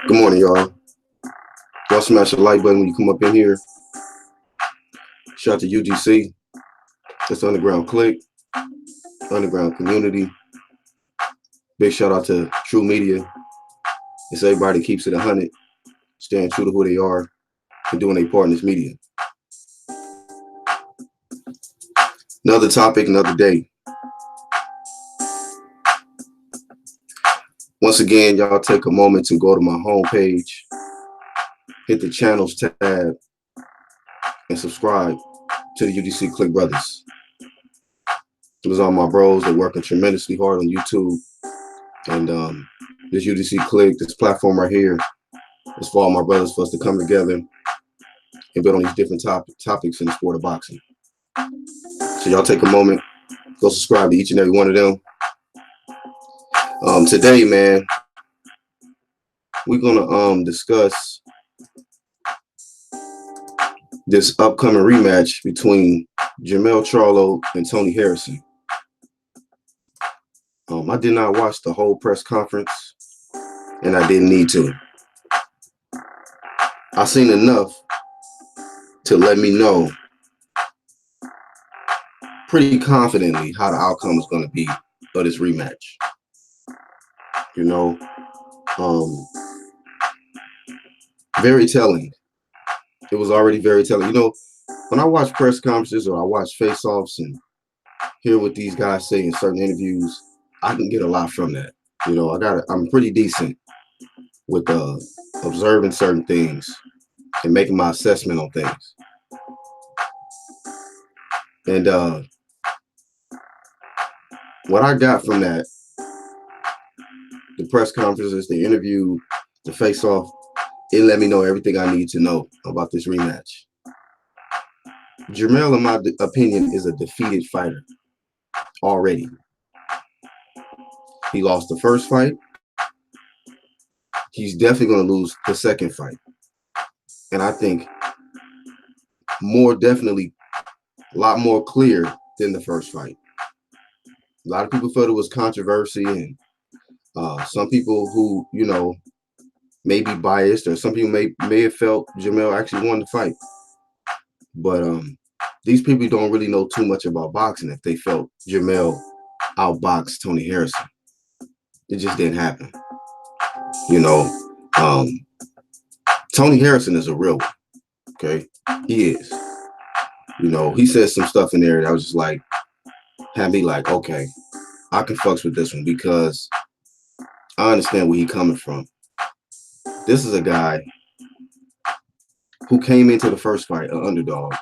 Good morning, y'all. Y'all smash the like button when you come up in here. Shout out to UGC. That's Underground Click, Underground Community. Big shout out to True Media. It's everybody that keeps it 100, staying true to who they are, and doing their part in this media. Another topic, another day. Once again, y'all take a moment to go to my homepage, hit the channels tab, and subscribe to the UGC Click Brothers. Those are my bros that working tremendously hard on YouTube. And this UGC Click, this platform right here, is for all my brothers for us to come together and build on these different topics in the sport of boxing. So y'all take a moment, go subscribe to each and every one of them. Today, man, we're gonna discuss this upcoming rematch between Jermell Charlo and Tony Harrison. I did not watch the whole press conference, and I didn't need to. I seen enough to let me know pretty confidently how the outcome is going to be of this rematch. You know, very telling. It was already very telling. You know, when I watch press conferences or I watch face-offs and hear what these guys say in certain interviews, I can get a lot from that. You know, I'm pretty decent with observing certain things and making my assessment on things. And what I got from that, the press conferences, the interview, the face-off, it let me know everything I need to know about this rematch. Jermell, in my opinion, is a defeated fighter already. He lost the first fight. He's definitely going to lose the second fight. And I think more definitely, a lot more clear than the first fight. A lot of people felt it was controversy, and some people who, you know, may be biased, or some people may have felt Jermell actually won the fight. But these people don't really know too much about boxing if they felt Jermell outboxed Tony Harrison. It just didn't happen. You know, Tony Harrison is a real one. Okay, he is. You know, he said some stuff in there that I was just like, had me like, okay, I can fucks with this one because I understand where he's coming from. This is a guy who came into the first fight an underdog.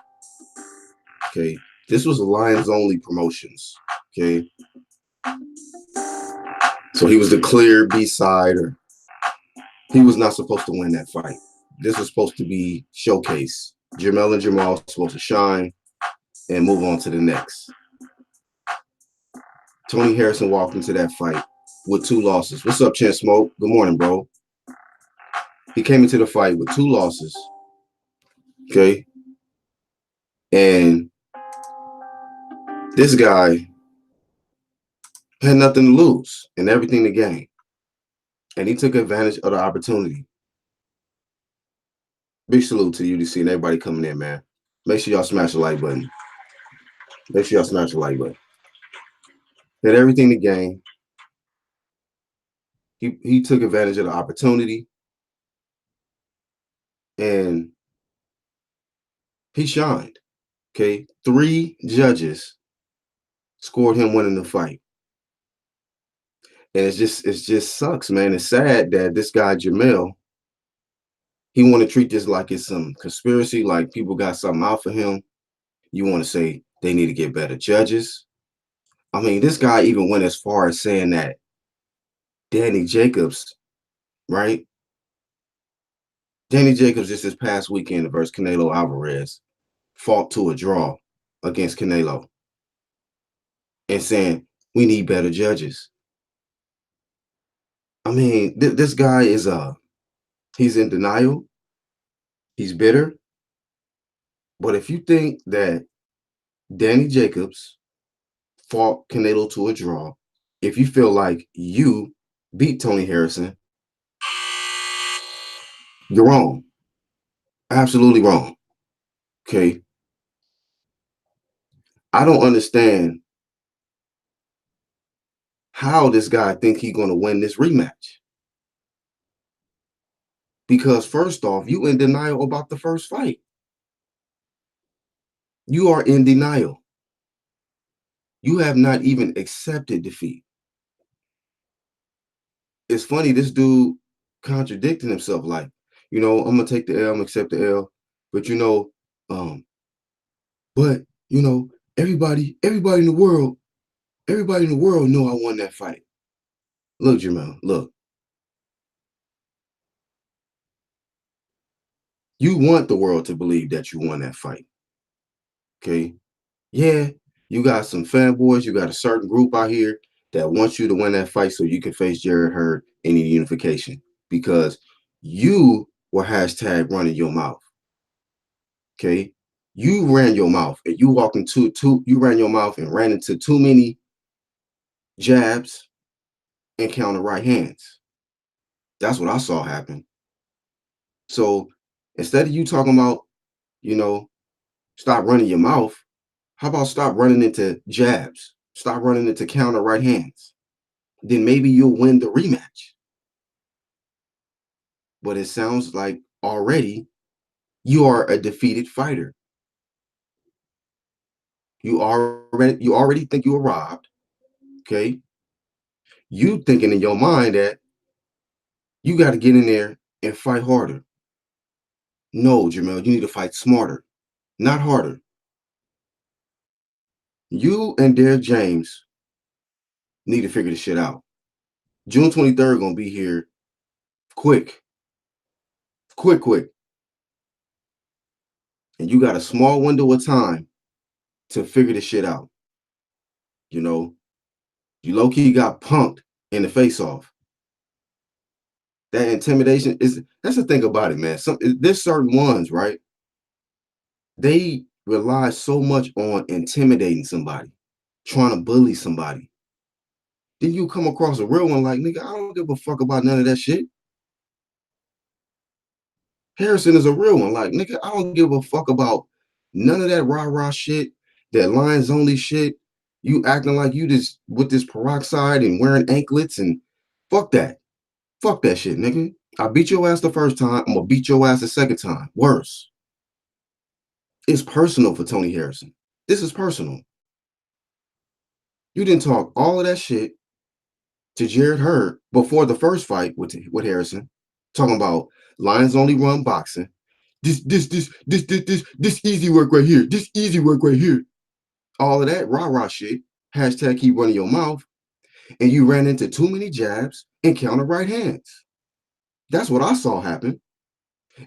Okay, this was Lions Only Promotions. Okay, so he was the clear B-sider. He was not supposed to win that fight. This was supposed to be showcase. Jermell and Jermell are supposed to shine and move on to the next. Tony Harrison walked into that fight with 2 losses. What's up, Chin Smoke? Good morning, bro. He came into the fight with 2 losses. Okay. And this guy had nothing to lose and everything to gain. And he took advantage of the opportunity. Big salute to UDC and everybody coming in, man. Make sure y'all smash the like button. Make sure y'all smash the like button. Had everything to gain. He took advantage of the opportunity. And he shined. Okay. 3 judges scored him winning the fight. And it just sucks, man. It's sad that this guy Jermell, he want to treat this like it's some conspiracy, like people got something out for him. You want to say they need to get better judges. I mean, this guy even went as far as saying that Danny Jacobs, right? Danny Jacobs just this past weekend versus Canelo Alvarez fought to a draw against Canelo and saying we need better judges. I mean, this guy is he's in denial. He's bitter. But if you think that Danny Jacobs fought Canelo to a draw, if you feel like you beat Tony Harrison, you're wrong. Absolutely wrong. Okay. I don't understand how this guy think he's gonna win this rematch. Because first off, you in denial about the first fight. You are in denial. You have not even accepted defeat. It's funny, this dude contradicting himself, like, I'm gonna take the L, I'm gonna accept the L, but um, but everybody everybody in the world know I won that fight. Look, Jermell, look, you want the world to believe that you won that fight. Okay. Yeah, you got some fanboys, you got a certain group out here that wants you to win that fight so you can face Jared Hurd in the unification because you were hashtag running your mouth. Okay. You ran your mouth and you walked into you ran your mouth and ran into too many jabs and counter right hands. That's what I saw happen. So instead of you talking about, you know, stop running your mouth, how about stop running into jabs? Stop running into counter right hands. Then maybe you'll win the rematch. But it sounds like already you are a defeated fighter. You already think you were robbed. Okay. You thinking in your mind that you got to get in there and fight harder. No, Jermell, you need to fight smarter, not harder. You and Derek James need to figure this shit out. June 23rd gonna be here quick, quick. And you got a small window of time to figure this shit out. You know, you low-key got punked in the face-off. That intimidation that's the thing about it, man. There's certain ones, right? They rely so much on intimidating somebody, trying to bully somebody. Then you come across a real one like, nigga, I don't give a fuck about none of that shit. Harrison is a real one. Like, nigga, I don't give a fuck about none of that rah-rah shit, that lines only shit. You acting like you just with this peroxide and wearing anklets and fuck that. Fuck that shit, nigga. I beat your ass the first time. I'm gonna beat your ass the second time. Worse. It's personal for Tony Harrison. This is personal. You didn't talk all of that shit to Jared Hurd before the first fight with Harrison, talking about Lions only run boxing. This easy work right here. This easy work right here. All of that rah-rah shit. Hashtag keep running your mouth. And you ran into too many jabs and counter right hands. That's what I saw happen.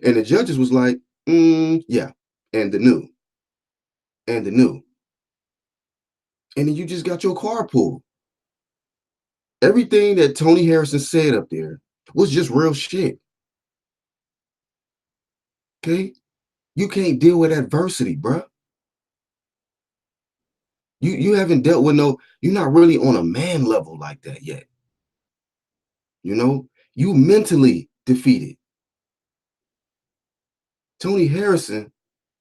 And the judges was like, yeah, and the new. And the new. And then you just got your car pulled. Everything that Tony Harrison said up there was just real shit. Okay? You can't deal with adversity, bro. You haven't dealt with you're not really on a man level like that yet. You mentally defeated. Tony Harrison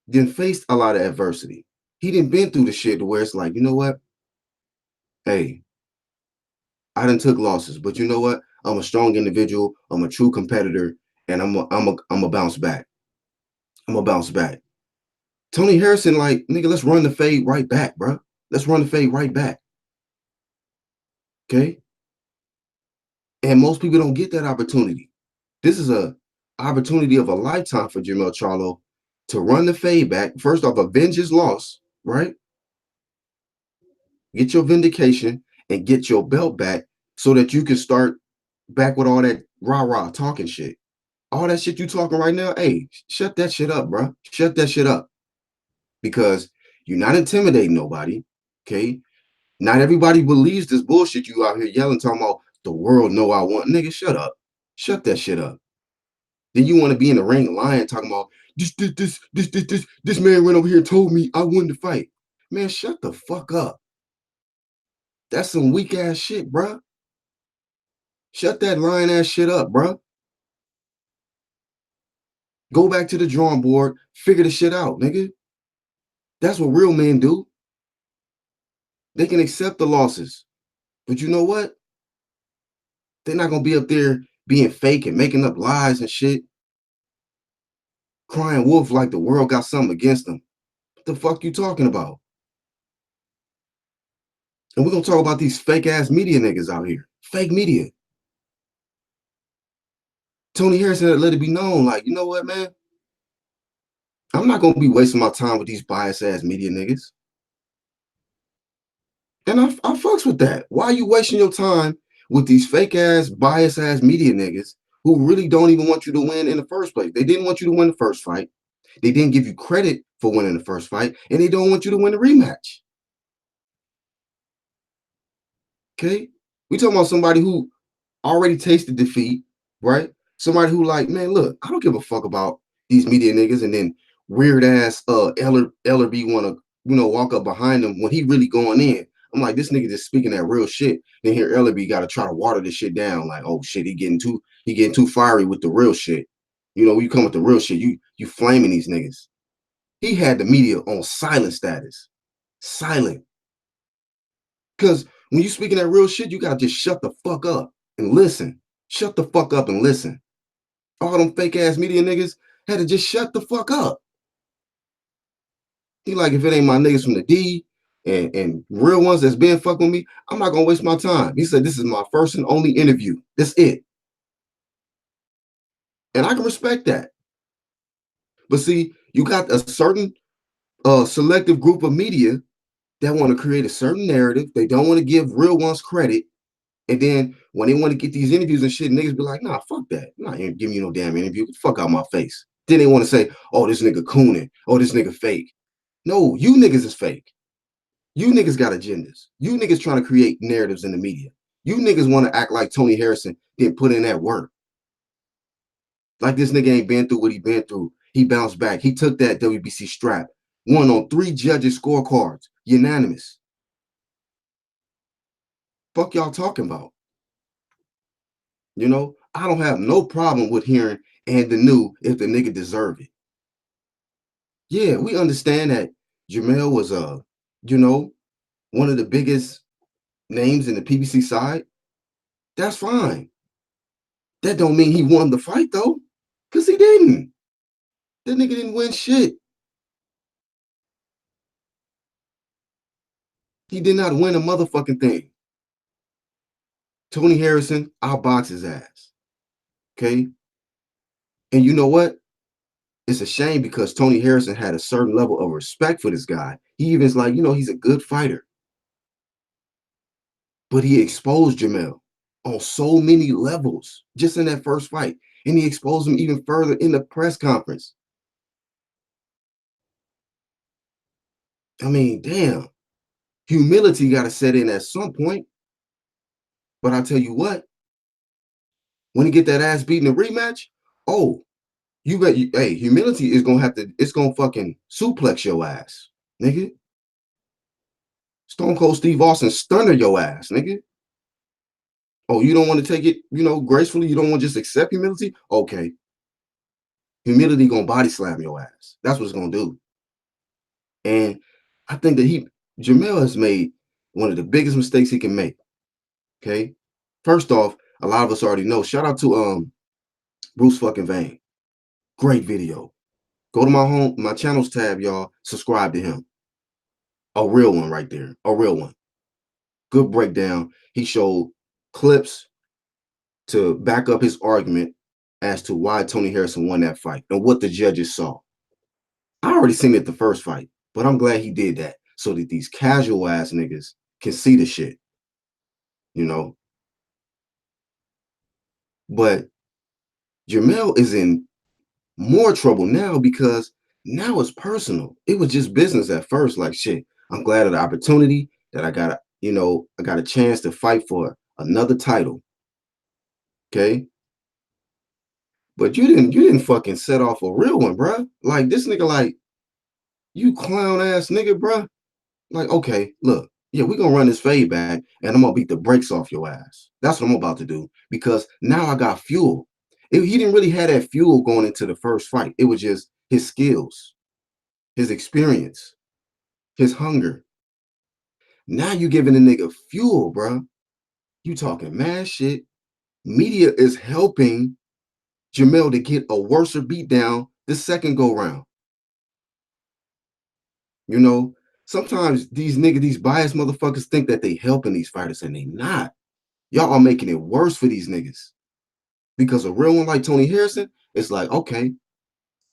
didn't face a lot of adversity. He didn't been through the shit to where it's like, you know what? Hey, I done took losses, but you know what? I'm a strong individual. I'm a true competitor, and I'm a bounce back. I'm gonna bounce back. Tony Harrison, like, nigga, let's run the fade right back, bro. Let's run the fade right back. Okay. And most people don't get that opportunity. This is a opportunity of a lifetime for Jermell Charlo to run the fade back. First off, avenge his loss, right? Get your vindication and get your belt back so that you can start back with all that rah-rah talking shit. All that shit you talking right now, hey, shut that shit up, bro. Shut that shit up. Because you're not intimidating nobody, okay? Not everybody believes this bullshit you out here yelling, talking about the world know I want. Nigga, shut up. Shut that shit up. Then you want to be in the ring lying, talking about this man went over here and told me I won the fight. Man, shut the fuck up. That's some weak ass shit, bruh. Shut that lying ass shit up, bruh. Go back to the drawing board, figure the shit out, nigga. That's what real men do. They can accept the losses. But you know what? They're not gonna be up there being fake and making up lies and shit. Crying wolf like the world got something against them. What the fuck you talking about? And we're gonna talk about these fake ass media niggas out here. Fake media. Tony Harrison had let it be known, like, you know what, man? I'm not gonna be wasting my time with these biased ass media niggas. And I fucks with that. Why are you wasting your time with these fake ass, biased ass media niggas who really don't even want you to win in the first place? They didn't want you to win the first fight. They didn't give you credit for winning the first fight, and they don't want you to win the rematch. Okay? We talking about somebody who already tasted defeat, right? Somebody who like, man, look, I don't give a fuck about these media niggas, and then weird ass Ellerby want to, walk up behind him when he really going in. I'm like, this nigga just speaking that real shit. Then here Ellerby got to try to water this shit down. Like, oh shit, he getting too fiery with the real shit. When you come with the real shit, you flaming these niggas. He had the media on silent status. Silent. Because when you speaking that real shit, you gotta just shut the fuck up and listen. Shut the fuck up and listen. All them fake ass media niggas had to just shut the fuck up. He like, if it ain't my niggas from the D and real ones that's been fucking with me, I'm not gonna waste my time. He said, this is my first and only interview. That's it. And I can respect that. But see, you got a certain selective group of media that want to create a certain narrative. They don't want to give real ones credit. And then when they want to get these interviews and shit, niggas be like, nah, fuck that. I'm not giving you no damn interview. Get the fuck out my face. Then they want to say, oh, this nigga cooning. Oh, this nigga fake. No, you niggas is fake. You niggas got agendas. You niggas trying to create narratives in the media. You niggas want to act like Tony Harrison didn't put in that work. Like this nigga ain't been through what he been through. He bounced back. He took that WBC strap. Won on 3 judges' scorecards. Unanimous. Fuck y'all talking about? I don't have no problem with hearing and the new if the nigga deserve it. Yeah, we understand that Jermell was one of the biggest names in the PBC side. That's fine. That don't mean he won the fight though, because he didn't. That nigga didn't win shit. He did not win a motherfucking thing. Tony Harrison, I'll box his ass. Okay? And you know what? It's a shame because Tony Harrison had a certain level of respect for this guy. He even's like, he's a good fighter. But he exposed Jermell on so many levels just in that first fight. And he exposed him even further in the press conference. I mean, damn. Humility got to set in at some point. But I tell you what, when he get that ass beat in the rematch, oh, hey, humility is gonna it's gonna fucking suplex your ass, nigga. Stone Cold Steve Austin stunner your ass, nigga. Oh, you don't want to take it, gracefully? You don't want to just accept humility? Okay. Humility gonna body slam your ass. That's what it's gonna do. And I think that Jermell has made one of the biggest mistakes he can make. Okay. First off, a lot of us already know. Shout out to Bruce fucking Vane. Great video. Go to my channels tab, y'all. Subscribe to him. A real one right there. A real one. Good breakdown. He showed clips to back up his argument as to why Tony Harrison won that fight and what the judges saw. I already seen it the first fight, but I'm glad he did that so that these casual ass niggas can see the shit. But Jermell is in more trouble now because now it's personal. It was just business at first. Like, shit, I'm glad of the opportunity that I got a chance to fight for another title. Okay. But you didn't fucking set off a real one, bruh. Like this nigga, like you clown ass nigga, bruh. Like, okay, look, yeah, we gonna run this fade back and I'm gonna beat the brakes off your ass. That's what I'm about to do because now I got fuel. He didn't really have that fuel going into the first fight. It was just his skills, his experience, his hunger. Now you giving the nigga fuel, bruh. You talking mad shit. Media is helping Jermell to get a worser beatdown the second go round. You know, sometimes these niggas, these biased motherfuckers think that they helping these fighters and they not. Y'all are making it worse for these niggas. Because a real one like Tony Harrison, it's like, okay,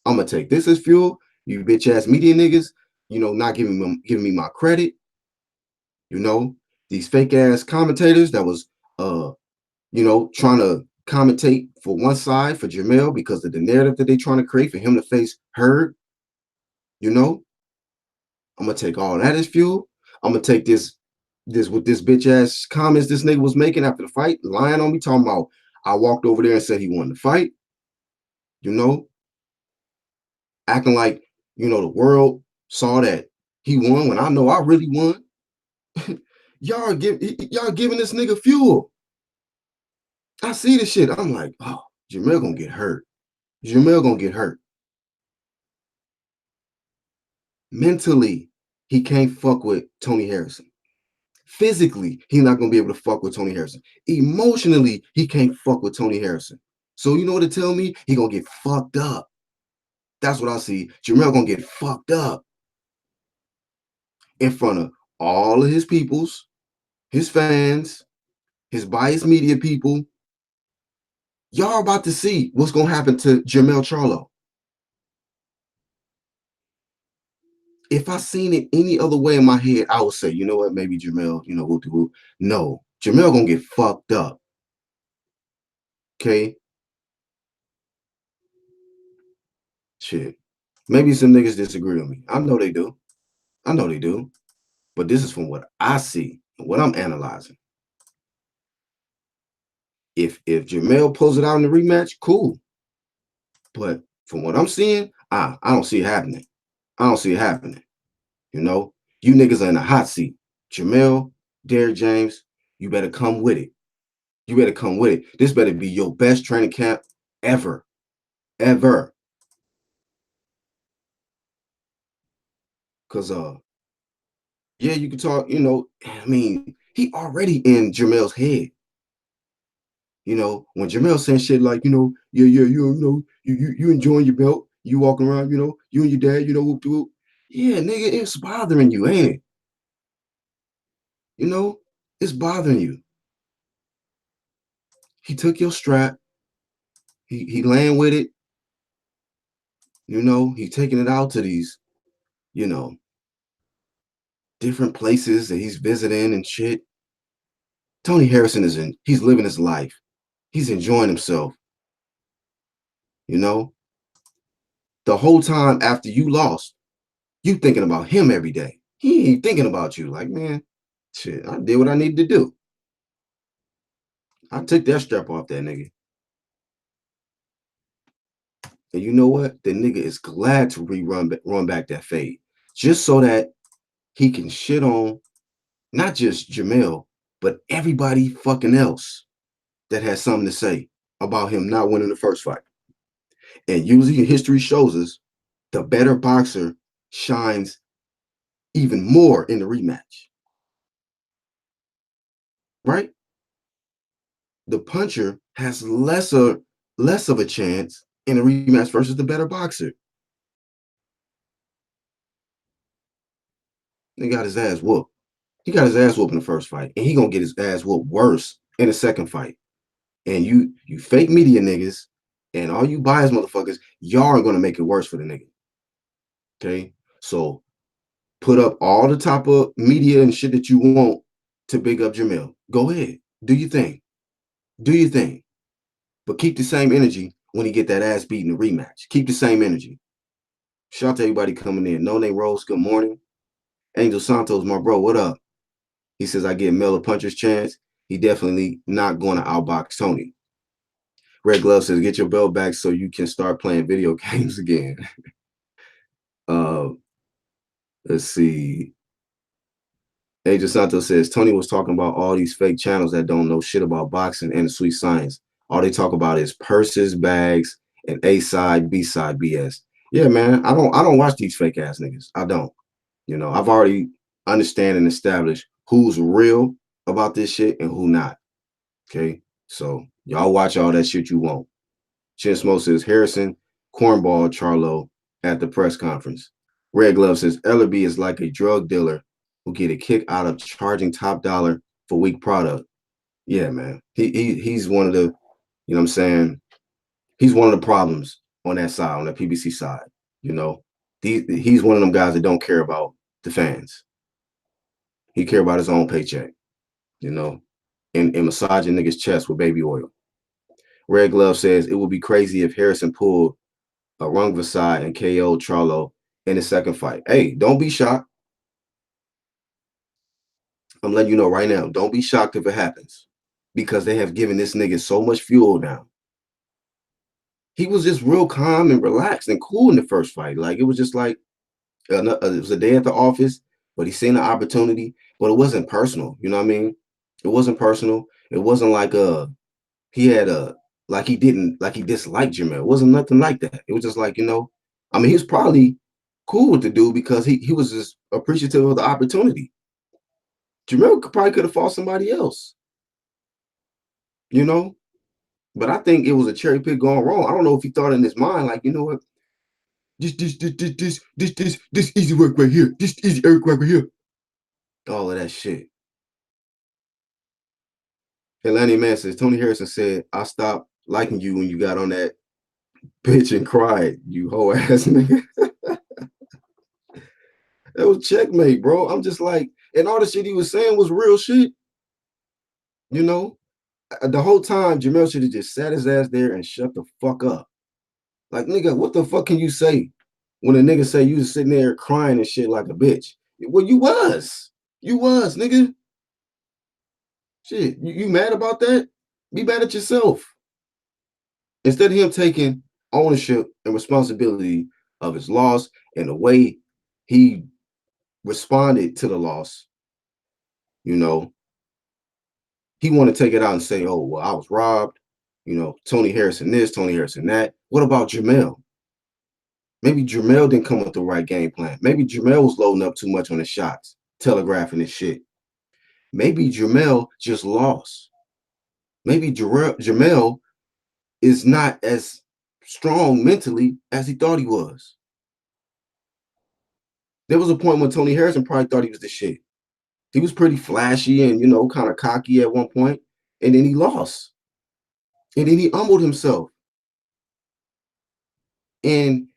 I'm gonna take this as fuel. You bitch ass media niggas, not giving me my credit. You know, these fake ass commentators that was trying to commentate for one side for Jermell because of the narrative that they trying to create for him to face Hurd. You know, I'm gonna take all that as fuel. I'm gonna take this with this bitch ass comments this nigga was making after the fight, lying on me, talking about I walked over there and said he wanted to fight, you know, acting like, the world saw that he won when I know I really won. Y'all giving this nigga fuel. I see this shit. I'm like, oh, Jermell gonna get hurt. Jermell gonna get hurt. Mentally, he can't fuck with Tony Harrison. Physically, he's not gonna be able to fuck with Tony Harrison. Emotionally, he can't fuck with Tony Harrison. So you know what to tell me? He gonna get fucked up. That's what I see. Jermell gonna get fucked up in front of all of his peoples, his fans, his biased media people. Y'all about to see what's gonna happen to Jermell Charlo. If I seen it any other way in my head, I would say, you know what, maybe Jermell, whoop. No, Jermell gonna get fucked up. Okay? Shit. Maybe some niggas disagree with me. I know they do. I know they do. But this is from what I see and what I'm analyzing. If Jermell pulls it out in the rematch, cool. But from what I'm seeing, I don't see it happening. I don't see it happening. You know, you niggas are in a hot seat. Jermell, Derrick James, you better come with it. You better come with it. This better be your best training camp ever. Ever. Cause yeah, you can talk, I mean, he already in Jermell's head. When Jermell saying shit like, yeah, you enjoying your belt, you walking around, you and your dad, whoop whoop. Yeah, nigga, it's bothering you, ain't it? It's bothering you. He took your strap, he laying with it, he taking it out to these, you know, different places that he's visiting and shit. Tony Harrison he's living his life. He's enjoying himself, you know. The whole time after you lost, you thinking about him every day. He ain't thinking about you. Like, man, shit, I did what I needed to do. I took that strap off that nigga. And you know what? The nigga is glad to run back that fade. Just so that he can shit on not just Jermell, but everybody fucking else that has something to say about him not winning the first fight. And usually history shows us the better boxer shines even more in the rematch. Right? The puncher has less of a chance in a rematch versus the better boxer. He got his ass whooped. He got his ass whooped in the first fight, and he gonna get his ass whooped worse in the second fight. And you fake media niggas and all you biased motherfuckers, y'all are gonna make it worse for the nigga. Okay, so put up all the type of media and shit that you want to big up Jermell. Go ahead, do your thing, do your thing, but keep the same energy when he get that ass beat in the rematch. Keep the same energy. Shout out to everybody coming in. No Name Rose, good morning. Angel Santos, my bro, what up? He says I give Mel a puncher's chance. He definitely not going to outbox Tony. Red Glove says, get your belt back so you can start playing video games again. uh, let's see. Agent Santos says, Tony was talking about all these fake channels that don't know shit about boxing and the sweet science. All they talk about is purses, bags, and A side, B side BS. Yeah, man. I don't watch these fake ass niggas. I don't. I've already understand and established who's real about this shit and who not. Okay. So y'all watch all that shit you want. Chin Smoke says Harrison cornball Charlo at the press conference. Red Glove says Ellerby is like a drug dealer who get a kick out of charging top dollar for weak product. Yeah, man. He's one of the, you know what I'm saying? He's one of the problems on that side, on the PBC side. He's one of them guys that don't care about the fans. He care about his own paycheck, and massaging niggas' chest with baby oil. Red Glove says it would be crazy if Harrison pulled a Rung Vasai and KO Charlo in the second fight. Hey, don't be shocked. I'm letting you know right now. Don't be shocked if it happens, because they have given this nigga so much fuel now. He was just real calm and relaxed and cool in the first fight. Like, it was just like, it was a day at the office, but he seen the opportunity, but it wasn't personal. You know what I mean? It wasn't personal. It wasn't like he had like he disliked Jermell. It wasn't nothing like that. It was just like, I mean, he was probably cool with the dude because he was just appreciative of the opportunity. Jermell probably could have fought somebody else, but I think it was a cherry pick going wrong. I don't know if he thought in his mind, like, you know what? This easy work right here. This easy work right here. All of that shit. Atlanta Man says, Tony Harrison said, I stopped liking you when you got on that bitch and cried, you hoe ass nigga. That was checkmate, bro. I'm just like, and all the shit he was saying was real shit. The whole time, Jermell should have just sat his ass there and shut the fuck up. Like, nigga, what the fuck can you say when a nigga say you was sitting there crying and shit like a bitch? Well, you was. You was, nigga. Shit, you mad about that? Be mad at yourself. Instead of him taking ownership and responsibility of his loss and the way he responded to the loss, he want to take it out and say, oh, well, I was robbed. Tony Harrison this, Tony Harrison that. What about Jermell? Maybe Jermell didn't come up with the right game plan. Maybe Jermell was loading up too much on his shots, telegraphing his shit. Maybe Jermell just lost. Maybe Jermell is not as strong mentally as he thought he was. There was a point when Tony Harrison probably thought he was the shit. He was pretty flashy and, kind of cocky at one point, and then he lost. And then he humbled himself. And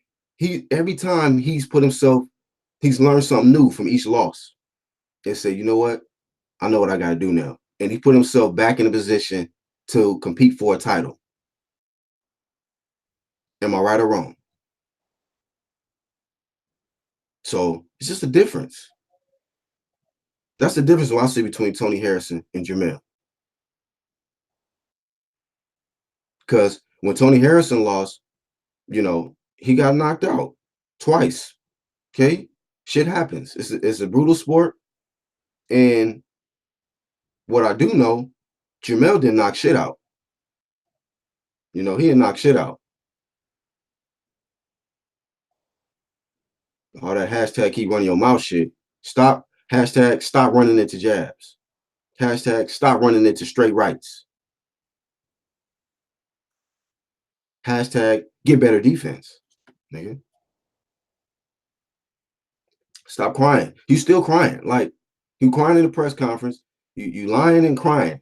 every time he's learned something new from each loss and said, you know what? I know what I got to do now. And he put himself back in a position to compete for a title. Am I right or wrong? So it's just a difference. That's the difference I see between Tony Harrison and Jermell. Because when Tony Harrison lost, he got knocked out twice. Okay? Shit happens. It's a brutal sport. And what I do know, Jermell didn't knock shit out. He didn't knock shit out. All that hashtag keep running your mouth shit. Stop. Hashtag stop running into jabs. Hashtag stop running into straight rights. Hashtag get better defense, nigga. Stop crying. You still crying. Like, you crying in the press conference. You lying and crying.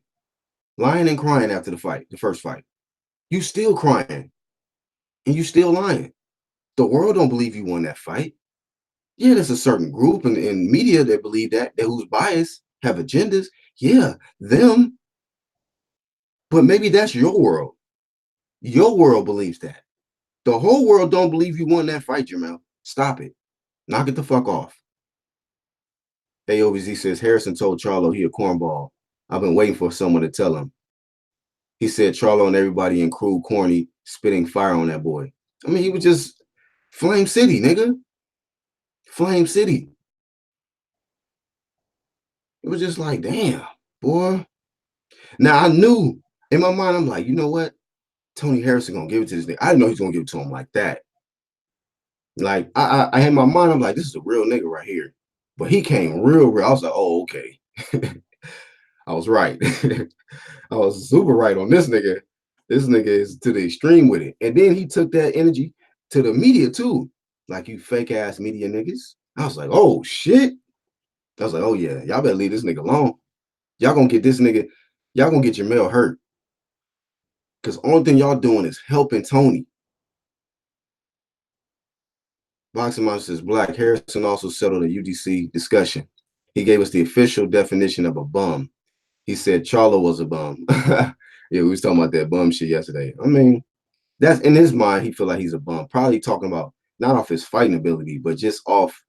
Lying and crying after the fight, the first fight. You still crying. And you still lying. The world don't believe you won that fight. Yeah, there's a certain group in media that believe that who's biased, have agendas. Yeah, them. But maybe that's your world. Your world believes that. The whole world don't believe you won that fight, Jermell. Stop it. Knock it the fuck off. AOBZ says Harrison told Charlo he a cornball. I've been waiting for someone to tell him. He said Charlo and everybody in crew corny, spitting fire on that boy. I mean, he was just Flame City, nigga. Flame City. It was just like, damn, boy. Now I knew in my mind, I'm like, you know what? Tony Harrison gonna give it to this nigga. I didn't know he's gonna give it to him like that. Like I had in my mind, I'm like, this is a real nigga right here. But he came real. I was like, oh, okay. I was right. I was super right on this nigga. This nigga is to the extreme with it. And then he took that energy to the media too. Like, you fake ass media niggas. I was like, oh shit. I was like, oh yeah, y'all better leave this nigga alone. Y'all gonna get this nigga, y'all gonna get Jermell hurt. Because only thing y'all doing is helping Tony. Boxing Monster says Black Harrison also settled a UDC discussion. He gave us the official definition of a bum. He said Charlo was a bum. Yeah, we was talking about that bum shit yesterday. I mean, that's in his mind, he feel like he's a bum. Probably talking about not off his fighting ability, but just off,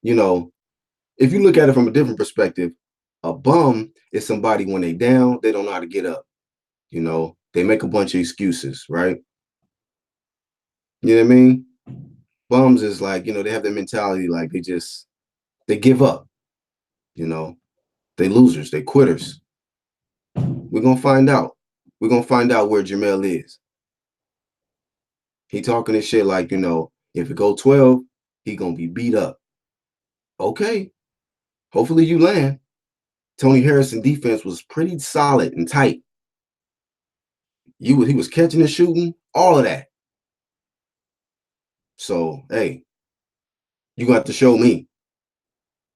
you know, if you look at it from a different perspective, a bum is somebody when they down, they don't know how to get up. You know, they make a bunch of excuses, right? You know what I mean? Bums is like, you know, they have that mentality like they give up, you know, they losers, they quitters. We're gonna find out. We're gonna find out where Jermell is. He talking this shit like, you know, if it go 12, he gonna be beat up. Okay. Hopefully you land. Tony Harrison defense was pretty solid and tight. He was catching and shooting, all of that. So hey, you got to show me.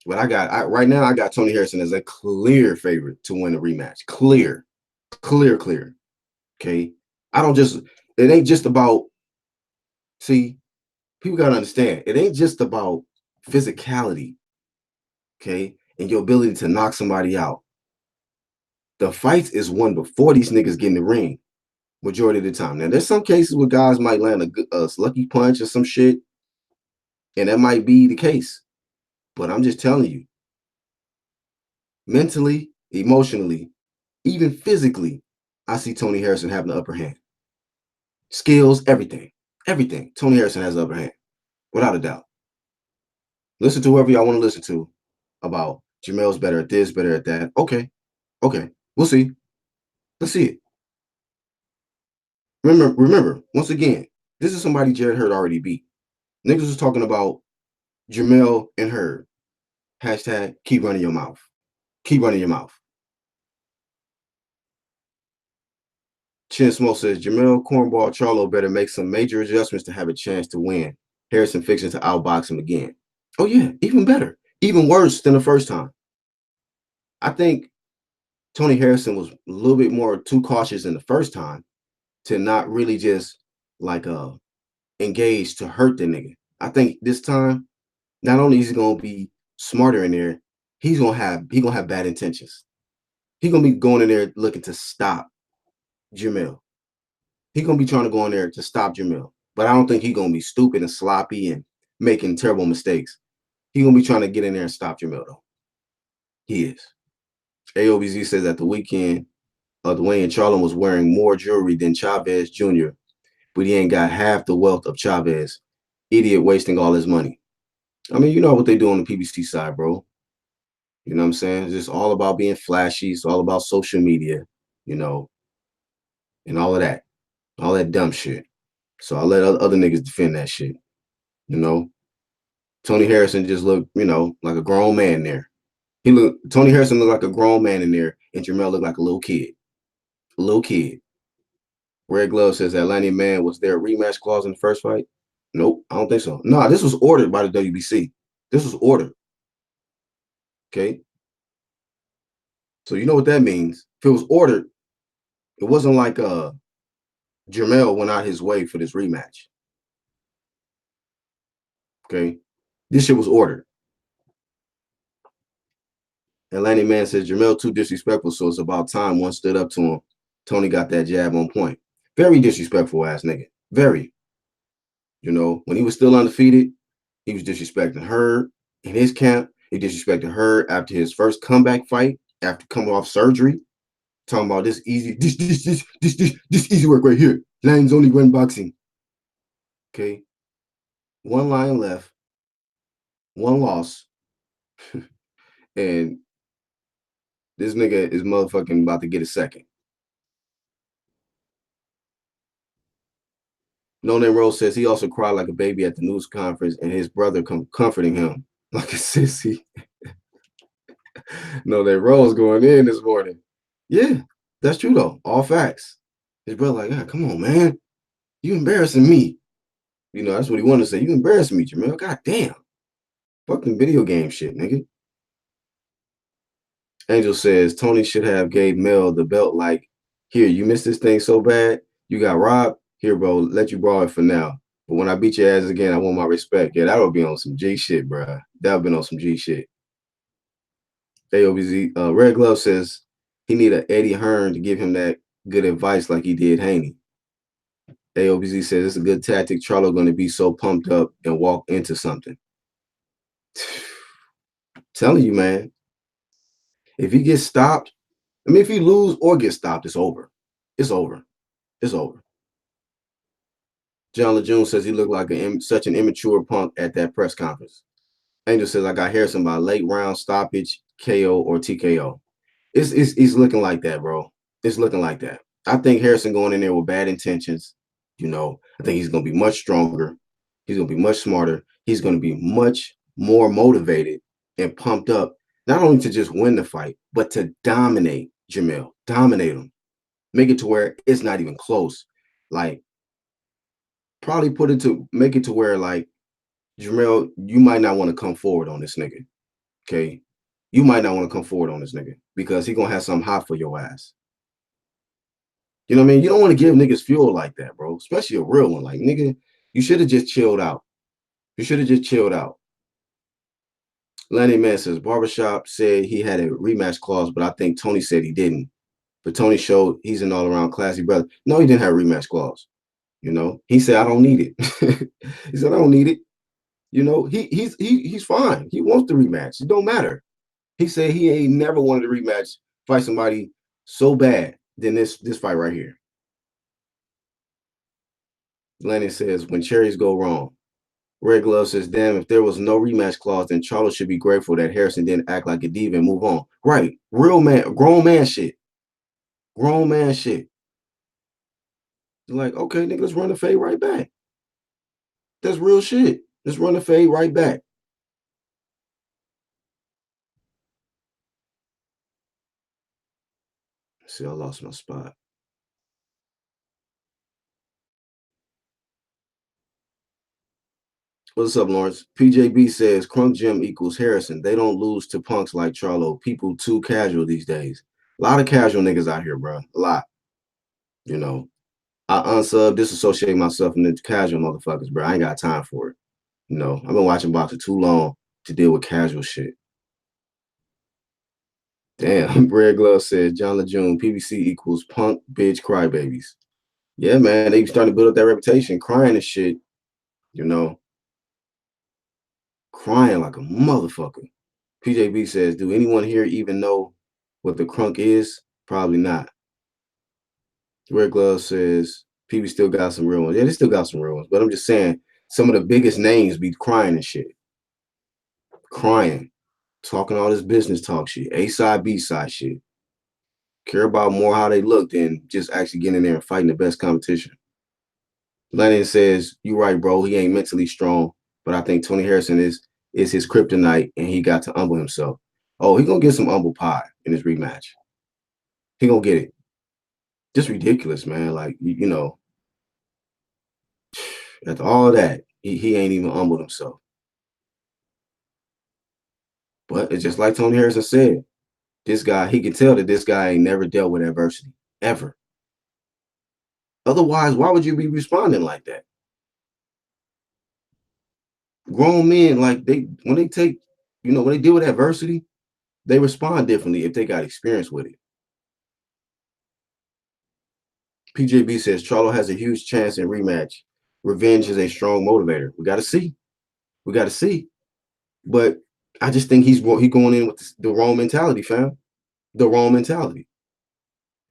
But right now I got Tony Harrison as a clear favorite to win the rematch. Clear. Okay. It ain't just about, see, people gotta understand, it ain't just about physicality, okay, and your ability to knock somebody out. The fights is won before these niggas get in the ring, majority of the time. Now, there's some cases where guys might land a lucky punch or some shit, and that might be the case. But I'm just telling you, mentally, emotionally, even physically, I see Tony Harrison having the upper hand. Skills, everything. Tony Harrison has the upper hand, without a doubt. Listen to whoever y'all want to listen to about Jermell's better at this, better at that. Okay. We'll see. Let's see it. Remember, once again, this is somebody Jared Hurd already beat. Niggas was talking about Jermell and Hurd. Hashtag keep running your mouth. Keep running your mouth. Chin Smoke says Jermell Cornball Charlo better make some major adjustments to have a chance to win. Harrison fixing to outbox him again. Oh yeah, even better. Even worse than the first time. I think Tony Harrison was a little bit more too cautious in the first time to not really just like engage to hurt the nigga. I think this time, not only is he gonna be smarter in there, he gonna have bad intentions. He's gonna be going in there looking to stop Jermell. He's gonna be trying to go in there to stop Jermell. But I don't think he's gonna be stupid and sloppy and making terrible mistakes. He's gonna be trying to get in there and stop Jermell though. He is. AOBZ says at the weekend, Dwayne Charlo was wearing more jewelry than Chavez Jr., but he ain't got half the wealth of Chavez. Idiot wasting all his money. I mean, you know what they do on the PBC side, bro. You know what I'm saying? It's just all about being flashy. It's all about social media, you know, and all of that dumb shit. So I'll let other niggas defend that shit, you know. Tony Harrison just looked, you know, like a grown man there. Tony Harrison looked like a grown man in there, and Jermell looked like a little kid. A little kid. Red Glove says Atlantic Man, was there a rematch clause in the first fight? Nope, I don't think so. No, this was ordered by the WBC. This was ordered. Okay. So you know what that means. If it was ordered, it wasn't like Jermell went out his way for this rematch. Okay. This shit was ordered. Atlantic Man says Jermell too disrespectful, so it's about time one stood up to him. Tony got that jab on point. Very disrespectful ass nigga. Very. You know, when he was still undefeated, he was disrespecting her in his camp. He disrespected her after his first comeback fight, after coming off surgery. talking about this easy, this easy work right here. Lions only run boxing. Okay, one lion left, one loss, and this nigga is motherfucking about to get a second. No Name Rose says he also cried like a baby at the news conference, and his brother comforting him like a sissy. No Name Rose going in this morning. Yeah, that's true though. All facts. His brother like, ah, come on, man. You embarrassing me. You know, that's what he wanted to say. You embarrassing me, Jermell. God damn. Fucking video game shit, nigga. Angel says Tony should have gave Mel the belt like, here, you missed this thing so bad. You got robbed. Here, bro, let you borrow it for now. But when I beat your ass again, I want my respect. Yeah, that would be on some G shit, bro. That would be on some G shit. AOBZ, Red Glove says he need a Eddie Hearn to give him that good advice like he did Haney. AOBZ says it's a good tactic. Charlo going to be so pumped up and walk into something. Telling you, man. If he gets stopped, I mean, if he lose or get stopped, it's over. It's over. It's over. John LeJune says he looked like such an immature punk at that press conference. Angel says I got Harrison by late round stoppage, KO or TKO. It's looking like that, bro. It's looking like that. I think Harrison going in there with bad intentions. You know, I think he's going to be much stronger. He's going to be much smarter. He's going to be much more motivated and pumped up, not only to just win the fight, but to dominate Jermell, dominate him, make it to where it's not even close. Like, probably make it to where, like, Jermell, you might not want to come forward on this nigga. Okay. You might not want to come forward on this nigga because he gonna have something hot for your ass. You know what I mean? You don't want to give niggas fuel like that, bro. Especially a real one. Like, nigga, you should have just chilled out. You should have just chilled out. Lenny Man says Barbershop said he had a rematch clause, but I think Tony said he didn't. But Tony showed he's an all-around classy brother. No, he didn't have a rematch clause. You know, he said I don't need it. He said I don't need it. You know, he's fine. He wants the rematch. It don't matter. He said he ain't never wanted a rematch, fight somebody so bad than this fight right here. Lennon says, when cherries go wrong. Red Glove says, damn, if there was no rematch clause, then Charlo should be grateful that Harrison didn't act like a diva and move on. Right. Real man, grown man shit. Grown man shit. Like, okay, nigga, let's run the fade right back. That's real shit. Let's run the fade right back. See, I lost my spot. What's up, Lawrence? PJB says Crunk Gym equals Harrison. They don't lose to punks like Charlo. People too casual these days. A lot of casual niggas out here, bro. A lot. You know, I disassociate myself from the casual motherfuckers, bro. I ain't got time for it. You know, I've been watching boxing too long to deal with casual shit. Damn, Red Glove said John LeJune, PBC equals punk bitch crybabies. Yeah, man, they starting to build up that reputation, crying and shit, you know, crying like a motherfucker. PJB says, do anyone here even know what the crunk is? Probably not. Red Glove says, PB still got some real ones. Yeah, they still got some real ones. But I'm just saying, some of the biggest names be crying and shit. Crying. Talking all this business talk shit. A-side, B-side shit. Care about more how they look than just actually getting in there and fighting the best competition. Lennon says, you're right, bro. He ain't mentally strong. But I think Tony Harrison is his kryptonite, and he got to humble himself. Oh, he gonna get some humble pie in his rematch. He gonna get it. Just ridiculous, man. Like, you know, after all that, he ain't even humbled himself. But it's just like Tony Harrison said, this guy, he can tell that this guy ain't never dealt with adversity, ever. Otherwise, why would you be responding like that? Grown men, like when they deal with adversity, they respond differently if they got experience with it. PJB says Charlo has a huge chance in rematch. Revenge is a strong motivator. We got to see. We got to see. But I just think he's going in with the wrong mentality, fam. The wrong mentality.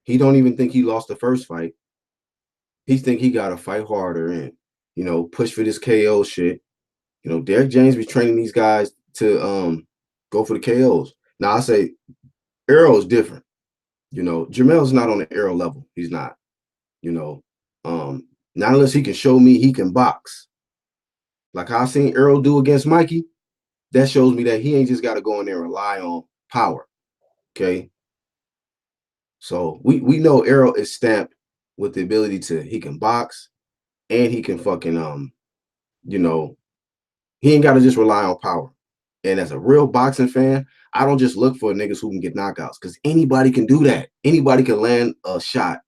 He don't even think he lost the first fight. He think he got to fight harder and push for this KO shit. Derek James be training these guys to go for the KOs. Now I say Errol is different. Jermell's not on the Errol level. He's not. You know, not unless he can show me he can box. Like I seen Errol do against Mikey, that shows me that he ain't just got to go in there and rely on power. Okay. So we know Errol is stamped with the ability to he can box and he can fucking you know, he ain't got to just rely on power. And as a real boxing fan, I don't just look for niggas who can get knockouts because anybody can do that. Anybody can land a shot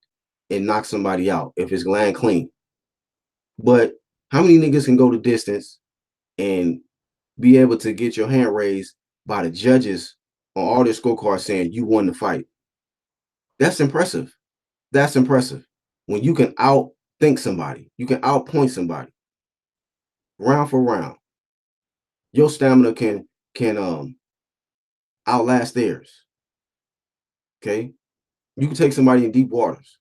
and knock somebody out if it's land clean. But how many niggas can go the distance and be able to get your hand raised by the judges on all their scorecards saying you won the fight? That's impressive. That's impressive. When you can outthink somebody, you can outpoint somebody round for round. Your stamina can outlast theirs. Okay, you can take somebody in deep waters.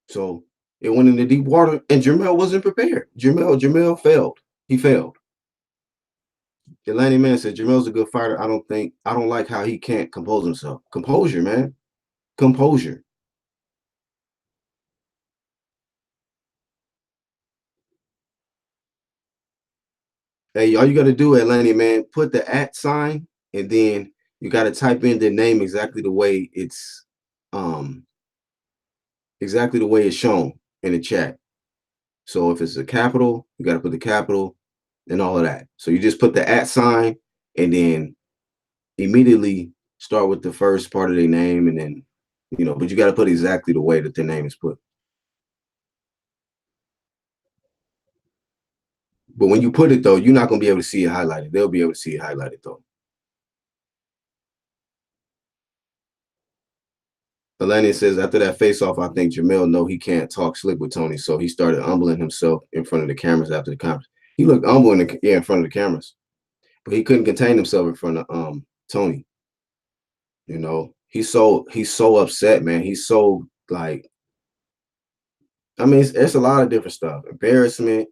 So it went into deep water, and Jermell wasn't prepared. Jermell failed. He failed. Atlantic Man said Jermell's a good fighter. I don't like how he can't compose himself. Composure, man. Composure. Hey, all you gotta do, Atlantic Man, put the at sign, and then you gotta type in the name um exactly the way it's shown in the chat. So if it's a capital, you gotta put the capital and all of that. So you just put the at sign and then immediately start with the first part of their name, and then but you got to put exactly the way that their name is put. But when you put it though, you're not gonna be able to see it highlighted. They'll be able to see it highlighted though. Eleni says after that face off, I think Jermell know he can't talk slick with Tony, so he started humbling himself in front of the cameras after the conference. He looked humble in front of the cameras, but he couldn't contain himself in front of Tony. He's so upset, man. He's so like, I mean, it's a lot of different stuff. Embarrassment,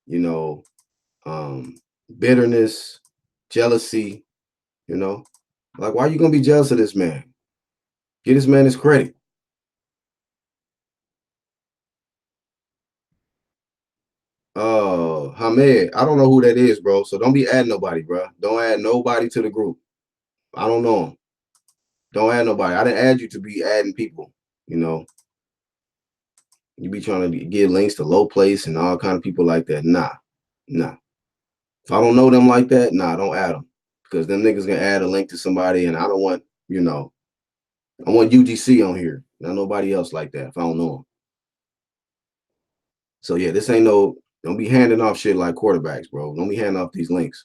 you know, bitterness, jealousy, like why are you gonna be jealous of this man? Get this man his credit. Hamed, I don't know who that is, bro. So don't be adding nobody, bro. Don't add nobody to the group. I don't know him. Don't add nobody. I didn't add you to be adding people. You be trying to get links to low place and all kind of people like that. Nah. If I don't know them like that, nah, don't add them because them niggas gonna add a link to somebody, and I don't want, I want UGC on here, not nobody else like that. If I don't know them. So yeah, this ain't no. Don't be handing off shit like quarterbacks, bro. Don't be handing off these links.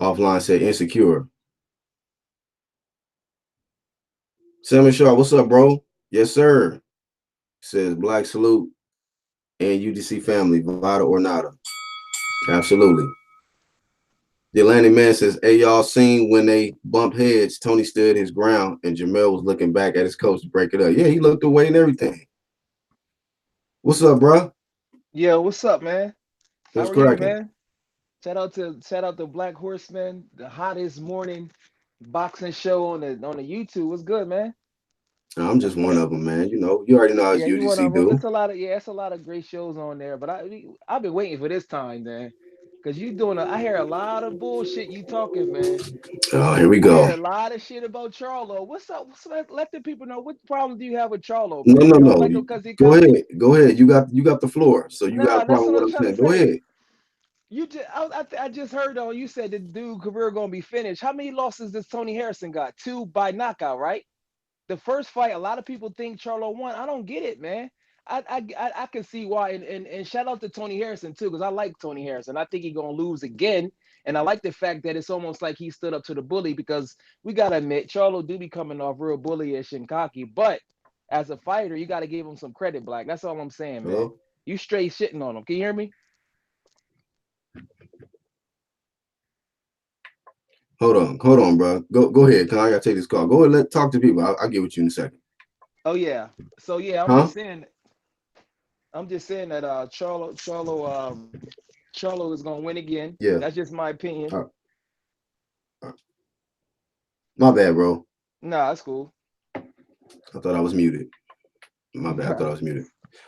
Offline said insecure. Salmon Shaw, what's up, bro? Yes, sir. Says Black Salute and UDC family, Vada or nada. Absolutely. The Atlantic Man says, hey, y'all seen when they bumped heads, Tony stood his ground and Jermell was looking back at his coach to break it up. Yeah, he looked away and everything. What's up, bro? Yo, what's up, man? How What's are you, cracking? man? Shout out to Black Horseman, the hottest morning boxing show on the YouTube. What's good, man? I'm just one of them, man. You already know how Yeah, you one UDC of them. do. It's a lot of great shows on there. But I've been waiting for this time, man, because you doing. I hear a lot of bullshit you talking, man. Oh, here we I go. hear a lot of shit about Charlo. What's up? Let the people know what problem do you have with Charlo, No, man? no, You don't no. like him because he Go cocky? ahead. Go ahead. You got the floor. So you got a Nah, that's problem what with I'm what I'm trying to saying. Go say. ahead. I just heard on you said the dude career gonna be finished. How many losses does Tony Harrison got? Two by knockout, right? The first fight, a lot of people think Charlo won. I don't get it, man. I can see why, and shout out to Tony Harrison too, because I like Tony Harrison. I think he's gonna lose again, and I like the fact that it's almost like he stood up to the bully because we gotta admit Charlo do be coming off real bullyish and cocky, but as a fighter, you gotta give him some credit, Black. That's all I'm saying, man. Hello? You straight shitting on him. Can you hear me? hold on, bro. Go ahead. Cause I gotta take this call. Go ahead, talk to people. I'll get with you in a second. Oh yeah. So yeah, Huh? I'm just saying that Charlo is gonna win again. Yeah. That's just my opinion. Uh, uh, my bad, bro. Nah, that's cool. I thought I was muted. My bad. I thought I was muted.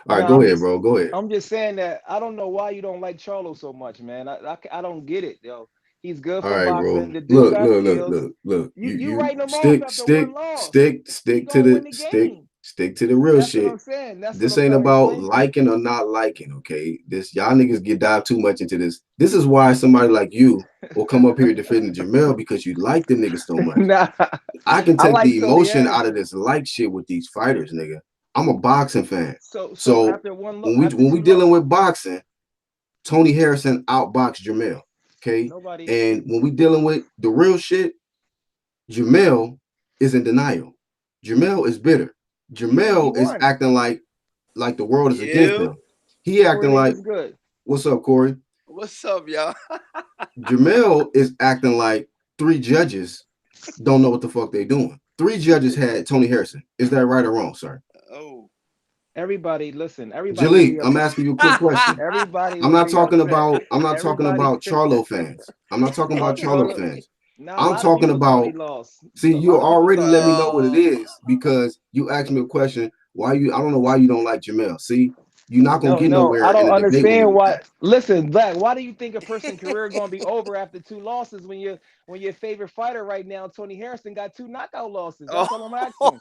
All right, No, go ahead, bro. Go ahead. I'm just saying that I don't know why you don't like Charlo so much, man. I don't get it, yo. He's good All for right, bro. boxing. The dude got skills. Look. You You writing him off after one loss. He stick to gonna win the stick game. stick to the real That's what shit. I'm saying. That's what This I'm ain't trying to about explain to you. liking or not liking, okay? This y'all niggas get dive too much into this. This is why somebody like you will come up here defending Jermell because you like the nigga so much. Nah, I can I take like the Tony emotion out of Harrison. this like shit with these fighters, nigga. I'm a boxing fan. So So after after when we two dealing losses, with boxing, Tony Harrison outboxed Jermell. Okay. nobody. And when we dealing with the real shit, Jermell is in denial. Jermell is bitter. He Jermell is won. acting like the world is against You, him. He Corey acting like, Davis good. what's up, Corey? what's up, y'all? Jermell is acting like three judges don't know what the fuck they doing. Three judges had Tony Harrison. Is that right or wrong, sir? Oh. Everybody, listen. Everybody gonna Jalik, be I'm upset. asking you a quick question. Everybody gonna be upset. I'm not talking Everybody. about Charlo fans. I'm not talking about Charlo Charlo. fans. Now a I'm lot of talking people thought he about lost. see, A you lot of people already thought he let me lost. know what it is because you asked me a question. Why you I don't know why you don't like Jermell. See, you're not gonna No, get no, nowhere I in don't the debate when you understand do why. that. Listen, Black, why do you think a person career gonna be over after two losses when your favorite fighter right now, Tony Harrison, got two knockout losses? That's all I'm asking.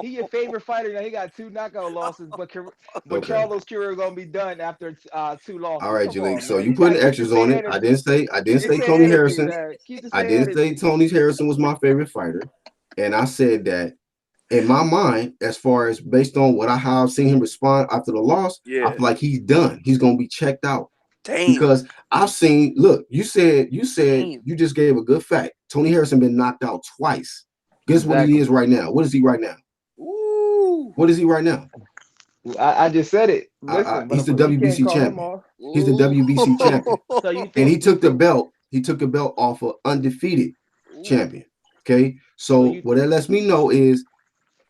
He your favorite fighter now. He got two knockout losses, but Okay. Charlo's career gonna be done after two All losses. right, Come Jalik. on, So man. you You gotta putting keep the extras on same it. energy. I didn't Keep the say same Tony energy, Harrison. man. Keep the I same didn't say energy. Tony Harrison was my favorite fighter. And I said that in my mind, as far as based on what I have seen him respond after the loss, I Yeah. feel like he's done. He's gonna be checked out. Damn. Because I've seen, look, you said Damn. you just gave a good fact. Tony Harrison been knocked out twice. Guess what he Exactly. is right now? What is he right now? Ooh. What is he right now? I just said it. Listen, He's the but we can't WBC call him champion. off. He's the Ooh. WBC champion. So you And think you think he took the belt off of undefeated Ooh. champion. Okay. so So you what that lets me know is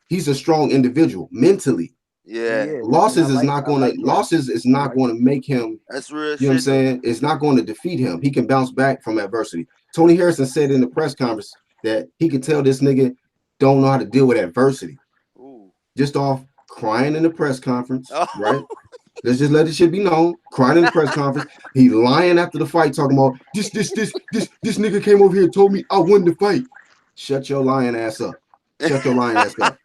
he's a strong individual mentally. he Yeah. is, and I like that. Losses is I not like going it. to make him, That's real you know what I'm shit though. saying? It's not going to defeat him. He can bounce back from adversity. Tony Harrison said in the press conference that he could tell this nigga don't know how to deal with adversity. Ooh. Just off crying in the press conference, Oh. right? Let's just let the shit be known. Crying in the press conference. He lying after the fight, talking about this nigga came over here and told me I won the fight. Shut your lying ass up. Shut your lying ass up.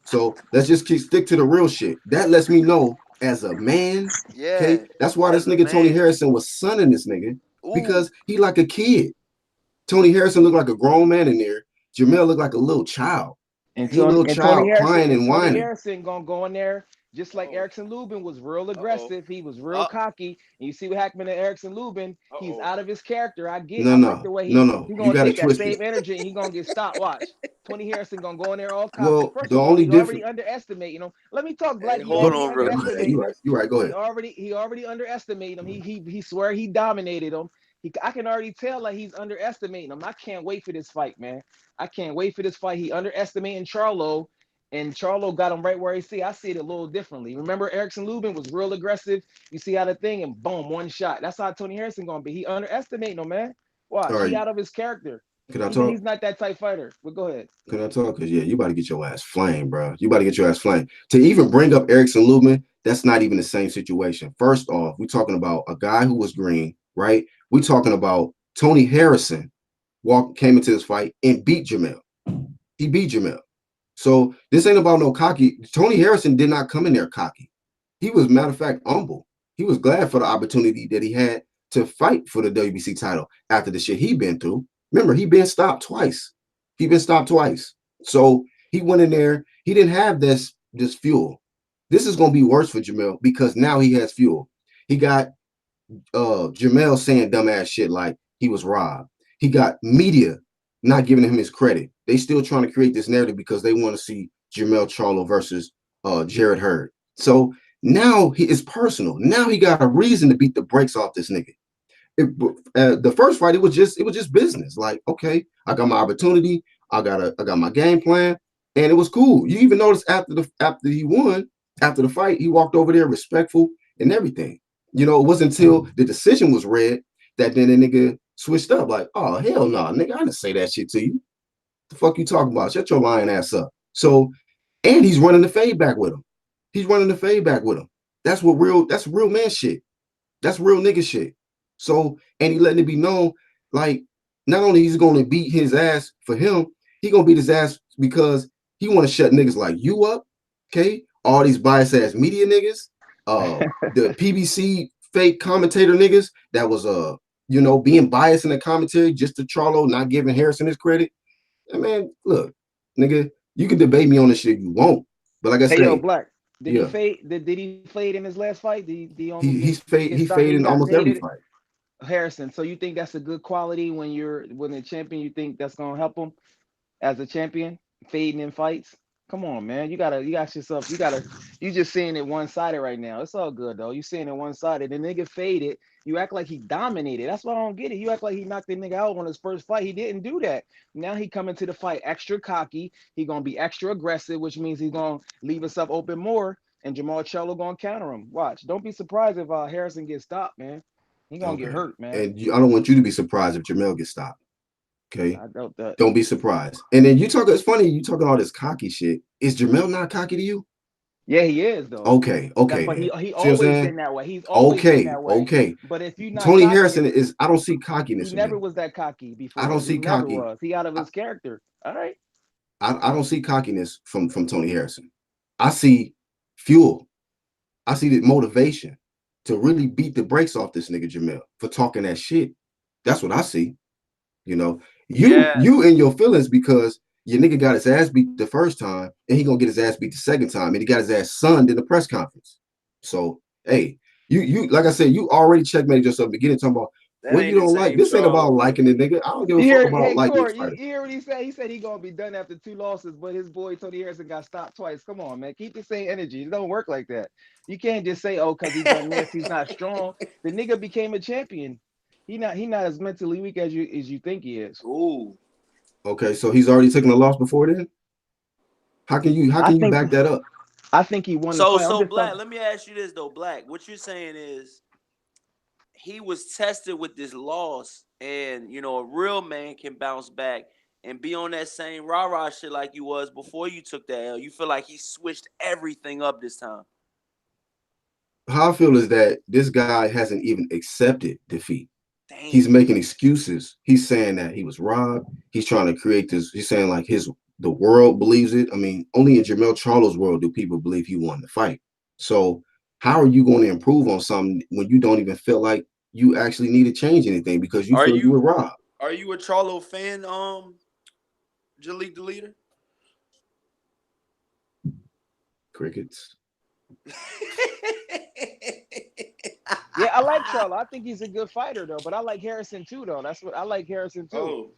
So let's just stick to the real shit. That lets me know as a man, okay? Yeah. That's why this As a nigga Tony man. Harrison was sunning this nigga Ooh. because he like a kid. Tony Harrison looked like a grown man in there. Jamel looked like a little child. He a little child crying and Tony whining. Harrison gonna go in there just like Oh. Erickson Lubin was real Uh-oh. aggressive. He was real Uh cocky. And you see what happened to Erickson Lubin. He's oh. out of his character. I get. No, I like no, the way no, no. he You gonna got it take that twisted. same energy and he gonna get stopped. Watch. Tony Harrison gonna go in there all cocky. Well, First the of all, only he already difference. underestimating him. Let me talk, Hey, Black. He hold already on real Yeah, quick. underestimating you him. right. You right. Go ahead. He already underestimated him. He swear he dominated him. I can already tell like he's underestimating him. I can't wait for this fight, man. I can't wait for this fight. He underestimating Charlo, and Charlo got him right where he see. I see it a little differently. Remember, Erickson Lubin was real aggressive. You see how the thing and boom, one shot. That's how Tony Harrison gonna be. He underestimating him, man. All Watch, he right. out of his character. Can I talk? He's not that type fighter. But go ahead. Can I talk? Cause yeah, you about to get your ass flamed, bro. You about to get your ass flamed. To even bring up Erickson Lubin, that's not even the same situation. First off, we're talking about a guy who was green, right? We're talking about Tony Harrison came into this fight and beat Jermell. He beat Jermell. So this ain't about no cocky. Tony Harrison did not come in there cocky. He was, matter of fact, humble. He was glad for the opportunity that he had to fight for the WBC title after the shit he been through. Remember, he been stopped twice. He been stopped twice. So he went in there. He didn't have this fuel. This is gonna be worse for Jermell because now he has fuel. He got Jermell saying dumbass shit like he was robbed. He got media not giving him his credit. They still trying to create this narrative because they want to see Jermell Charlo versus Jared Hurd. So now it's personal. Now he got a reason to beat the brakes off this nigga. the first fight, it was just business. Like, okay, I got my opportunity, I got my game plan, and it was cool. You even notice after he won, after the fight, he walked over there respectful and everything. It wasn't until the decision was read that then the nigga switched up. Like, oh hell no, nigga, I didn't say that shit to you. The fuck you talking about? Shut your lying ass up. So, and he's running the fade back with him. He's running the fade back with him. That's real man shit. That's real nigga shit. So, and he letting it be known, like, not only he's gonna beat his ass for him, he gonna beat his ass because he want to shut niggas like you up, okay? All these biased ass media niggas, the PBC fake commentator niggas that was being biased in the commentary just to Charlo, not giving Harrison his credit. And man, look, nigga, you can debate me on this shit if you want, but like I Hey, yo, say, Black. Did he yeah, fade? Did he fade in his last fight? Did he almost he get stopped? faded He in got almost every faded. fight. Harrison. So you think that's a good quality when a champion? You think that's gonna help him as a champion, fading in fights? Come on, man. You got yourself. You just seeing it one sided right now. It's all good though. You seeing it one sided. The nigga faded. You act like he dominated. That's why I don't get it. You act like he knocked the nigga out on his first fight. He didn't do that. Now he coming to the fight extra cocky. He gonna be extra aggressive, which means he's gonna leave himself open more. And Jamal Charlo gonna counter him. Watch. Don't be surprised if Harrison gets stopped, man. He gonna get Okay. hurt, man. And I don't want you to be surprised if Jermell gets stopped. Okay. I doubt that. Don't be surprised. And then it's funny, you talking all this cocky shit. Is Jermell not cocky to you? Yeah, he is though. Okay. That's Okay, why he then. he See what I'm always saying? been that way. He's always been Okay. that way. Okay. But if you're not Tony cocky, Harrison I don't see he cockiness in never him. was that cocky I don't before. He see never cocky. was. He out of I, his character. All right. I don't see cockiness from Tony Harrison. I see fuel. I see the motivation to really beat the brakes off this nigga Jermell for talking that shit. That's what I see. You know, you Yes. in your feelings because your nigga got his ass beat the first time and he gonna get his ass beat the second time and he got his ass sunned in the press conference. So hey, you like I said, you already checkmated yourself beginning talking about That what you ain't the don't like. same This ain't about Charlo, bro. liking the nigga. I don't give a You fuck hear, about hey liking this Corey, you fighter. hear what he said? He said he gonna be done after 2 losses, but his boy Tony Harrison got stopped twice. Come on, man, keep the same energy. It don't work like that. You can't just say, oh, because he done this, he's not strong. The nigga became a champion. He not as mentally weak as you think he is. Ooh. Okay, so he's already taken a loss before then. How I can you think back that up? I think he won the So fight. I'm so just Black, talking. let me ask you this though, Black. What you're saying is he was tested with this loss, and a real man can bounce back and be on that same rah-rah shit like you was before you took that L. You feel like he switched everything up this time. How I feel is that this guy hasn't even accepted defeat. He's Damn. making excuses. He's saying that he was robbed. He's trying to create this. He's saying like the world believes it. I mean, only in Jermell Charlo's world do people believe he won the fight. So how are you going to improve on something when you don't even feel like you actually need to change anything because you Are feel you were you robbed? are you a Charlo fan, Jalik the leader? Crickets. Yeah, I like Charlo. I think he's a good fighter though, but I like Harrison too though. That's what I like Harrison too. oh,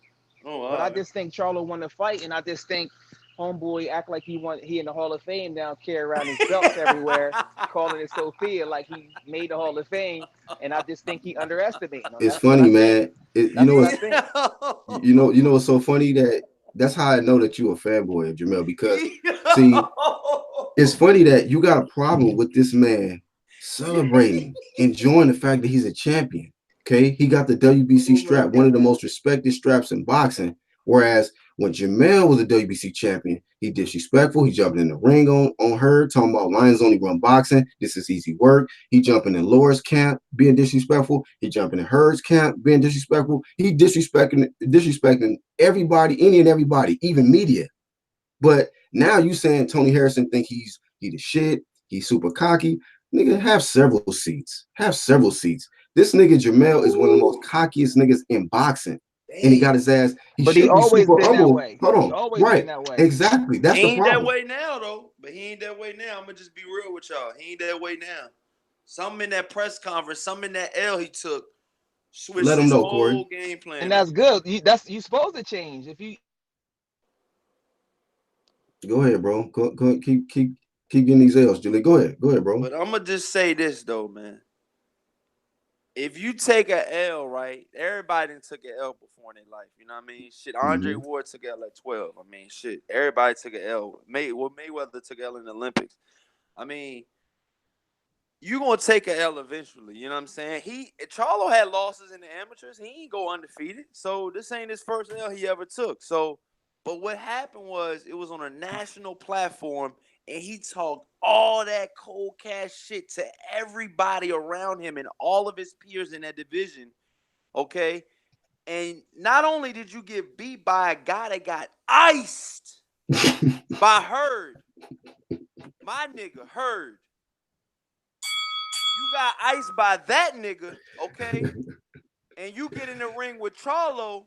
oh, But I wow. just think Charlo won the fight, and I just think Homeboy act like he in the Hall of Fame now, carry around his belts everywhere, calling it Sophia like he made the Hall of Fame, and I just think he underestimating him. It's That's what funny, I think. man. That's what I think. It's so funny that that's how I know that you a fanboy of Jermell because see, Yo. it's funny that you got a problem with this man celebrating, enjoying the fact that he's a champion. Okay, he got the WBC Oh my strap, one of the god. most respected straps in boxing. Whereas when Jermell was a WBC champion, he disrespectful. He jumping in the ring on her, talking about Lions only run boxing. This is easy work. He jumping in Laura's camp, being disrespectful. He jumping in Herd's camp, being disrespectful. He disrespecting everybody, any and everybody, even media. But now you saying Tony Harrison think he the shit, he's super cocky. Nigga, have several seats. Have several seats. This nigga Jermell is one of the most Ooh, cockiest niggas in boxing. And he damn. got his ass. He But he should be always super been that humble. way. Hold He on. always been Right. that way. Exactly. That's He the ain't that problem. way now, though. But he ain't that way now. I'm gonna just be real with y'all. He ain't that way now. Something in that press conference, something in that L he took, switched Let him his know, Corey. whole game And plan up. that's good. You supposed to change. If you Go ahead, bro. Keep getting these L's, Julie. Go ahead. Go ahead, bro. But I'm gonna just say this though, man. if you take a L, right? Everybody done took an L before in their life. You know what I mean? Shit, Andre Mm-hmm. Ward took L at 12. I mean, shit, everybody took an L. Mayweather took L in the Olympics. I mean, you gonna take a L eventually. You know what I'm saying? Charlo had losses in the amateurs. He ain't go undefeated. So this ain't his first L he ever took. So, but what happened was it was on a national platform, and he talked all that cold cash shit to everybody around him and all of his peers in that division. Okay, and not only did you get beat by a guy that got iced by Hurd, my nigga Hurd. You got iced by that nigga, okay? And you get in the ring with Charlo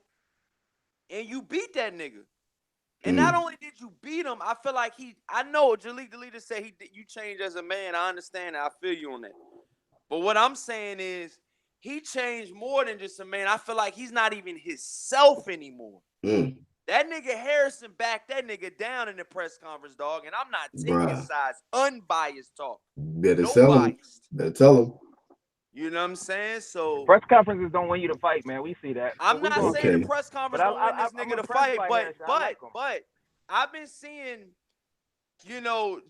and you beat that nigga. And not Mm. only did you beat him, I feel like I know Jaleel Delita said you changed as a man. I understand that. I feel you on that. But what I'm saying is he changed more than just a man. I feel like he's not even himself anymore. Mm. That nigga Harrison backed that nigga down in the press conference, dog. And I'm not taking Bruh. sides. Unbiased talk. Better No sell him. biased. Better tell him. You know what I'm saying? So Press conferences don't win you the fight, man. We see that. But I'm we not gonna saying get the it. Okay. press But conference gonna win this I'm nigga the impressed fight, by but Harrison. I but like him. but I've been seeing, you know,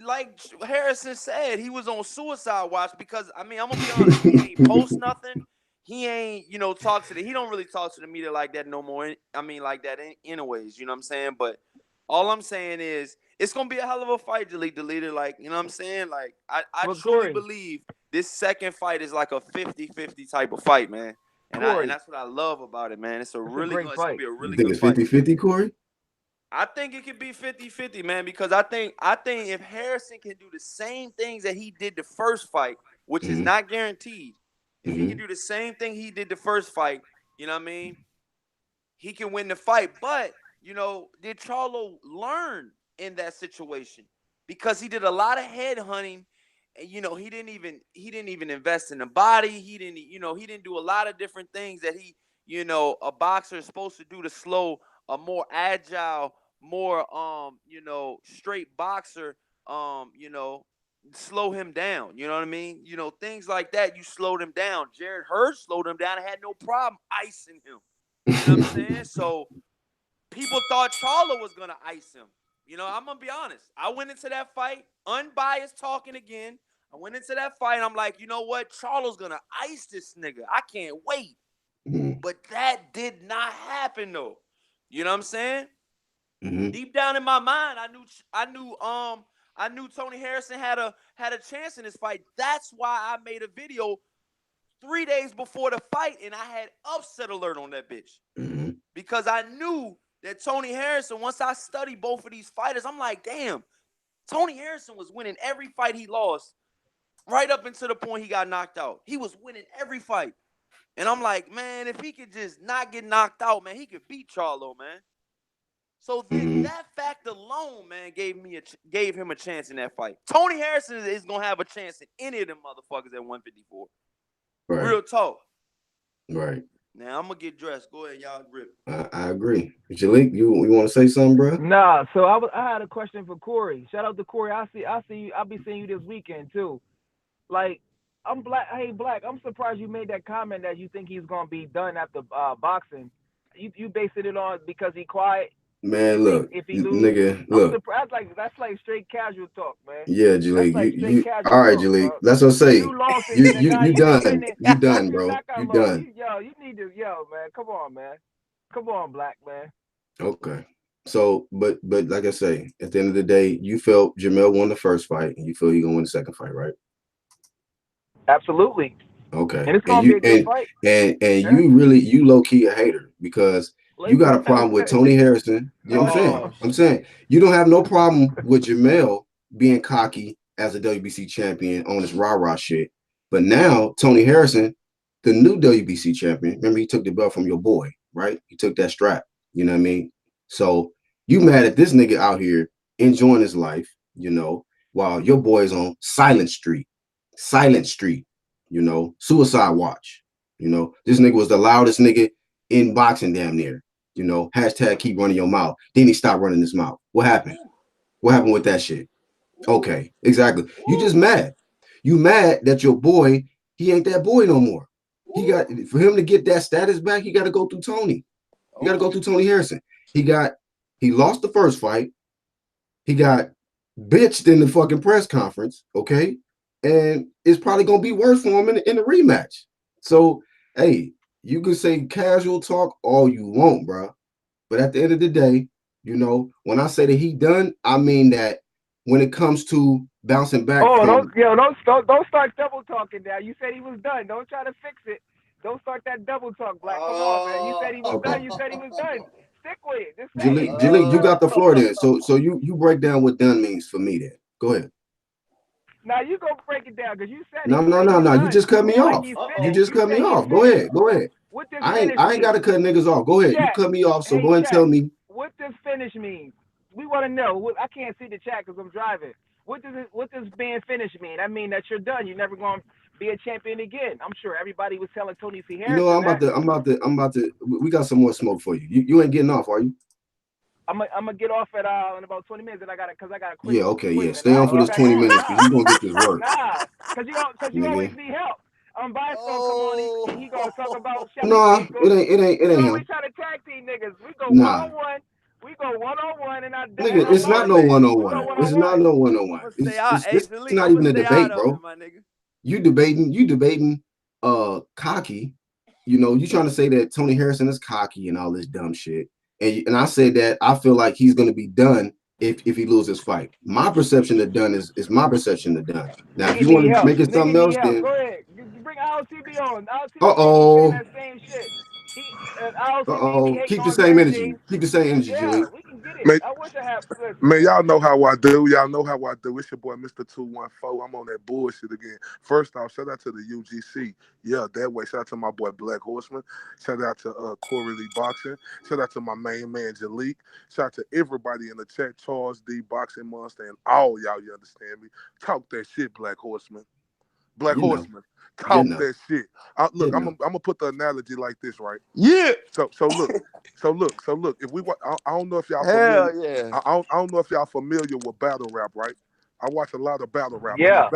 like Harrison said, he was on suicide watch because I mean I'm gonna be honest, he ain't post nothing. He ain't, talk to he don't really talk to the media like that no more. I mean, like that anyways, you know what I'm saying? But all I'm saying is it's gonna be a hell of a fight, deleted. Like, you know what I'm saying? Like, I But truly Corey, believe this second fight is like a 50-50 type of fight, man. And Corey, that's what I love about it, man. it's a great It's gonna fight. be a You really think good it's fight. 50-50, Corey? I think it could be 50-50, man, because I think if Harrison can do the same things that he did the first fight, which is Mm-hmm. not guaranteed, if he Mm-hmm. can do the same thing he did the first fight, you know what I mean? He can win the fight. But, did Charlo learn in that situation? Because he did a lot of head hunting. And, he didn't even invest in the body. He didn't do a lot of different things that a boxer is supposed to do to slow a more agile, more straight boxer, slow him down. You know what I mean? Things like that, you slowed him down. Jared Hurst slowed him down and had no problem icing him. You know what I'm saying? So people thought Charlo was gonna ice him. I'm gonna be honest. I went into that fight unbiased, talking again. I went into that fight. And I'm like, you know what? Charlo's gonna ice this nigga. I can't wait. Mm-hmm. But that did not happen though. You know what I'm saying? Mm-hmm. Deep down in my mind, I knew Tony Harrison had a chance in this fight. That's why I made a video 3 days before the fight, and I had upset alert on that bitch. Mm-hmm. Because I knew that Tony Harrison, once I studied both of these fighters, I'm like, damn, Tony Harrison was winning every fight he lost right up until the point he got knocked out. He was winning every fight. And I'm like, man, if he could just not get knocked out, man, he could beat Charlo, man. So Mm-hmm. that fact alone, man, gave him a chance in that fight. Tony Harrison is going to have a chance in any of them motherfuckers at 154. Right. Real talk. Right. Now, I'm going to get dressed. Go ahead, y'all grip. I agree. Jalik, you want to say something, bro? Nah, so I had a question for Corey. Shout out to Corey. I see you. I'll be seeing you this weekend too. Like, I'm black. Hey, black. I'm surprised you made that comment that you think he's gonna be done after boxing. You basing it on because he quiet. You Man, think look, if he lose, nigga, I'm look. surprised. Like that's like straight casual talk, man. Yeah, That's Jalik, like straight you casual all right, talk, Jalik. bro. That's what I say. 2 losses You and a you guy you you be done. winning You got done, 2 bro. knockout You losses. done. You need to, man. Come on, man. Come on, black man. Okay. So, but like I say, at the end of the day, you felt Jermell won the first fight, and you feel he gonna win the second fight, right? Absolutely, Okay. and it's And gonna be you a good fight. and Yeah. you low key a hater because you got a Listen, problem with Tony Harrison. You know what I'm saying? Oh, I'm shit. saying you don't have no problem with Jermell being cocky as a WBC champion on his rah-rah shit. But now Tony Harrison, the new WBC champion, remember he took the belt from your boy, right? He took that strap. You know what I mean? So you mad at this nigga out here enjoying his life, while your boy's on Silent Street, suicide watch. This nigga was the loudest nigga in boxing damn near. Hashtag keep running your mouth. Then he stopped running his mouth. What happened? Woo, What happened with that shit? woo, Okay, exactly. You just woo. mad. You mad that your boy, he ain't that boy no more. He got for him to get that status back. He got to go through Tony. You got to go through Tony Harrison. He lost the first fight. He got bitched in the fucking press conference. Okay, and it's probably gonna be worse for him in the rematch. So hey, you can say casual talk all you want, bro. But at the end of the day, when I say that he done, I mean that when it comes to bouncing back Oh, from, don't start double talking now. You said he was done. Don't try to fix it. Don't start that double talk, Black. Come on, man. You said he was okay, done. You said he was done. Stick with it. Just say it. Jalik, you got the floor then. So you break down what done means for me then. Go ahead. Now you go break it down because you said No, it. no, Like no, he's no. You done. just cut me Like off. he's You finished. just You cut me said he's off. Go finished. ahead. Go ahead. What does I ain't finish I ain't mean? gotta cut niggas off. Go ahead. You Chat. cut me off. So Hey, go ahead and chat. tell me. What does finish mean? We want to know. I can't see the chat because I'm driving. What does being finished mean? I mean that you're done. You're never going to be a champion again. I'm sure everybody was telling Tony C. You know, Harrison that. I'm about to. We got some more smoke for you. You ain't getting off, are you? I'm gonna get off at in about 20 minutes, and I got a quick Yeah. Okay. Yeah. appointment. Stay I on gotta for get this back 20 on. minutes because you gonna get this work, Cause you always nigga. need help. Bias gonna come on. He gonna talk about Shelly Nah, Jacobs. it You ain't always him. try to tag team niggas. We go one Nah, on one. We go one on one, and nigga, I'm it's Oh not Bias. no man, one on We go one. one It's on not one. no one on I'm one. gonna stay out. Hey, This is Zalik, not I'm gonna even a stay out debate, of bro. it, my nigga. You debating cocky. You trying to say that Tony Harrison is cocky and all this dumb shit. And I said that I feel like he's gonna be done if he loses fight. My perception of done is my perception of done. Now, if Nigga you need want to help. make it Nigga something need else, help. then Go ahead. Bring RLTB on. uh RLTB be saying oh, that same shit. RLTB be hating keep the on same Red energy. James. Keep the same energy, Yeah, Julie. we can get it. Man, I wish I had. Listen, man, man. y'all know how I do. Y'all know how I do. It's your boy, Mr. 214. I'm on that bullshit again. First off, shout out to the UGC. Yeah, that way. Shout out to my boy, Black Horseman. Shout out to Corey Lee Boxing. Shout out to my main man, Jalik. Shout out to everybody in the chat, Charles D, Boxing Monster, and all y'all, you understand me. Talk that shit, Black Horseman. Black You know, Horseman. you Talk know, that shit. you Look, I'm know. gonna put the analogy like this, right? Yeah, So look. If I don't know if y'all familiar. hell yeah. I don't know if y'all familiar with battle rap, right? I watch a lot of battle rap, and Yeah.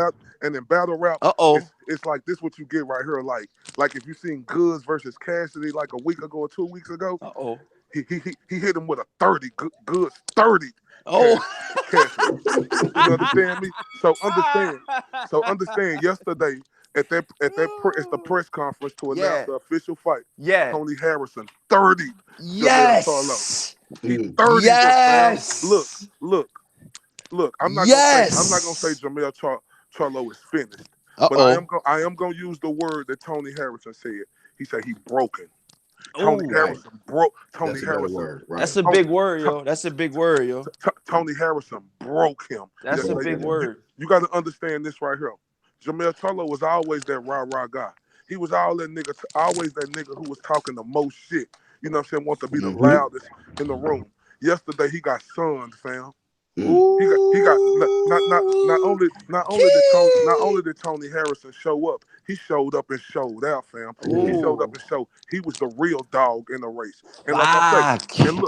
in battle rap, Uh oh. it's like this. What you get right here, like if you seen Goods versus Cassidy like a week ago or 2 weeks ago, Uh oh. he hit him with a 30 Goods 30 Oh. Cassidy. You understand me? So understand. Yesterday it's the press conference to announce Yeah. the official fight. Yeah. Tony Harrison 30 Jermell Charlo. Yes. He Mm, 30'd him, fam. Look, Yes. look, look. I'm not gonna say Yes. Charlo is finished, Uh but oh. I am gonna use the word that Tony Harrison said. He said he broken. Tony Oh, right. Harrison broke. Tony That's a better Harrison. word. that's Right. a Tony, big word, yo. That's a big word, yo. Tony Harrison broke him That's a Broke yesterday. big him. You, word. you got to understand this right here. Jamel Charlo was always that rah guy. He was always that nigga who was talking the most shit. You know what I'm saying? Want to be the Mm-hmm. loudest in the room. Yesterday he got sunned, fam. Mm. He got Ooh. not only Key. did Tony Harrison show up, he showed up and showed out, fam. He Mm. showed up Ooh. and showed he was the real dog in the race. And like I say, Fuck. and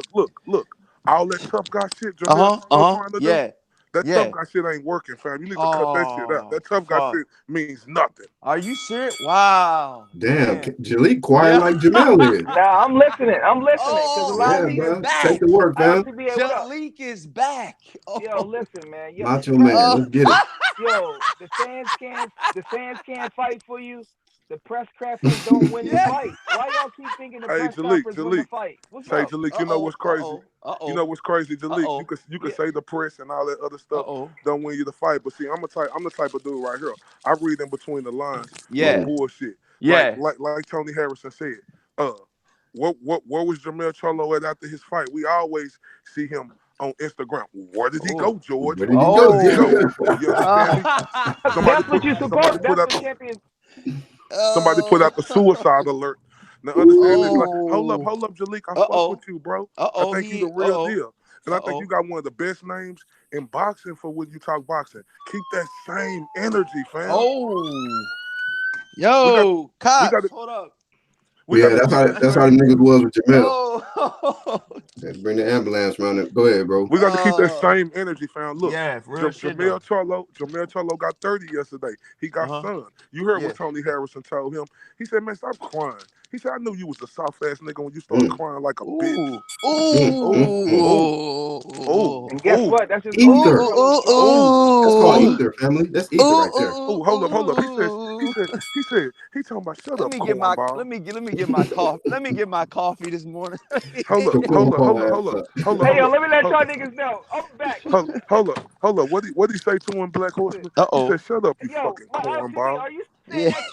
look, all that tough guy shit Jamel Uh-huh. Charlo Uh-huh. trying to do, Yeah. that tough Yeah. guy shit ain't working, fam. You need to cut that shit out. Oh, That tough guy fuck. shit means nothing. Are you serious? Wow. Damn, Damn. Jalik quiet Yeah. like Jamel is. Now I'm listening. I'm listening because a Oh, lot of Yeah, he's people. bro. Take back. the work, fam. RLTB, what up? Jalik is back. Yo, Oh. listen, man. Yo, Macho press. man. Oh. Let's get it. Yo, the fans can't fight for you. The press conference don't win the Yeah. fight. Why y'all keep thinking the Hey, press Jalik, conference win the Jalik. fight? What's Say up? Jalik, you know Uh-oh. what's crazy? Uh-oh. You Uh-oh. know what's crazy, Jalik? Uh-oh. You could Yeah. say the press and all that other stuff Uh-oh. don't win you the fight. But see, I'm the type of dude right here. I read in between the lines on Mm. Yeah. bullshit. Like Yeah. like like Tony Harrison said. Uh, where was Jermell Charlo at after his fight? We always see him on Instagram. Where did he Oh. go, George? Where did he Where go? did he go? Oh. You understand me? Somebody That's put what you somebody supposed. put That's out what the champions. somebody put Oh. out the suicide alert. Now understand this. Like, Ooh. Oh. hold up, Jalik. I fuck with Uh-oh. you, bro. I Uh-oh. think you the He real uh-oh. deal. And I think you Uh-oh. got one of the best names in boxing for when you talk boxing. Keep that same energy, fam. Oh. We got Yo, we got cops, to hold up. We Yeah, got to keep that that's how the same niggas energy. was with Jermell. Oh, Bring the ambulance around it. Go ahead, bro. We got to keep that same energy, fam. Look, yeah, real shit though. Jermell Charlo got 30 yesterday. He got Uh-huh. son. You heard what Yeah. Tony Harrison told him. He said, man, stop crying. He said, I knew you was a soft ass nigga when you started Mm, crying like a bitch. Ooh. mm, mm, Ooh. mm. Oh, oh, Ooh. And guess oh, what? That's just gonna Ooh. be Ether. Charlo's story. oh, That's called Ooh. oh. ether, family. That's ether right there. Ooh. Oh, hold up. Ooh. He talking about shut Let up, me get my cornball. let me get my coffee. Let me get my coffee this morning. Hold up, So hold up, hold cornball up, ass hold up, up. hold up, Hey hold yo, up, let me let hold, y'all niggas know. I'm back. hold up. What he say to him, Black Listen, Horseman? He Uh-oh. said, "Shut up, you yo, fucking my LTV, cornball." are you saying Yeah. that?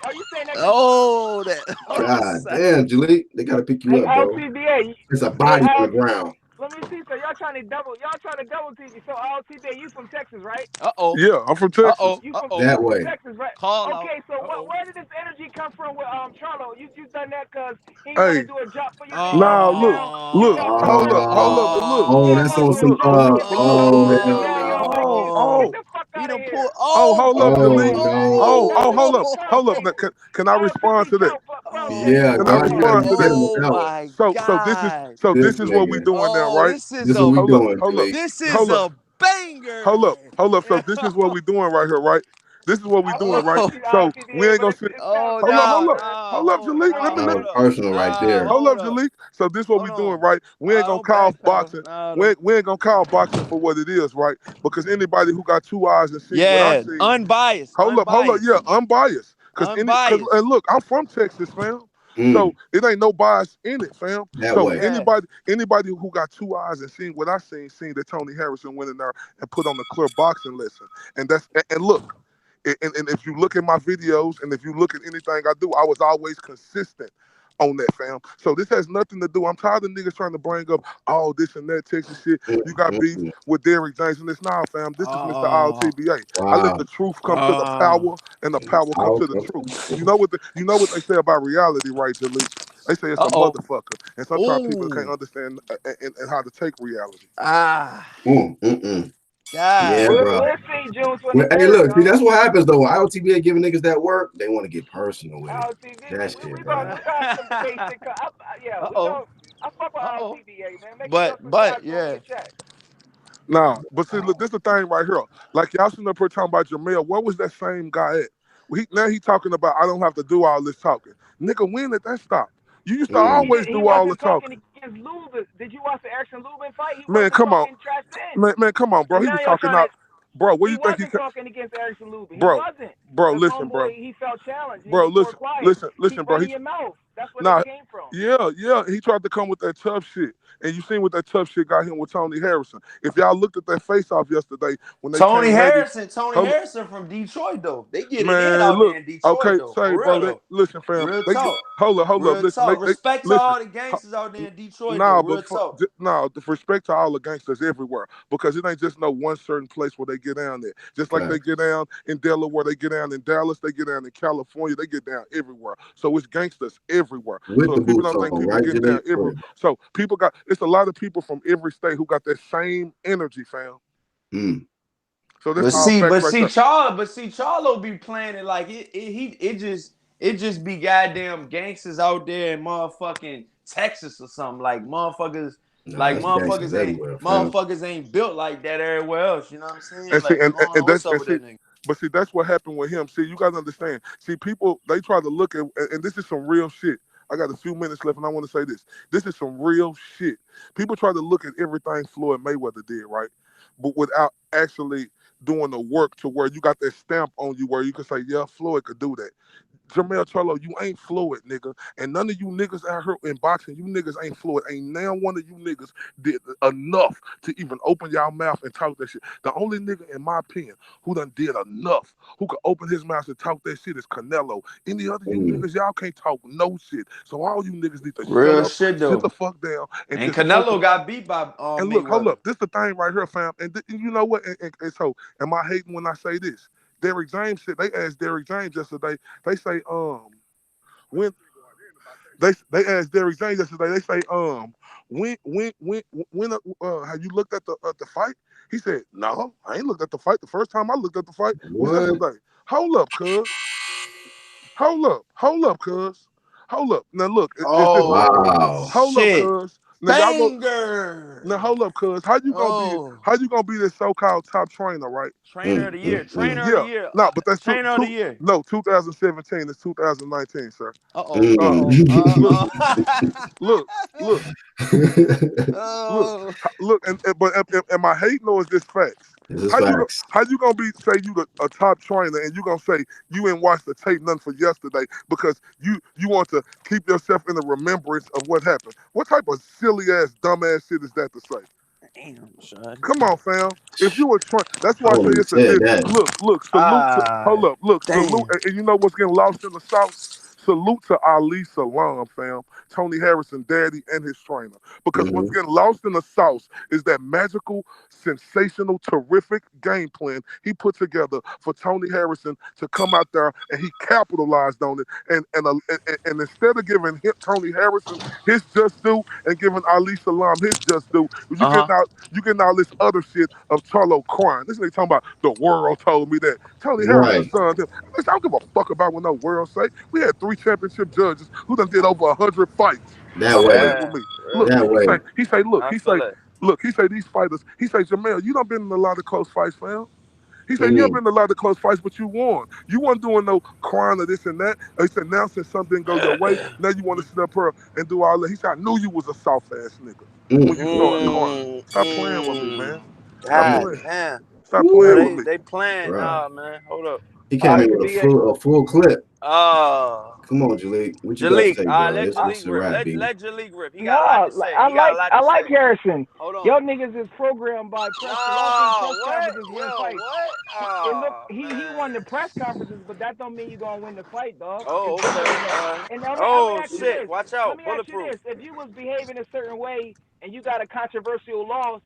Are you saying that? Cause Oh, that. hold on. God damn, Jaleel. They gotta pick you Hey up, bro. LTBA, It's a hey body on the ground. let me see. So y'all trying to double team me. So LTBA, you from Texas, right? Uh-oh. Yeah, I'm from Texas. Uh-oh. Uh-oh. That You from way. Texas, right? Call out. Okay, so Uh-oh. where did this energy come from with Charlo? You done that cause he want Hey, to do a job for you, then you nah, double look, down. You look, got fucked hold up. up, hold up, but look, Oh, Yeah, that's want to on do a some look, job but for look, you, but then you look. double oh down, and hell now you don't like Oh, it. no. Get oh, the fuck He out of done here. pulled. oh, hold up, Oh. Oh Jaleel. no. That's Oh, a hold little up, Oh. twelve hold up. take. Now, can I respond to that? Twelve take. Yeah, Can I God, you gotta Oh. respond to get that? him with Oh that one. my God. So This this is what we nigga. doing now, Oh, right? this is This is what a we Hold up, doing, hold up, Jaleel. this is hold up, a banger. hold up. So this is what we doing right here, right? This is what we doing, right? Oh. So we ain't But gonna it, sit. it sounds Oh, Hold up, crazy, nah, man. nah, hold up, Jalik. Let me That let. was hold up, personal right nah, there. Hold up, hold up, Jalik. So this what we hold doing, on. right? We ain't gonna Don't call backpedal. boxing. Nah, We ain't gonna call boxing for what it is, right? Because anybody who got two eyes and seen what I yeah, seen. unbiased, Hold up, yeah, unbiased, unbiased. unbiased. And look, I'm from Texas, fam. So Mm, it ain't no bias in it, fam. that So way. Yeah. anybody who got two eyes and seen what I seen that Tony Harrison went in there and put on a clear boxing lesson. And look, and if you look at my videos and if you look at anything I do, I was always consistent on that, fam. So this has nothing to do. I'm tired of niggas trying to bring up all this and that Texas shit. Mm, You got mm, beef mm. with Derrick James and this now, fam. This is Mr. Oh, RTBA. I let Wow. the truth come to the oh, power and the power come Power to the comes truth. from the You truth. know what they say about reality, right, Jalik? They say it's a uh-oh. motherfucker, and sometimes people can't Ooh. understand and how to take reality. Ah, Mm, mm, mm. Yeah, God. bro. We'll see June Well, hey, 23rd, look, see, though. that's what happens though. When IOTBA giving niggas that work, they want to get personal with it. LTV, That we shit, gonna bro. have some debate shit. Yeah, we Uh-oh. gonna. I fuck with Uh-oh. LTBA, man. Make sure some But shots on yeah. your check. Nah, but see, look, Oh. this the thing right here. Like y'all sitting up here talking about Jermell. Where was that same guy at? Now he talking about I don't have to do all this talking. Nigga, when did that stop? You used to Mm. always He do all the wasn't talking talking. against Lubin. Did you watch the Action Lubin fight? He Man, wasn't come on. talking trash then. Man, come on, bro. And He now was you're talking trying to. out. Bro, what do He you think wasn't talking against Action Lubin. He bro, wasn't. bro, Because listen, bro. homeboy, he felt challenged and Bro, he more quiet. Keep listen, bro. running your mouth. That's where Nah, that came from. yeah, he tried to come with that tough shit. And you seen what that tough shit got him with Tony Harrison. If y'all looked at that face off yesterday when they Tony came heavy, Harrison, Tony hold Harrison from Detroit though. They get it in man, out there look, in Detroit okay, though. say, For real bro, though. listen, fam, Real they get, talk. hold up, Real listen, talk. Respect to listen, all the gangsters out there in Detroit though. nah, Real talk. nah, the respect to all the gangsters everywhere because it ain't just no one certain place where they get down there. Just like they Facts. get down in Delaware, they get down in Dallas, they get down in California, they get down everywhere. So it's gangsters everywhere. With So the if people boots don't think on, people right, getting down Jaleel? Go everywhere, ahead, so people got it's a lot of people from every state who got that same energy, fam. bro. Mm, So that's But all mm. see, facts but right see, there. Charlo, Charlo be playing it like it just be goddamn gangsters out there in motherfucking Texas or something. Nah, it's gangsters everywhere, fam. Motherfuckers ain't built like that everywhere else. You know what I'm saying? And see, Like, I don't know and what's that's up and with see, that nigga. but see, that's what happened with him. See, you gotta understand. See, people they try to look at, and this is some real shit. I got a few minutes left, and I want to say this. This is some real shit. People try to look at everything Floyd Mayweather did, right? But without actually doing the work to where you got that stamp on you, where you can say, yeah, Floyd could do that. Jermell Charlo, you ain't Floyd, nigga. And none of you niggas out here in boxing, you niggas ain't Floyd. Ain't now one of you niggas did enough to even open y'all mouth and talk that shit. The only nigga, in my opinion, who done did enough, who could open his mouth and talk that shit is Canelo. Any other you Mm. niggas, y'all can't talk no shit. So all you niggas need to shut Real up, shit sit the though. fuck down, and And just focus. Canelo got beat by And look, hold Mayweather. up. This the thing right here, fam. And you know what? And so, am I hating when I say this? Derrick James said, they asked Derrick James yesterday, they say, when they asked Derrick James yesterday, they say, have you looked at the fight? He said, no, I ain't looked at the fight. The first time I looked at the fight was What? yesterday. Hold up, cuz. Hold up, cuz. Hold up. Now look, is this Oh Wow. hold up, shit. cuz. Now y'all go now Banger. hold up, cuz. Oh. How you gonna be this so-called top trainer, right? Trainer of the year. Trainer of the Yeah. year. No, but that's Trainer of the year. no 2017. It's 2019, sir. Uh-oh. Uh Uh-oh. look, Uh-oh. look, look, look, Oh. look, but am I hating or is this facts? This is facts. How you gonna be say you a top trainer and you gonna say you ain't watched the tape none for yesterday because you want to keep yourself in the remembrance of what happened? What type of silly ass dumb ass shit is that to say? Damn, son. Come on, fam. If you were trying, that's I why I say wouldn't have it's a said diff. that. Look, salute to, Ah, hold up, look, salute, damn. and you know what's getting lost in the sauce? Salute to Ali Salam, fam. Tony Harrison, daddy, and his trainer. Because what's Hmm. getting lost in the sauce is that magical, sensational, terrific game plan he put together for Tony Harrison to come out there, and he capitalized on it. And instead of giving Tony Harrison his just due and giving Ali Salam his just due, Uh-huh. you getting all this other shit of Charlo crying. This nigga talking about the world told me that. Tony Harrison Right. son him. Listen, I don't give a fuck about what no world say. We had 3 championship judges who done did over 100 fights. That Stop way. playing with Yeah. me. Look, Yeah. That way. I feel it. he say these fighters, he say, Jermell, you done been in a lot of close fights, fam. He said, you have Mm. been in a lot of close fights, but you won. You weren't doing no crying or this and that. He said, now since something didn't go your way, now you want to sit up here and do all that. He said, I knew you was a soft ass nigga when you started Mm-mm. crying. Stop playing with me, Mm. man. Stop Mm. God playing. damn. Stop Oh, playing Woo. with they me. they playing. Bro. Nah, man. Hold up. He All came right, in to with be a full clip. Oh. Come on, Jalik. What you got to Jalik. say, All right, bro? let It's Jalik a rip. rap, Let B. let Jalik rip. He got a lot no, to say. I He got a like lot I to like say. Harrison. Hold on. Y'all niggas is programmed by press. Y'all think No, press what? conferences win Yo, fights. what? It look Oh, he won man. the press conferences, but that don't mean you're gonna win the fight, dog. It's Oh, okay. different than that. All right. And let me Oh ask you shit. this. Watch Let out. me ask you Bulletproof. this. If you was behaving a certain way and you got a controversial loss,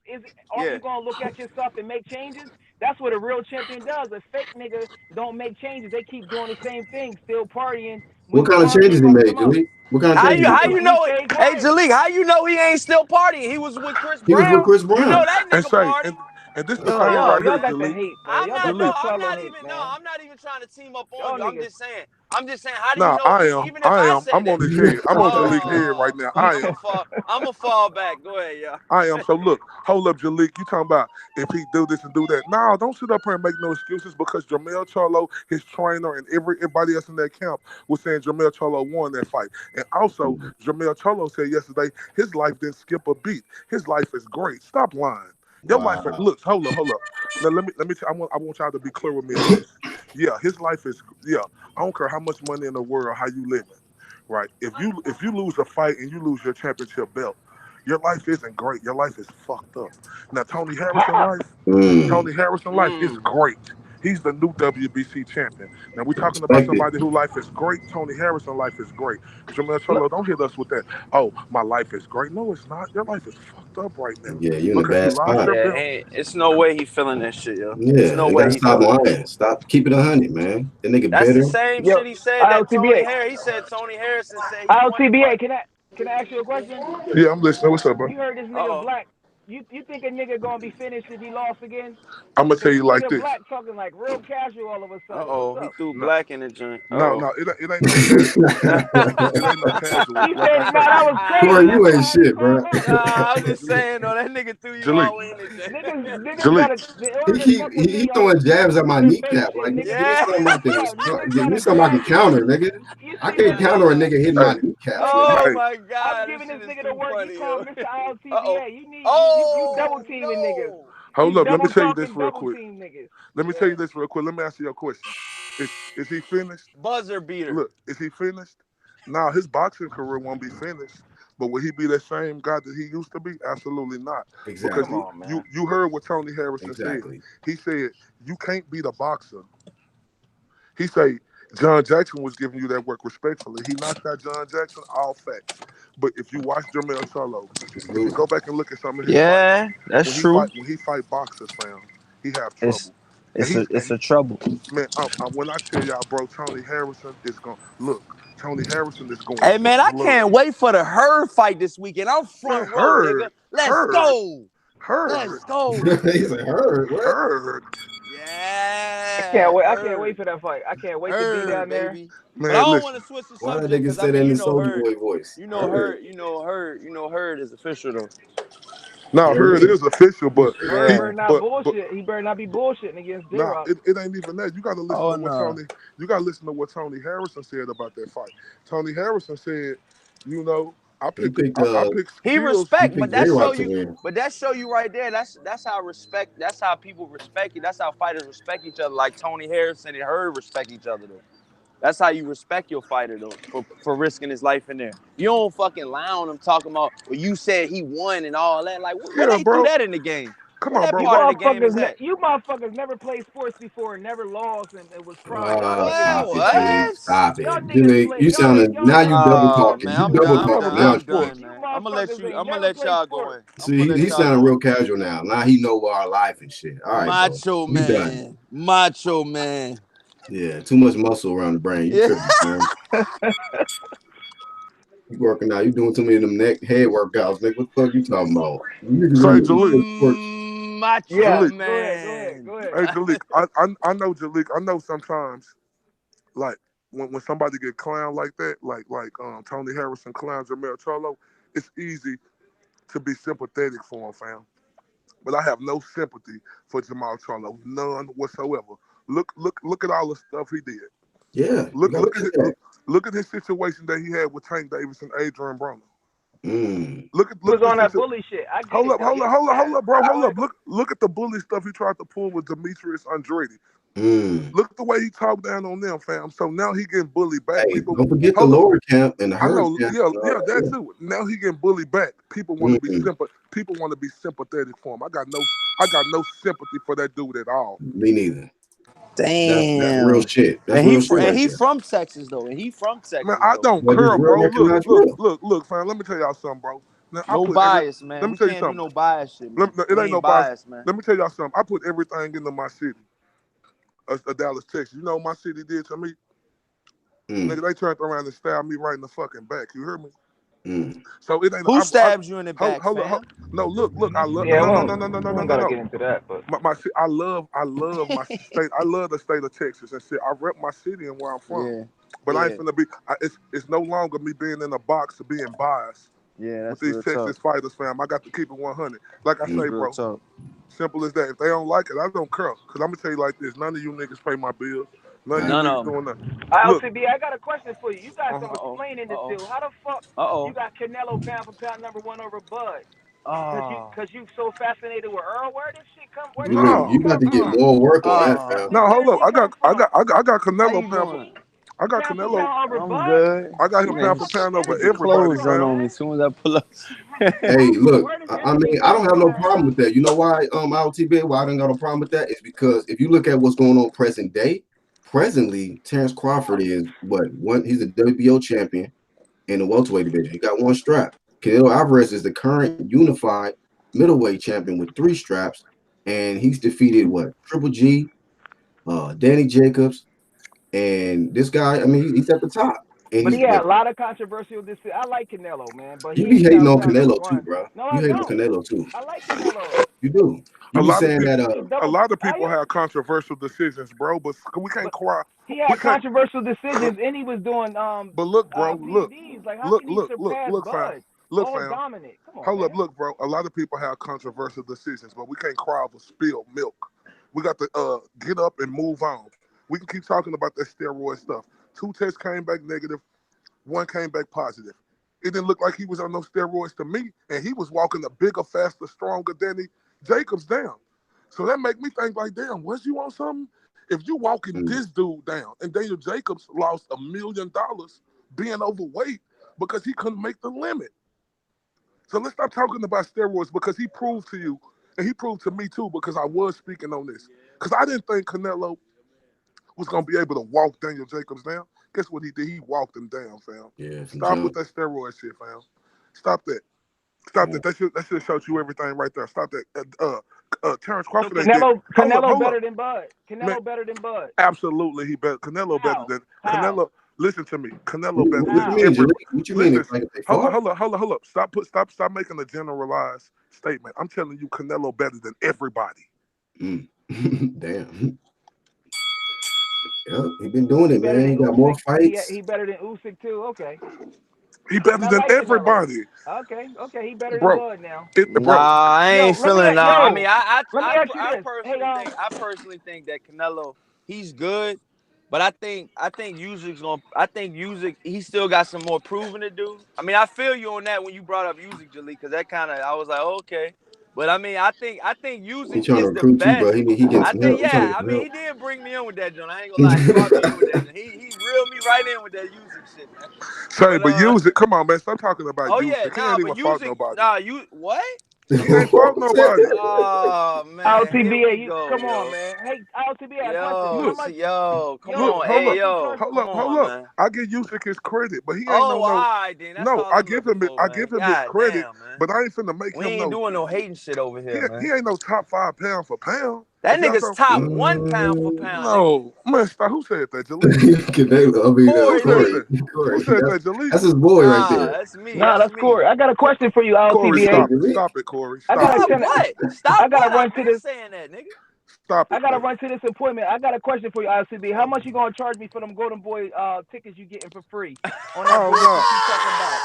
aren't Yeah. you gonna look at yourself and make changes? That's what a real champion does. A fake nigga don't make changes. They keep doing the same thing, still partying. What When kind of karma changes he fucks made, them up, Jalik? What kind of How changes you he how made? you he know it? stayed Hey quiet. Jalik, how you know he ain't still partying? He was with Chris He was with Brown. Chris You know Brown. that And nigga say, party. and this the Yo, thing right y'all here, got the Jalik. hate, bro. I'm Y'all got not no, the Jalik. I'm Charlo not hate, even no, man. I'm not even trying to team up on Y'all you. I'm niggas. just saying. I'm just saying, how do you Nah, know even if I said I'm on that? his head. I'm on Jalik head right Oh, now. fuck. I'ma fall back. Go ahead, y'all. I am. So look, hold up, Jalik. You talking about if he do this and do that? No, don't sit up here and make no excuses because Jermell Charlo, his trainer, and everybody else in that camp was saying Jermell Charlo won that fight. And also, Jermell Charlo said yesterday his life didn't skip a beat. His life is great. Stop lying. Your life. Wow. Look, hold up. Now let me. I want y'all to be clear with me on this. Yeah, his life is. Yeah, I don't care how much money in the world, how you living. Right. If you lose a fight and you lose your championship belt, your life isn't great. Your life is fucked up. Now How? Mm. Tony Harrison life is Mm. great. He's the new WBC champion. Now we're talking about Respect it. somebody whose life is great. Tony Harrison life is great. Jamel Cholo, don't hit us with that. Oh, my life is great. No, it's not. Your life is fucked up right now Yeah, you in a because you bad lost spot. your Yeah, belt. hey, it's no way he feeling that shit, yo. It's Yeah, no they way gotta he stop feeling that lying. shit. Stop. Keep it 100, man. That nigga That's the bitter. same Yo, shit he said that Tony ILTBA. Harris. He said Tony Harrison said he won the ILTBA. fight. Can I ask you a question? Yeah, I'm listening. What's up, bro? You heard this Uh nigga oh. Black. You think a nigga gonna be finished if he lost again? I'm gonna tell Cause you this like nigga this. Black talking like real casual all of a Uh sudden. What's oh. He up? threw No, black in the joint. Uh no, oh. no. It ain't no casual. It ain't no casual. He Like I said, "Nah, say, that was crazy. Corey, That's you why ain't I had to shit, bro. calm up." Nah, I'm just Jalik, saying, though, that nigga threw you Jalik, all the way in the joint. Niggas Jalik. gotta, in he, order to he fuck with he me he on throwing jabs at my the fake kneecap. shit, Like, nigga, niggas, give me Yeah. something I can niggas give me gotta something I can drag me. counter, nigga. You I see can't that counter a nigga? nigga hitting Hey, my kneecaps, Listen, nigga. Oh hey, my I'm god, this giving shit this is nigga the too work. He funny, yo. called Mr. Uh oh. ILTBA. You double Oh teaming niggas. no. You hold up. Let me double tell you this talking, real double quick. team niggas. Let me tell you Yeah. this real quick. Let me answer your question. Is he finished? Buzzer beater. Look, is he finished? Now his boxing career won't be finished, but will he be that same guy that he used to be? Absolutely not. Because Come Exactly. on, man. you heard what Tony Harrison said. Exactly. He said you can't beat a boxer. He said John Jackson was giving you that work respectfully. He knocked out John Jackson, all facts. But if you watch Jermell Charlo, if you Salute. go back and look at some of his fights, Yeah, that's true. when he fight boxers, fam, he have It's trouble. And it's a trouble. man, when I tell y'all, bro, Tony Harrison is going look. Tony Harrison is going Hey for man, I blood. can't wait for the Herd fight this weekend. I'm Man, front row, nigga. Let's heard, go. heard, Let's go. He's like, heard what? heard. Yeah. I can't wait for that fight. I can't wait to be down there. baby. But I Man, don't want listen. to switch the Why that subject nigga because I say that mean, in you the know, Soldier Hurd, Boy voice? Heard. Hurd is official though. Now, Yeah, here it is official, but Bird Yeah. better not bullshit. He better not be bullshitting against J nah, Rock. it ain't even that. You got to listen Oh to what no. Tony. You got to listen to what Tony Harrison said about that fight. Tony Harrison said, you know, he picked I picked He skills. he respect, but picked J that show Rock to you, win. right there. That's how respect. That's how people respect you. That's how fighters respect each other. Like Tony Harrison and Hurd respect each other though. That's how you respect your fighter though, for risking his life in there. You don't fucking lie on him talking about, well, you said he won and all that. Like, where Yeah, they do bro. that in the game? Come Where on, that bro. You part of the game is motherfuckers, at? you motherfuckers never played sports before and never lost, and it was pride. What? Stop it, Jig. What? Stop Y'all it. niggas Jig, play. you sounded now you double Oh talking. man, You I'm double done. You I'm never talking done. now, played I'm Jig. done, sports. You man. motherfuckers ain't I'm gonna never let played y'all go sports. in. I'm See, gonna let he y'all sounding go in. real casual now. Now he know our life and shit. All right, bro. Macho You done. man. Macho man. Yeah, too much muscle around the brain. You Yeah. tripping, man. You working out. You doing too many of them neck head workouts, nigga. What the fuck you talking about? You niggas Say, really Jalik. sports. Macho Yeah, Jalik. go ahead, go ahead, man. go ahead. Hey, Jalik. I know Jalik. I know sometimes, like, when somebody get clowned like that, like Tony Harrison clowns Jermell Charlo, it's easy to be sympathetic for him, fam. But I have no sympathy for Jamal Charlo, none whatsoever. Look at all the stuff he did. Yeah, you Look gotta look look at at his, that. look at his situation that he had with Tank Davis and Adrian Broner. Mm. He Look was at the on that situation. bully shit. I get Hold it up, though. hold Yeah, up, hold up, yeah. hold up, bro, hold Go up. ahead. Look at the bully stuff he tried to pull with Demetrius Andrade. Mm. Look the way he talked down on them, fam. So now he getting bullied back. Hey, People, don't forget the hold up. lower camp and the I herd know, camp yeah, and all yeah, that. that too. Now he getting bullied back. People want Yeah. to be People want to be sympathetic for him. I got no sympathy for that dude at all. Me neither. That's real Damn. shit. That's real shit right He there. from Texas though. And he from Man, Texas I though. don't But it's care, real bro. recognized real. Look, fam. Let me tell y'all something, bro. Now I No put every. bias, man. Let me We tell you can't do something. no bias shit, man. It We ain't no ain't bias. biased, man. Let me tell y'all something. I put everything into my city, Dallas, Texas. You know what my city did to me? Mm. Nigga, they turned around and stabbed me right in the fucking back. You hear me? Mm. So it ain't. Who stabs you in the Hold, back, hold up. fam? No, look. I love. Yeah, No, we no, no, don't, no, no, no, no, we no, don't no, gotta no. get into that, but I love my state. I love the state of Texas and shit. I rep my city and where I'm from. Yeah. But I ain't Yeah. finna be. It's no longer me being in a box or being biased Yeah, with that's these real talk. Texas fighters, fam. I got to keep it 100. Like I Mm. say, Real bro. talk. Simple as that. If they don't like it, I don't care. Cause I'm gonna tell you like this: none of you niggas pay my bills. None of you Right. None niggas of them. doing nothing. Look, LCB, I got a question for you. You got some uh-huh. Uh oh. explaining Uh to oh. do. How the fuck Uh you oh. got Canelo pound for pound #1 over Bud? Oh. Cause you so fascinated with Earl. Where You this look, shit No, you got come to get from? more work on that, Oh. fam. hold Where up. she come from? I got How Canelo you pound for. doing? I got Pound for Canelo. pound over I'm Bud? good. I got him Where the pound Man, for fuck this pound over put your energy come everybody, clothes on from, fam. me man? as soon as I pull up. Hey, look, Where this I energy mean, I come don't have no from, problem man? with that. You know why, LTB, why I don't got a problem with that is because if you look at what's going on present day, presently, Terrence Crawford is what? One, he's a WBO champion in the welterweight division. He got one strap. Canelo Alvarez is the current unified middleweight champion with 3 straps, and he's defeated what? Triple G, Danny Jacobs, and this guy, I mean, he's at the top. And But he's he had what? a lot of controversial decisions. I like Canelo, man, but You he be ain't hating pound for on pound number Canelo too, one. bro. No, You I hating on don't. Canelo too. I like Canelo. You do. A You be lot of saying people, that He's a double. lot of I people have controversial decisions, bro. But we can't but cry. he We had can't. controversial But, decisions, and he was doing but look, bro. PEDs. Like, how can he surpass Look, fam. Bud? Look, All fam. dominant. Come on, Hold up, man. look, bro. A lot of people have controversial decisions, but we can't cry over spilled milk. We got to get up and move on. We can keep talking about that steroid stuff. 2 tests came back negative, 1 came back positive. It didn't look like he was on no steroids to me, and he was walking a bigger, faster, stronger Danny Jacobs down. So that make me think like, damn, was you on something? If you walking mm, this dude down, and Daniel Jacobs lost $1 million being overweight because he couldn't make the limit. So let's stop talking about steroids because he proved to you, and he proved to me too, because I was speaking on this. Because I didn't think Canelo was gonna be able to walk Daniel Jacobs down. Guess what he did? He walked him down, fam. yeah, from Stop with jump. that steroid shit, fam. Stop that. Stop Yeah. that. That should show you everything right there. Stop that. Terrence So Crawford ain't did. Canelo Hold up, better than Bud. man. Canelo better than Bud. Absolutely, he better. Canelo better How? than How? Canelo. Listen to me. Canelo better What than you How? mean, every. Jalik? What you mean Listen. if like if they fought? Hold up. Stop making a generalized statement. I'm telling you, Canelo better than everybody. Mm. Damn. Yep, he been doing He it, better man. than He got more Usyk. fights. He better than Usyk too. Okay. He better And I than like Canelo. everybody, Okay. Okay. He better than bro. Bud now. Bro, Nah, I Yo, ain't feeling. Nah, I mean, let me ask you this. Hey, I personally think that Canelo, he's good, but I think Usyk, he still got some more proving to do. I mean, I feel you on that when you brought up Usyk, Jaleel, because that kind of I was like, okay, but I mean, I think He Usyk trying to is the recruit you, bro. best. He getting I some think, help. He trying to yeah. get I some mean, help. he did bring me in with that, John. I ain't gonna lie, he brought me in with that. John. He reeled me right in with that Usyk shit, man. say, But but use it. Come on, man. Stop talking about oh yeah, Usyk. He nah, ain't but even fought Usyk, nobody. nah, you what? He ain't fought nobody. Oh man, here we LTBA, go, come on, yo. man. Hey, LTBA, a question. Yo, How Look, much? come Yo, on, how hold hey, up, much you yo, charge? hold come up, hold on, up. man. I give Usyk his credit, but he ain't Oh, no. all right, then. That's No, all I I'm give looking him for, I man. give him his God credit, damn, man. but I ain't finna make We him ain't no. doing no hating shit over He, here, man. he ain't no top 5 pound for pound. That If y'all nigga's so top one pound for Mm, pound, nigga. no, man, stop. Who said that, Jaleel? Canelo, I mean, Corey Who said Lee. that? Corey. Who Corey. said that, Jaleel? That's his boy right Nah, there. that's me. Nah, That's that's me. Corey. I got a Co- question for you, Corey, LTBA. stop it, stop it, Corey, I stop gotta it, Stop send. what? Stop I gotta what? run I've to been this. saying that, nigga. stop I it, gotta man. run to this appointment. I got a question for you, LCB. How much you gonna charge me for them Golden Boy tickets you getting for free on that Oh bullshit no, you talking about?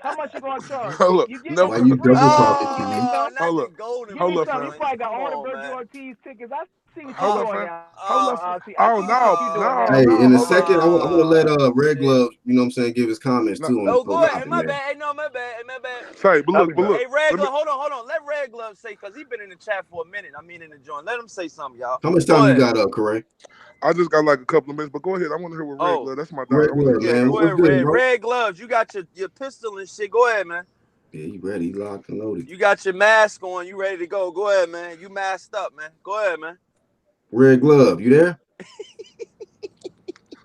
How much you gonna charge? hold up, You getting them Why for you never. free? double talking to Give me me? Oh, some. not Hold the up, golden Give me hold up, boy some. You fam. joints. probably got Come all the on, Virgil man. Ortiz tickets. I see what you Hold up, doing fam. now. Hold up. I Oh see what no, you doing no, now. Hey, no. in a Hold up. second, I want to let Red Shit. Glove, you know what I'm saying, give his comments No, too on this Oh, whole go no. ahead. topic, My man. bad. Hey, no, my bad. Hey, my bad. Say, I'll be but back. look. Hey, Red Let me. Glove, hold on. Let Red Glove say, because he been in the chat for a minute. I mean, in the joint. Let him say something, y'all. How much Go time you ahead. got up, correct? I just got like a couple of minutes, but go ahead. I want to hear what Red Oh, Glove. That's my dog. Red I want to hear Glove, what he yeah, man. got to go say. What's ahead, good, bro? Red Gloves. You got your pistol and shit. Go ahead, man. Yeah, you ready, locked and loaded. You got your mask on. You ready to go. Go ahead, man. You masked up, man. Go ahead, man. Red Glove, you there?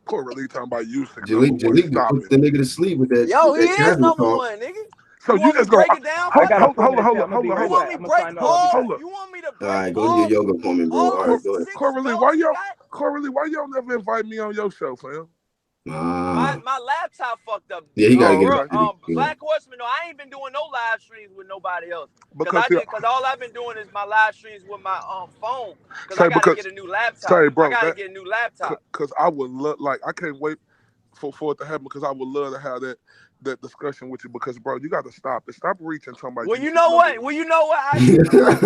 Corey really talking about Usyk number one. Jalik Stop put it. the nigga to sleep with Yo, he that is cabinet number talk. one, nigga. So You you want me to just go. break it down I for got you? an Hold appointment on, at 10. I'm gonna be You right want back. me I'm to gonna break sign off. I'll be all? back. hold up. You want me to All break right, go to your yoga appointment, bro. All all right, them go ahead. six Corey, why belts he y'all? got? Corey, why y'all never invite me on your show, fam? Ah, My laptop fucked up. yeah, he got to Oh, get okay. it. Yeah. Black Horseman. No, I ain't been doing no live streams with nobody else. Because see, Cause all I've been doing is my live streams with my phone. Cause I say gotta because get a new laptop. say, I bro, gotta that get a new laptop. because I would love, like, I can't wait for it to happen because I would love to have that discussion with you because, bro, you got to stop it. Stop reaching, talking about Well, you Usyk know number what?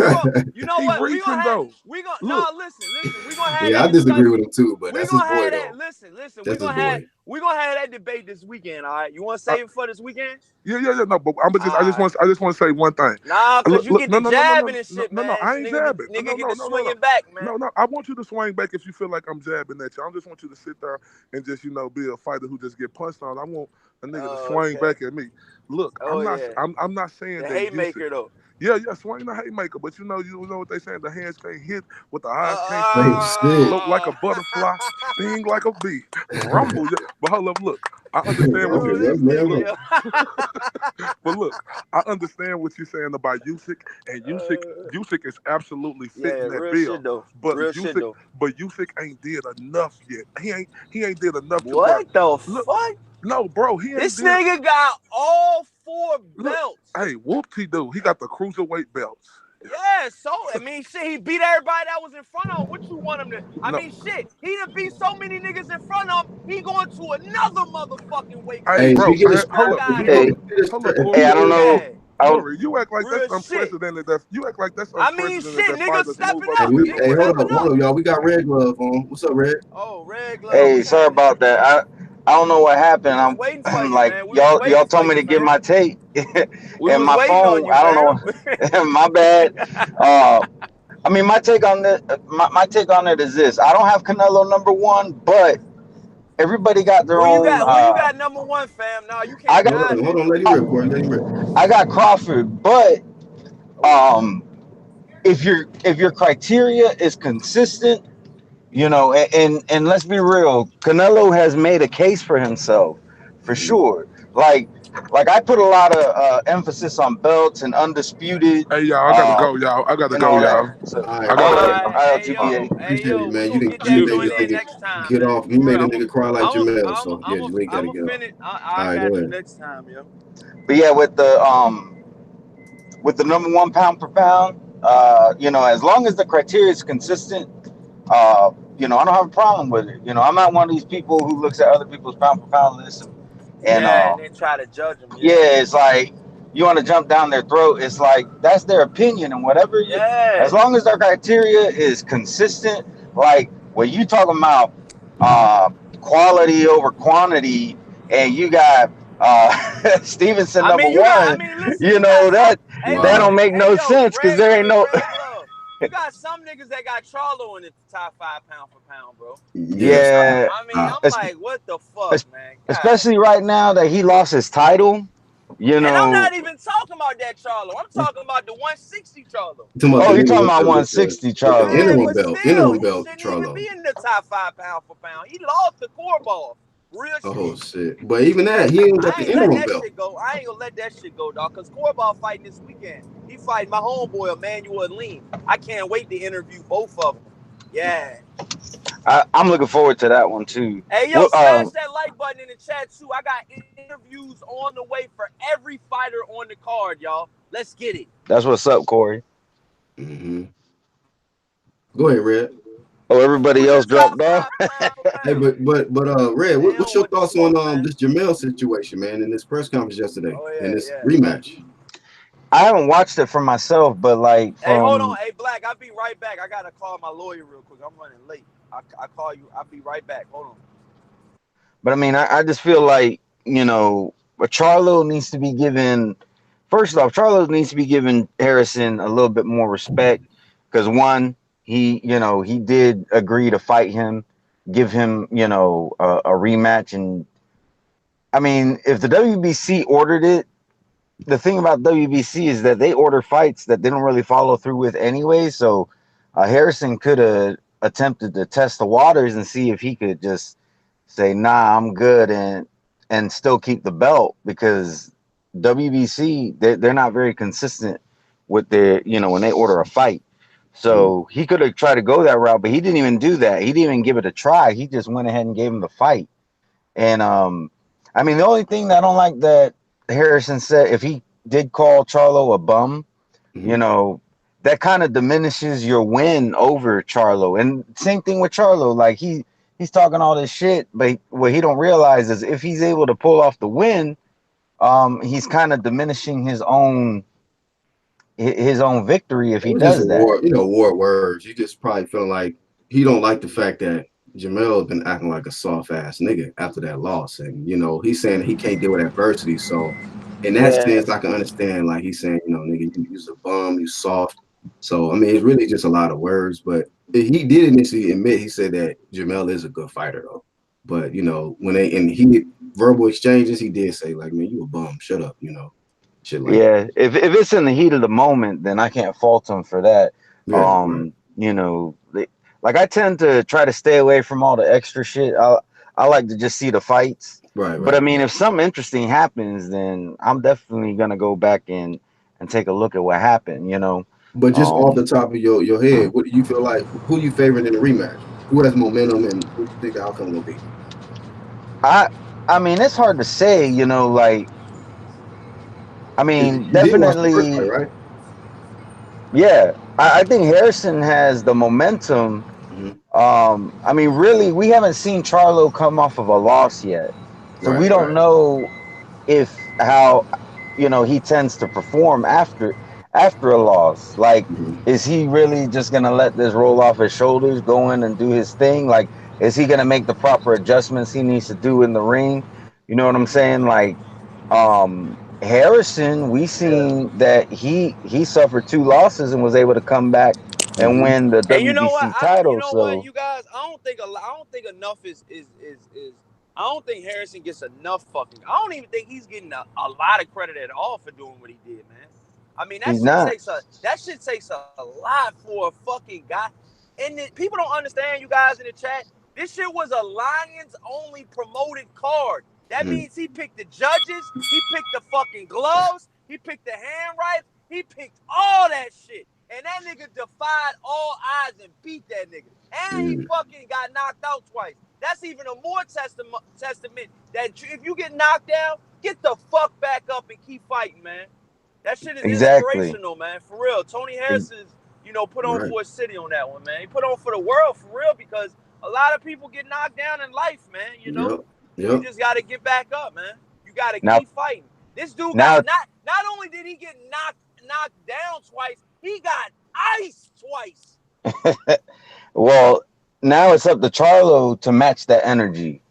one. You know He what? reaching though. We gonna Look, listen. We gonna have Yeah, that I disagree with discussion. him too, but We that's his gonna boy have that. though. Listen. That's his boy. We gonna have that debate this weekend. All right. You want to I, save it for this weekend? yeah. No, but I'm just, All right. I just want to say one thing. Nah, cause you Look, get the jabbing and shit, no. man. I ain't jabbing. Nigga get the swinging back, man. No. I want you to swing back if you feel like I'm jabbing at you. I just want you to sit there and just, be a fighter who just get punched on. I want a nigga to Oh, swing okay. back at me. Look, Oh yeah. I'm not saying The that Usyk. haymaker though. Yeah, swing the haymaker, but you know what they saying. The hands can't hit, what the eyes can't Oh see. shit. Float like a butterfly, sting like a bee, rumble. But hold up, look. I understand what Okay, you Yo, let's this man nigga, look. up. yo. But look, I understand what you're saying about Usyk, and Usyk is absolutely Yeah, fitting that real bill. shit though. But Real shit though. Usyk ain't did enough yet. He ain't did enough to where What the look. fuck? No, bro, he ain't This did. nigga got all four Look, belts. hey, whoop-de do. He got the cruiserweight belts. Yeah, so I mean, shit, he beat everybody that was in front of him. What you want him to? I No, mean, shit, he done beat so many niggas in front of him. He going to another motherfucking weight hey, Hey, class. if bro, he get his hold Fuck up. if out he of go here. Hey, if he get his Hold up, if he hey, Corey. I get don't his know. Yeah, I Corey, you act like that's real shit. unprecedented. You act like that's I mean, unprecedented shit, that niggas fighters move stepping up hey, to up. hey, Niggas middleweight. stepping hold up. on, y'all. We got Red Glove on. What's up, Red? Oh, Red Glove, Hey, what's sorry happening? about that. I don't know what happened. We was waiting for I'm you, like man. We was y'all waiting for told me you, to get fam. my tape, We and was my waiting on phone. you, I don't fam. know. My bad. Uh, I mean, my take on this, my take on it is this: I don't have Canelo number one, but everybody got their Who you own. got? Who you got number one, fam? Nah, you I can't got dodge Hold it. on, let him rip, Corey. Let him rip. I got Crawford, but Oh, um, if your criteria is consistent, and let's be real, Canelo has made a case for himself, for Mhm. sure. Like I put a lot of emphasis on belts and undisputed, Hey, y'all, I gotta go, um, y'all. I gotta and go, all that. y'all. So All right, I go gotta bro. go, ahead, alright, y'all. ILTBA. hey Appreciate it, yo, we man. gonna get You that made joint this in nigga next time, get man. off. You For real, made a nigga cry like Jermell. So yeah, Jalik got I'm to a go. finish. All I right, go got you ahead. next time, yo. But yeah, with the number one pound per pound, as long as the criteria is consistent, I don't have a problem with it. I'm not one of these people who looks at other people's pound for pound lists and Yeah, and then try to judge them. yeah, it's like you want to jump down their throat. It's like that's their opinion, and whatever you, as Yeah. long as their criteria is consistent, like when you talking about uh, quality over quantity, and you got Stevenson I number mean, you got. I one, mean, listen, you got some. that Hey, that Wow. don't listen. make Hey, no yo, sense because there ain't no. Red Glove. You got some niggas that got Charlo in the top 5 pound for pound, bro. Yes. Yeah, I mean, I'm like, what the fuck, es- man? God. especially right now that he lost his title. You And I'm know, not even talking about that Charlo. I'm talking about the 160 Charlo. Talking about oh, the you're talking interim about with the 160 with the Charlo. Yeah, interim but belt, still, interim he belt, shouldn't even Charlo. be in the top 5 pound for pound. He lost the core ball. Real Oh shit. shit! But even that, he ain't got I the ain't let interim that belt. shit go. I ain't gonna let that shit go, dog. Cause Corball fighting this weekend. He fighting my homeboy Emmanuel Lean. I can't wait to interview both of them. Yeah. I'm looking forward to that one too. Hey, yo, Well, smash that like button in the chat too. I got interviews on the way for every fighter on the card, y'all. Let's get it. that's what's up, Corey. Hmm. Go ahead, Red. Oh, Who's everybody your else top dropped off. 5 pound for Hey, pound? Red, They what's don't your want the thoughts on smoke, man. this Jermell situation, man, in this press conference yesterday, Oh in yeah, this yeah. rematch? I haven't watched it for myself, but like Hey, hold on. from, Hey, Black, I'll be right back. I gotta call my lawyer real quick. I'm running late. I call you. I'll be right back. Hold on. but I mean, I just feel like Charlo needs to be given. First off, Charlo needs to be given Harrison a little bit more respect because one, he did agree to fight him, give him, a rematch, and I mean, if the WBC ordered it, the thing about WBC is that they order fights that they don't really follow through with anyway. So Harrison could have attempted to test the waters and see if he could just say, "Nah, I'm good," and still keep the belt because WBC they're not very consistent with their when they order a fight. Mm. So he could have tried to go that route, but he didn't even do that. He didn't even give it a try. He just went ahead and gave him the fight. And I mean, the only thing that I don't like that Harrison said, if he did call Charlo a bum, you Mm. know, that kind of diminishes your win over Charlo. And same thing with Charlo, like he's talking all this shit, but what he don't realize is if he's able to pull off the win, he's kind of diminishing his own victory if It he was just a does that. war, war words. You just probably feeling like he don't like the fact that Jermell been acting like a soft ass nigga after that loss, and he's saying he can't deal with adversity. So, in that Yeah, sense, I can understand like he's saying, nigga, you's a bum, you soft. So, I mean, it's really just a lot of words. But he did initially admit he said that Jermell is a good fighter though. But when they in heated verbal exchanges, he did say like, man, you a bum, shut up, shit like that. yeah. If it's in the heat of the moment, then I can't fault him for that. Yeah, right, Like I tend to try to stay away from all the extra shit. I like to just see the fights. right, But I right. mean, if something interesting happens, then I'm definitely gonna go back and take a look at what happened. But just off the Um, top of your head, what do you feel like? Who you favoring in the rematch? Who has momentum, and what do you think the outcome will be? I I mean, it's hard to say. Like I mean, You did watch the first fight, definitely, right? yeah. I think Harrison has the momentum. Hmm. I mean, really, we haven't seen Charlo come off of a loss yet, so we Right, don't right. know if how he tends to perform after a loss. Like, Hmm. is he really just gonna let this roll off his shoulders, go in and do his thing? Like, is he gonna make the proper adjustments he needs to do in the ring? You know what I'm saying? Like, Harrison, we Yeah. seen that he suffered two losses and was able to come back and Hmm. win the And you know what? WBC title. You So guys. I don't think enough is. I don't think Harrison gets enough fucking. I don't even think he's getting a lot of credit at all for doing what he did, man. I mean, he's not. that shit takes a lot for a fucking guy. And people don't understand, you guys in the chat. This shit was a Lions only promoted card. That Hmm. means he picked the judges, he picked the fucking gloves, he picked the hand rights, he picked all that shit. And that nigga defied all odds and beat that nigga. And he Hmm. fucking got knocked out twice. That's even a more testament that if you get knocked down, get the fuck back up and keep fighting, man. That shit is Exactly. inspirational, man. For real. Tony Harris is, put on Right. for a city on that one, man. He put on for the world for real because A lot of people get knocked down in life, man. You know, Yep. you Yep. just got to get back up, man. You got to Now, keep fighting. This dude got now, not only did he get knocked down twice, he got iced twice. well, now it's up to Charlo to match that energy.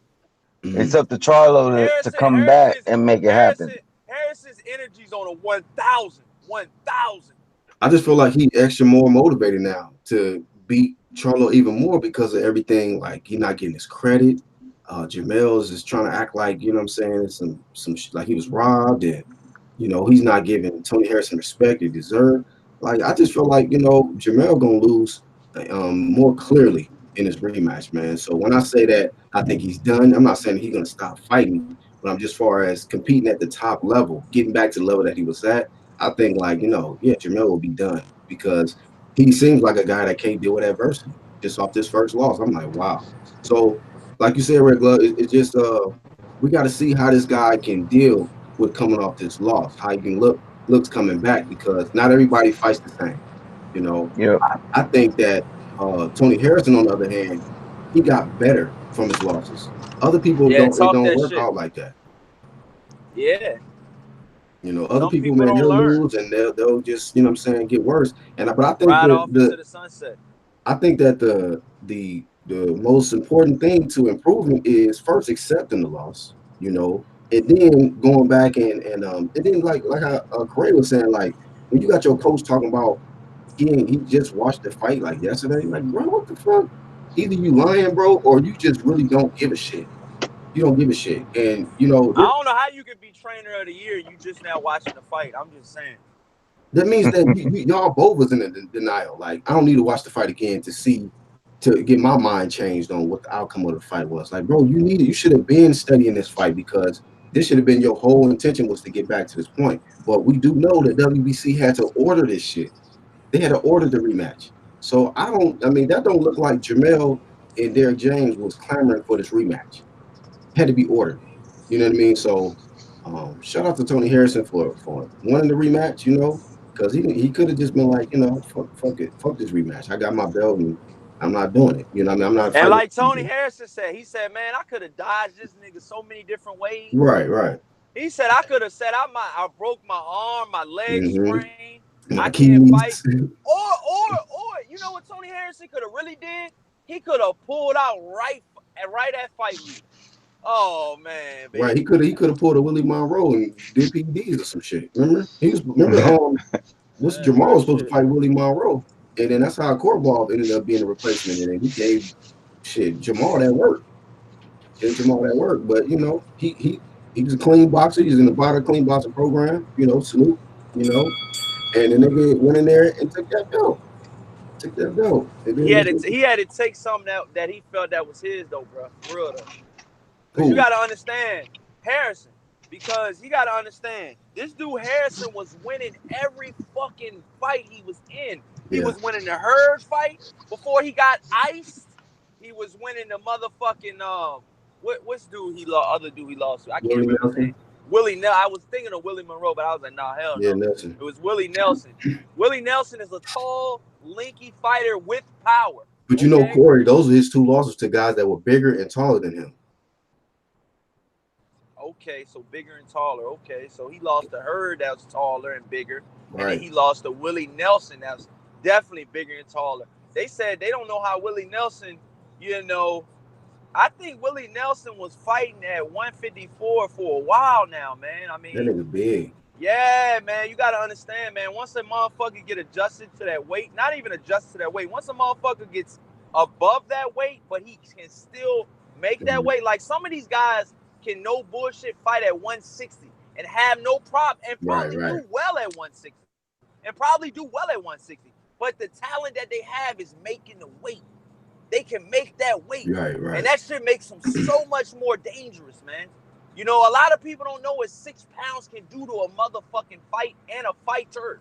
It's Mhm. up to Charlo to come back and make it happen. Harrison's energy's on a 1,000. 1,000. I just feel like he extra more motivated now to beat Charlo even more because of everything. Like he not getting his credit. Jermell is just trying to act like, you know what I'm saying, like he was robbed, and he's not giving Tony Harrison respect he deserved. Like I just feel like, Jermell gonna lose more clearly in his rematch, man. So when I say that I think he's done, I'm not saying he's gonna stop fighting, but I'm just far as competing at the top level, getting back to the level that he was at. I think like, yeah, Jermell will be done because he seems like a guy that can't deal with adversity just off this first loss. I'm like, wow. So like you said, Red Glove, it's just we got to see how this guy can deal with coming off this loss, how he can looks coming back because not everybody fights the same. You know, Yep. I think that Tony Harrison, on the other hand, he got better from his losses. Other people Yeah, don't. It talk don't that work shit. out like that. Yeah. Other Some people, people man, don't they'll learn. lose and they'll just, what I'm saying, get worse. But I think Ride that off into the sunset. the most important thing to improving is first accepting the loss, and then going back and then like how Corey was saying, like when you got your coach talking about he just watched the fight like yesterday, like bro, what the fuck? Either you lying, bro, or you just really don't give a shit. You don't give a shit, and I don't know how you could be trainer of the year. You just now watching the fight. I'm just saying. that means that y'all both was in a denial. Like I don't need to watch the fight again to get my mind changed on what the outcome of the fight was. Like, bro, you should have been studying this fight because this should have been your whole intention was to get back to this point. But we do know that WBC had to order this shit. They had to order the rematch. So I mean, that don't look like Jermell and Derek James was clamoring for this rematch. Had to be ordered. You know what I mean? So shout out to Tony Harrison for winning the rematch, because he could have just been like, fuck it, fuck this rematch. I got my belt and I'm not doing it. You know what I mean? I'm not And fighting like Tony Harrison said, he said, "Man, I could have dodged this nigga so many different ways." right. He said, "I could have said I broke my arm, my leg Mm-hmm. sprained, I My can't fight." keys. Or you know what Tony Harrison could have really did? He could have pulled out right at fight week. Oh man, Right. baby. He could have pulled a Willie Monroe and did PEDs or some shit. Remember what's Jamal Real was supposed to shit. fight Willie Monroe. And then that's how Korbov ended up being a replacement. And then he gave Jamal that work. Gave Jamal that work. But he was a clean boxer. He's in the bottom clean boxer program, salute, and the nigga went in there and took that belt. Took that belt. And He then had to he had to take something that he felt that was his though, bro. For real though. Because you who? got to understand Harrison. Because you got to understand, this dude Harrison was winning every fucking fight he was in. He Yeah. was winning the Hurd fight before he got iced. He was winning the motherfucking what's dude he lost? Other dude he lost to? I can't Willie remember his name. Nelson. Willie Nelson. I was thinking of Willie Monroe, but I was like, nah, hell Yeah, no. Nelson. It was Willie Nelson. Willie Nelson is a tall, lanky fighter with power. But Okay. Corey, those are his two losses to guys that were bigger and taller than him. Okay, so bigger and taller. Okay, so he lost to Hurd that was taller and bigger, and then Right. he lost to Willie Nelson that was definitely bigger and taller. They said they don't know how Willie Nelson, you know, I think Willie Nelson was fighting at 154 for a while now, man. I That mean, nigga big. yeah, man, you got to understand, man. Once a motherfucker get adjusted to that weight, not even adjusted to that weight, once a motherfucker gets above that weight, but he can still make that Mhm. weight, like some of these guys can no bullshit fight at 160 and have no problem and Right, probably right. do well at 160 and probably do well at 160. But the talent that they have is making the weight. They can make that weight. Right, And right. that shit makes them so much more dangerous, man. You know, a lot of people don't know what 6 pounds can do to a motherfucking fight and a fighter.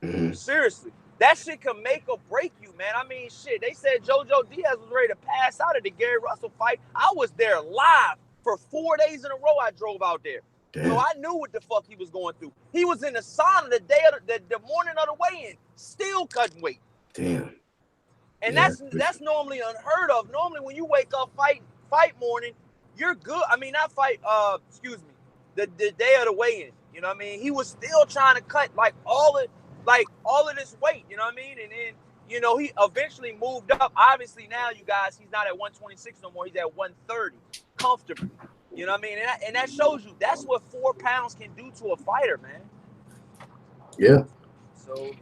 Mm-hmm. Seriously. That shit can make or break you, man. I mean, shit. They said JoJo Diaz was ready to pass out at the Gary Russell fight. I was there live for 4 days in a row. I drove out there. So Damn. I knew what the fuck he was going through. He was in the sauna the morning of the weigh-in, still cutting weight. Damn. and Yeah, for that's sure. normally unheard of. Normally, when you wake up fight morning, you're good. I mean, not fight. Excuse me, the day of the weigh-in. You know what I mean? He was still trying to cut all of this weight. You know what I mean? And then he eventually moved up. Obviously, now you guys, he's not at 126 no more. He's at 130 comfortably. You know what I mean? And that shows you that's what 4 pounds can do to a fighter, man. Yeah. So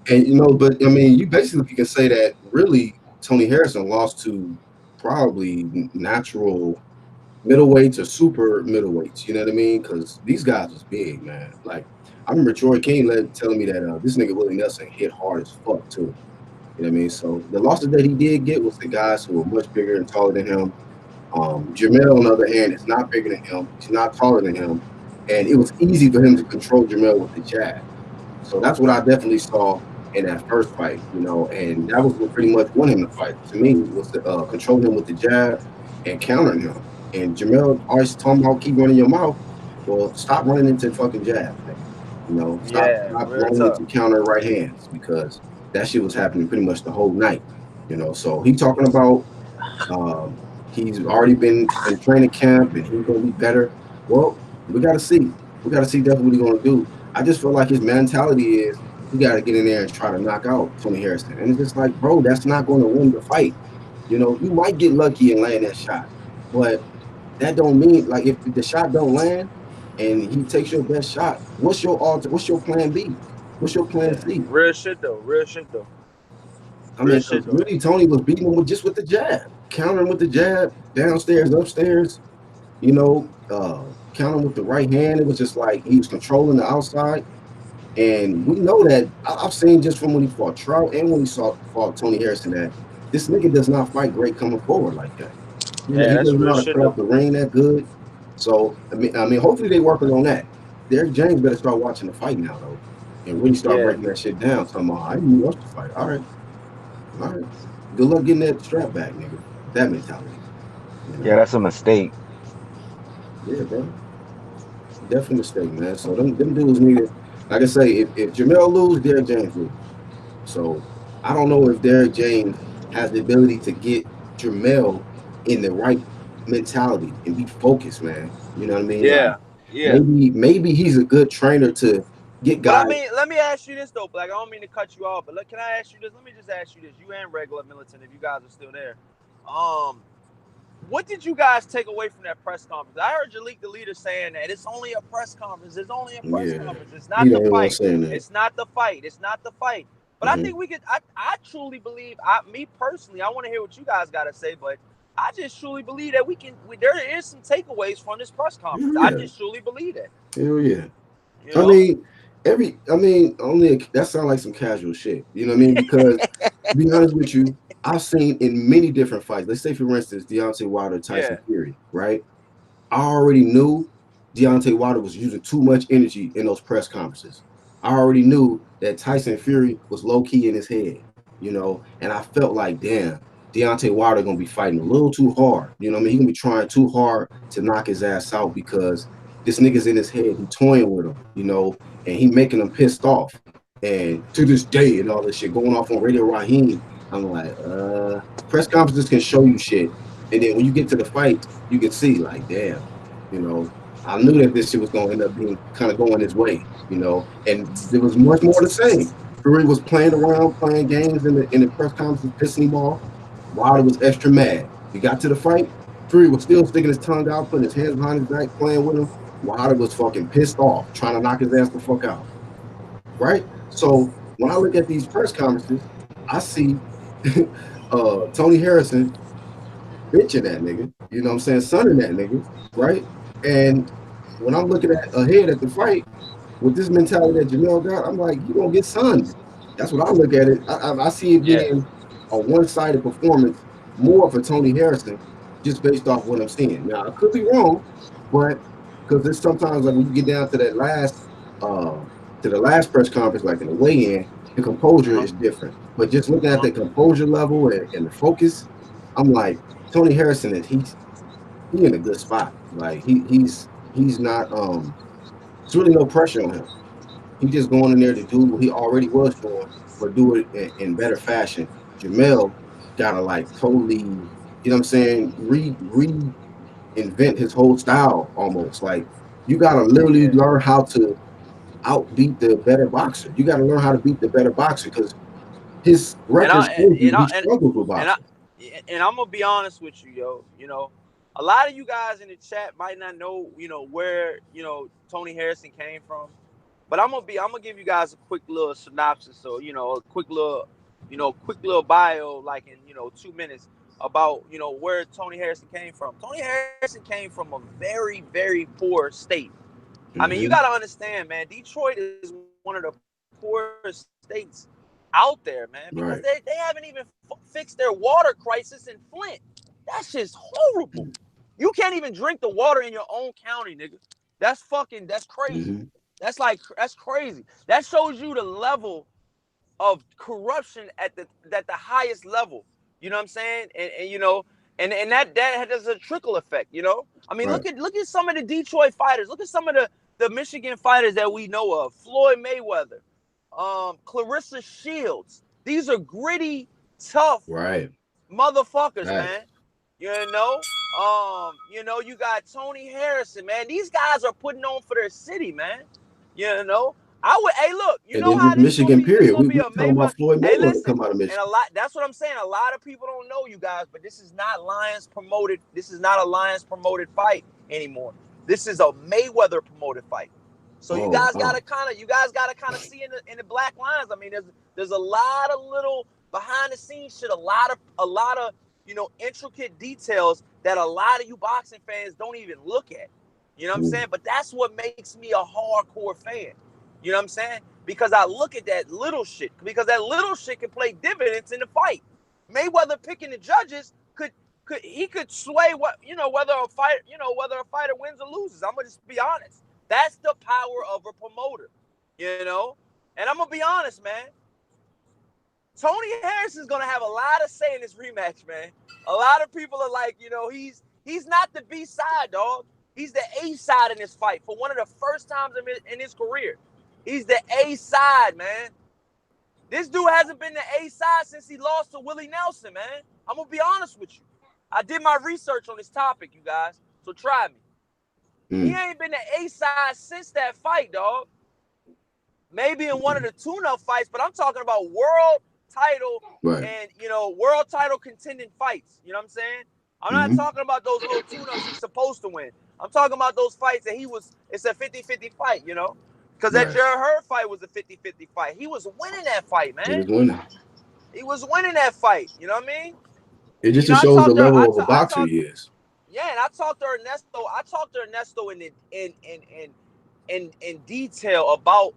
And but I mean, you basically can say that really Tony Harrison lost to probably natural middleweights or super middleweights. You know what I mean? Because these guys was big, man. Like I remember Troy King telling me that this nigga Willie Nelson hit hard as fuck too. You know what I mean? So the losses that he did get was the guys who were much bigger and taller than him. Jermell, on the other hand, is not bigger than him. He's not taller than him, and it was easy for him to control Jermell with the jab. So that's what I definitely saw in that first fight, and that was what pretty much won him the fight to me was to control him with the jab and countering him. And Jamel always talking about keep running your mouth. Well, stop running into fucking jabs, nigga. yeah, Stop real running tough. into counter right hands because that shit was happening pretty much the whole night. So he talking about he's already been in training camp and he's gonna be better. Well, we gotta see. We gotta see definitely what he's gonna do. I just feel like his mentality is he gotta get in there and try to knock out Tony Harrison. And it's just like, bro, that's not gonna win the fight. You might get lucky and land that shot, but that don't mean like if the shot don't land and he takes your best shot, what's your plan B? What's your plan Yeah, C? real shit though. Real shit though. I Real mean, shit because though. really Tony was beating him with the jab, countering with the jab, downstairs, upstairs, counting with the right hand. It was just like he was controlling the outside. And we know that I've seen just from when he fought Trout and when fought Tony Harrison that this nigga does not fight great coming forward like that. Yeah, He that's doesn't know real how to shit cut though. off the ring that good. So I mean, hopefully they working on that. Derek James better start watching the fight now though, and really start Yeah. breaking that shit down. Talking about I didn't watch the fight. All right. Good luck getting that strap back, nigga. That mentality, you Yeah, know. that's a mistake. Yeah, bro. Definitely mistake, man. So them dudes need it. Like I say, if Jermell lose, Derek James lose. So I don't know if Derek James has the ability to get Jermell in the right mentality and be focused, man. You know what I mean? Like Yeah. Yeah. maybe he's a good trainer to get But I guys. mean, let me ask you this though, Black. I don't mean to cut you off, but look, can I ask you this? Let me just ask you this. You and regular militant, if you guys are still there. Um, what did you guys take away from that press conference? I heard Jalik the leader saying that it's only a press conference. It's only a press Yeah, conference. It's he not the the only one fight. saying that. It's not the fight. It's not the fight. But I Hmm. think we could. I truly believe. Me personally, I want to hear what you guys got to say. But I just truly believe that we can. There is some takeaways from this press conference. Hell I yeah, just truly believe that. hell yeah. You I know. mean, only that sounds like some casual shit. You know what I mean? Because to be honest with you, I've seen in many different fights. Let's say, for instance, Deontay Wilder, Tyson Yeah. Fury, right? I already knew Deontay Wilder was using too much energy in those press conferences. I already knew that Tyson Fury was low key in his head, and I felt like, damn, Deontay Wilder gonna be fighting a little too hard. You know what I mean? He gonna be trying too hard to knock his ass out because this nigga's in his head. He toying with him, and he making him pissed off. And to this day, and all this shit going off on Radio Raheem, I'm like, press conferences can show you shit, and then when you get to the fight, you can see like, damn, you know, I knew that this shit was going to end up being kind of going his way, and there was much more the same. Fury was playing around, playing games in the press conferences, pissing him off. Wilder was extra mad. We got to the fight. Fury was still sticking his tongue out, putting his hands behind his back, playing with him. Wilder was fucking pissed off, trying to knock his ass the fuck out. Right? So when I look at these press conferences, I see Tony Harrison bitching that nigga. You know what I'm saying? Sunning that nigga, right? And when I'm looking at ahead at the fight with this mentality that Jamel got, I'm like, you gonna get sunned. That's what I look at it. I see it Yeah. being a one-sided performance more for Tony Harrison, just based off what I'm seeing. Now I could be wrong, but because there's sometimes like when you get down to that last press conference, like in the weigh-in, the composure Uh-huh. is different. But just looking at Uh-huh. the composure level and the focus, I'm like, Tony Harrison is he in a good spot. Like he's not there's really no pressure on him. He just going in there to do what he already was doing, but do it in better fashion. Jermell gotta like totally, you know what I'm saying, reinvent his whole style almost. Like you gotta literally Yeah. learn how to outbeat the better boxer. You gotta learn how to beat the better boxer because his And record I shows you and I he struggles with and I boxing. and I'm gonna be honest with you, yo. A lot of you guys in the chat might not know, where Tony Harrison came from, but I'm gonna give you guys a quick little synopsis, so a quick little bio, like in 2 minutes about where Tony Harrison came from. Tony Harrison came from a very very poor state. I mean, you got Mm-hmm. to understand, man. Detroit is one of the poorest states out there, man, because they haven't Right. even fixed their water crisis in Flint. That's just horrible. You can't even drink the water in your own county, nigga. That's crazy. Mm-hmm. That's crazy. That shows you the level of corruption at the highest level. You know what I'm saying? And that has a trickle effect. I mean, Right. look at some of the Detroit fighters. Look at some of the Michigan fighters that we know of. Floyd Mayweather, Clarissa Shields. These are gritty, tough Right. motherfuckers, Right. man. You got Tony Harrison, man. These guys are putting on for their city, man. You know, I would. Hey, look, you And know then how just this gonna Michigan, be? This period. gonna We be we a talking Mayweather. about Floyd Hey, Mayweather listen, come out of and Michigan. that's what I'm saying. A lot of people don't know, you guys, but this is not Lions promoted. This is not a Lions promoted fight anymore. This is a Mayweather promoted fight. So you Oh, guys wow. gotta kind of see in the black lines. I mean, there's a lot of little behind the scenes shit, a lot of intricate details that a lot of you boxing fans don't even look at. You know what I'm Mm. saying? But that's what makes me a hardcore fan. You know what I'm saying? Because I look at that little shit. Because that little shit can play dividends in the fight. Mayweather picking the judges could sway whether a fighter wins or loses. I'm gonna just be honest. That's the power of a promoter. You know? And I'm gonna be honest, man. Tony Harrison's gonna have a lot of say in this rematch, man. A lot of people are like, he's not the B side, dog. He's the A side in this fight for one of the first times in his career. He's the A side, man. This dude hasn't been the A side since he lost to Willie Nelson, man. I'm gonna be honest with you. I did my research on this topic, you guys. So try me. He Mm. ain't been the A side since that fight, dog. Maybe in one of the tune-up fights, but I'm talking about world title Right. and world title contending fights. You know what I'm saying? I'm not Mm-hmm. talking about those little tune-ups he's supposed to win. I'm talking about those fights that it's a 50-50 fight, Because that Right. Jared Hurd fight was a 50-50 fight. He was winning that fight, He man. was winning. He was winning that fight. You know what I mean? It And, just shows the level of a boxer he is. yeah, and I talked to Ernesto. I talked to Ernesto in detail about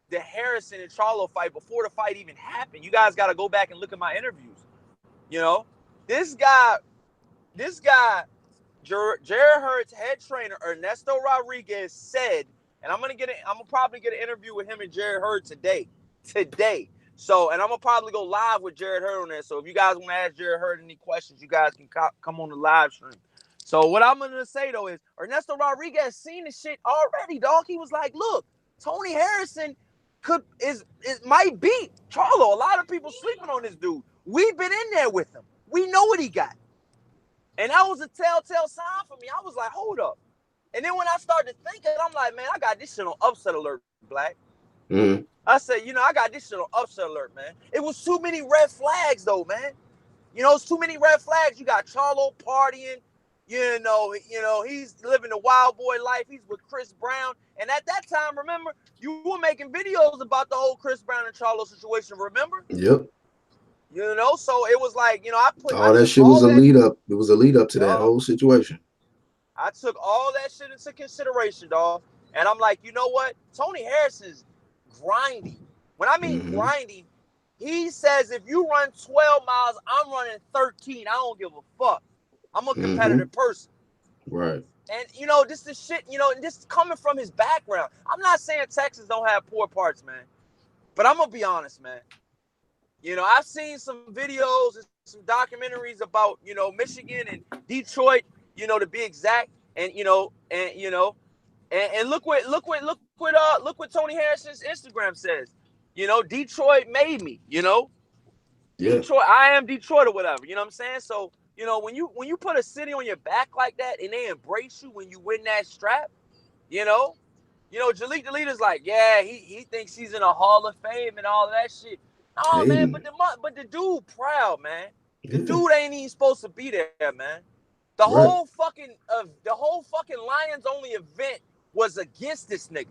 the Harrison and Charlo fight before the fight even happened. You guys got to go back and look at my interviews. You know, this guy, Jared Hurd's head trainer Ernesto Rodriguez said, and I'm gonna probably get an interview with him and Jared Hurd today. So, and I'm gonna probably go live with Jared Hurd on there. So, if you guys want to ask Jared Hurd any questions, you guys can come on the live stream. So, what I'm gonna say though is Ernesto Rodriguez seen the shit already, dog. He was like, "Look, Tony Harrison might beat Charlo. A lot of people sleeping on this dude. We've been in there with him. We know what he got." And that was a telltale sign for me. I was like, hold up. And then when I started thinking, I'm like, man, I got this shit on upset alert, Black. Mm-hmm. I said, I got this shit on upset alert, man. It was too many red flags, though, man. It's too many red flags. You got Charlo partying. He's living the wild boy life. He's with Chris Brown. And at that time, remember, you were making videos about the whole Chris Brown and Charlo situation, remember? Yep. So it was like, I All that took shit was all a that. lead up. It was a lead up to that Yup. whole situation. I took all that shit into consideration, dog. And I'm like, you know what? Tony Harrison's grinding. When I mean Mm-hmm. grinding, he says if you run 12 miles, I'm running 13. I don't give a fuck. I'm a Mm-hmm. competitive person. Right. And, this is shit, this is coming from his background. I'm not saying Texas don't have poor parts, man. But I'm going to be honest, man. I've seen some videos and some documentaries about, Michigan and Detroit, to be exact. And, and look what Tony Harrison's Instagram says. Detroit made me, Yeah. Detroit, I am Detroit or whatever. You know what I'm saying? So, you know, when you put a city on your back like that and they embrace you when you win that strap, you know, Jaleel Delita's like, yeah, he thinks he's in a Hall of Fame and all of that shit. Oh man, Hey. but the dude proud, man. The Yeah. dude ain't even supposed to be there, man. Right. The whole fucking Lions only event was against this nigga,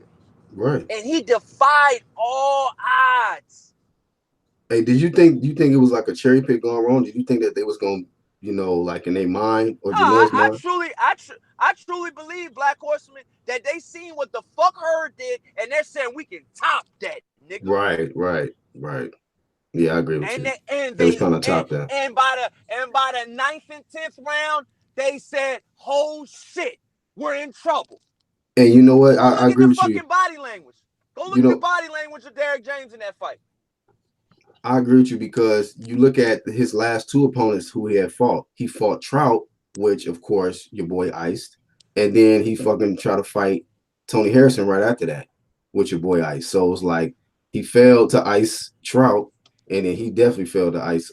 Right. and he defied all odds. Hey, you think it was like a cherry pick going wrong? Did you think that they was going, like in their mind or No, Jermell's mind? I truly believe Black Horseman that they seen what the fuck Herd did, and they're saying we can top that, nigga. Right. Right. Right. Yeah, I agree with And you. they They was trying to top that. and by the ninth and 10th round, they said, "Oh shit, we're in trouble." And you know what? Go I look at agree the with you. fucking body language. Go You look at the know, body language of Derrick James in that fight. I agree with you because you look at his last two opponents who he had fought. He fought Trout, which of course your boy iced, and then he fucking tried to fight Tony Harrison right after that, which your boy iced. So it's like he failed to ice Trout, and then he definitely failed to ice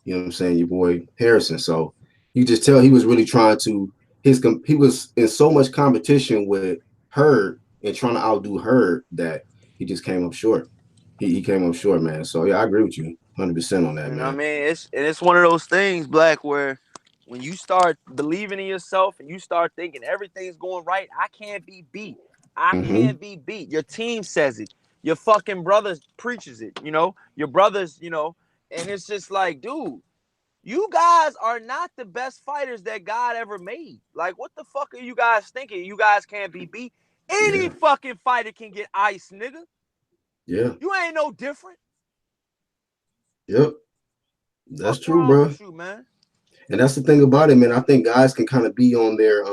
you know what I'm saying, your boy Harrison. So you just tell he was really trying to he was in so much competition with Hurd and trying to outdo Hurd that he just came up short. He came up short, man. So yeah, I agree with you 100% on that, You know what I man. mean? It's one of those things, Black, where when you start believing in yourself and you start thinking everything's going right, I can't be beat. I Mm-hmm. can't be beat. Your team says it. Your fucking brother preaches it. Your brothers. And it's just like, dude, you guys are not the best fighters that God ever made. Like, what the fuck are you guys thinking? You guys can't be beat. Any Yeah. fucking fighter can get iced, nigga. Yeah. You ain't no different. Yep. That's Fuck true, wrong bro. with you, man? And that's the thing about it, man. I think guys can kind of be on their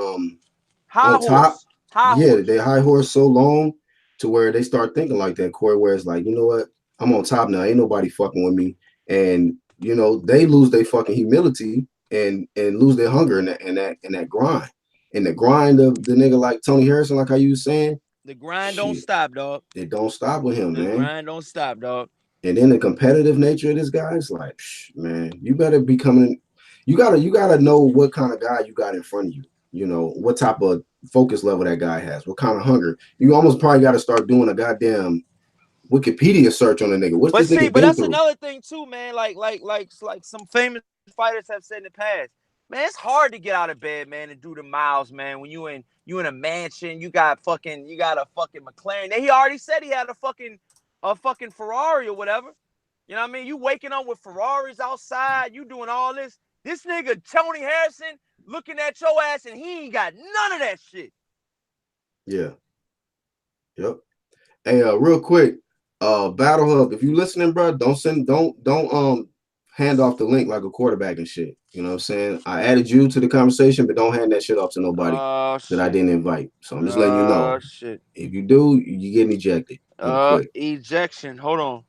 High on top. horse. High Yeah, horse. they high horse so long to where they start thinking like that, Corey, where it's like, you know what? I'm on top now. Ain't nobody fucking with me. And they lose their fucking humility and lose their hunger in that grind. And the grind of the nigga like Tony Harrison, like how you was saying, The grind don't shit, stop, dog. it don't stop with him, The man. grind don't stop, dog. And then the competitive nature of this guy is like, man, you better be coming. You gotta know what kind of guy you got in front of you. You know what type of focus level that guy has, what kind of hunger. You almost probably got to start doing a goddamn Wikipedia search on the nigga. What's But this see, nigga but been that's through? another thing too, man. Like some famous fighters have said in the past. Man, it's hard to get out of bed, man, and do the miles, man. When you in a mansion, you got a fucking McLaren. He already said he had a fucking Ferrari or whatever. You know what I mean? You waking up with Ferraris outside, you doing all this. This nigga Tony Harrison looking at your ass and he ain't got none of that shit. Yeah. Yep. Hey, real quick, Battle Hub. If you listening, bro, don't hand off the link like a quarterback and shit. You know what I'm saying? I added you to the conversation, but don't hand that shit off to nobody Oh that I shit. didn't invite. So I'm just letting you know. Oh shit. If you do, you getting ejected real quick. Ejection. Hold on.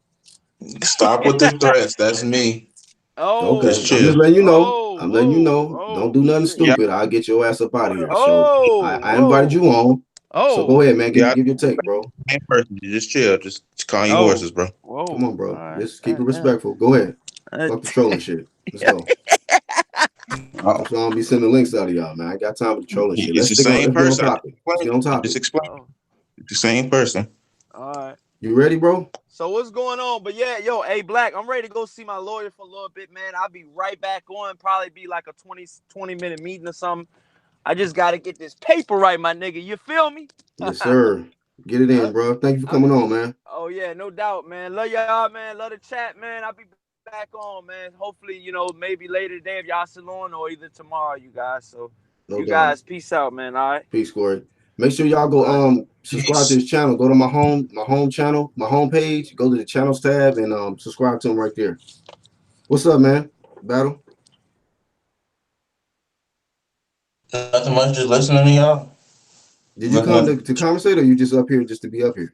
Stop with the threats. That's me. Just Okay, Oh. I'm just chill. letting you know. Oh. I'm letting you Oh. know. Don't Oh do nothing shit. Yeah, stupid. I'll get your ass up out of here. So Oh. I invited you Whoa. on. So go Oh. ahead, man. yeah. Give your take, bro. Same person. Just chill. Just calm your Oh. horses, bro. Come Whoa. on, All bro. right. Just keep it God damn. respectful. Go ahead. Fuck the trolling shit. Let's go. Uh, That's why I'll be sending links out of y'all, man. I ain't got time for the trolling shit. it's Let's the stick on. same Let's get on person. topic. Let's get on I just topic. explained. Oh. It's the same person. All right. You ready, bro? So what's going on? But yeah, yo, hey Black, I'm ready to go see my lawyer for a little bit, man. I'll be right back on. Probably be like a 20 minute meeting or something. I just gotta get this paper right, my nigga. You feel me? Yes, sir. Get it in, bro. Thank you for coming on, man. Oh yeah, no doubt, man. Love y'all, man. Love the chat, man. I'll be back on, man. Hopefully, maybe later today if y'all still on, or either tomorrow, you guys. So No you doubt. guys, peace out, man. All right. Peace, Corey. Make sure y'all go All right. subscribe to his channel. Go to my home channel, my home page. Go to the channels tab and subscribe to him right there. What's up, man? Battle. Nothing much. Just listening to y'all. Did you come Listening. to conversate, or you just up here just to be up here?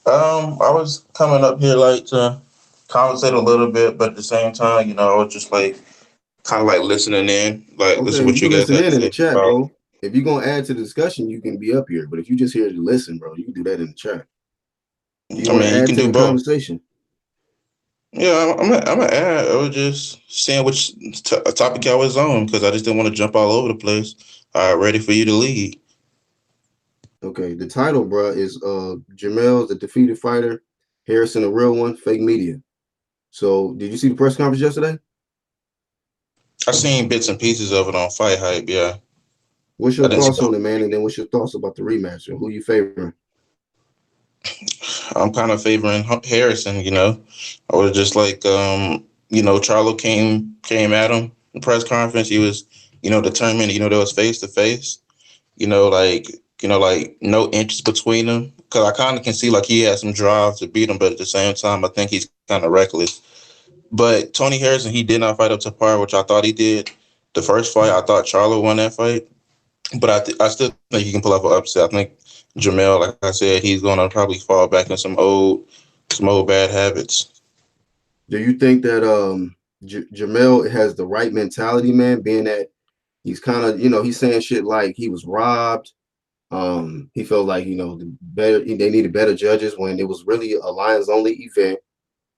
I was coming up here like to conversate a little bit, but at the same time, I was just like kind of like listening in, like listen Okay, what you you can guys listen had to in the say chat, about. bro. If you're gonna add to the discussion, you can be up here. But if you just here to listen, bro, you can do that in the chat. Do you I want to mean, you add can to do the both. conversation? Yeah, I'm gonna add. I was just saying which topic y'all was on because I just didn't want to jump all over the place. Ready for you to lead. Okay, the title, bruh, is Jermell, the defeated fighter, Harrison, a real one, fake media. So, did you see the press conference yesterday? I seen bits and pieces of it on Fight Hype. Yeah, What's I your didn't see. thoughts on it, man? And then what's your thoughts about the rematch and who you favoring? I'm kind of favoring Harrison. I was just like, Charlo came at him in the press conference. He was, determined. There was face to face. Like, like no inches between them. Cause I kind of can see like he had some drive to beat him, but at the same time, I think he's kind of reckless. But Tony Harrison, he did not fight up to par, which I thought he did. The first fight, I thought Charlo won that fight, but I still think he can pull off an upset. I think Jermell, like I said, he's gonna probably fall back in some old bad habits. Do you think that Jermell has the right mentality, man? Being that he's kind of, he's saying shit like he was robbed. He felt like they needed better judges when it was really a Lions only event.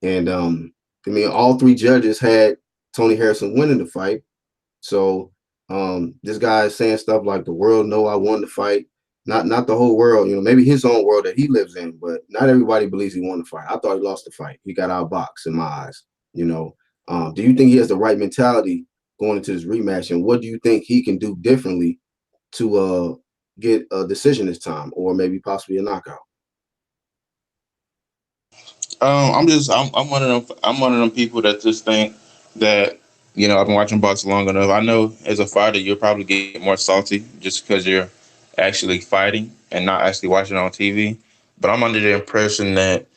And I mean, all three judges had Tony Harrison winning the fight. So this guy is saying stuff like the world know I won the fight. Not the whole world, maybe his own world that he lives in, but not everybody believes he won the fight. I thought he lost the fight. He got outboxed in my eyes. You know, do you think he has the right mentality going into this rematch? And what do you think he can do differently to get a decision this time, or maybe possibly a knockout? I'm one of them. I'm one of them people that just think that I've been watching boxing long enough. I know as a fighter you'll probably get more salty just because you're actually fighting and not actually watching it on TV. But I'm under the impression that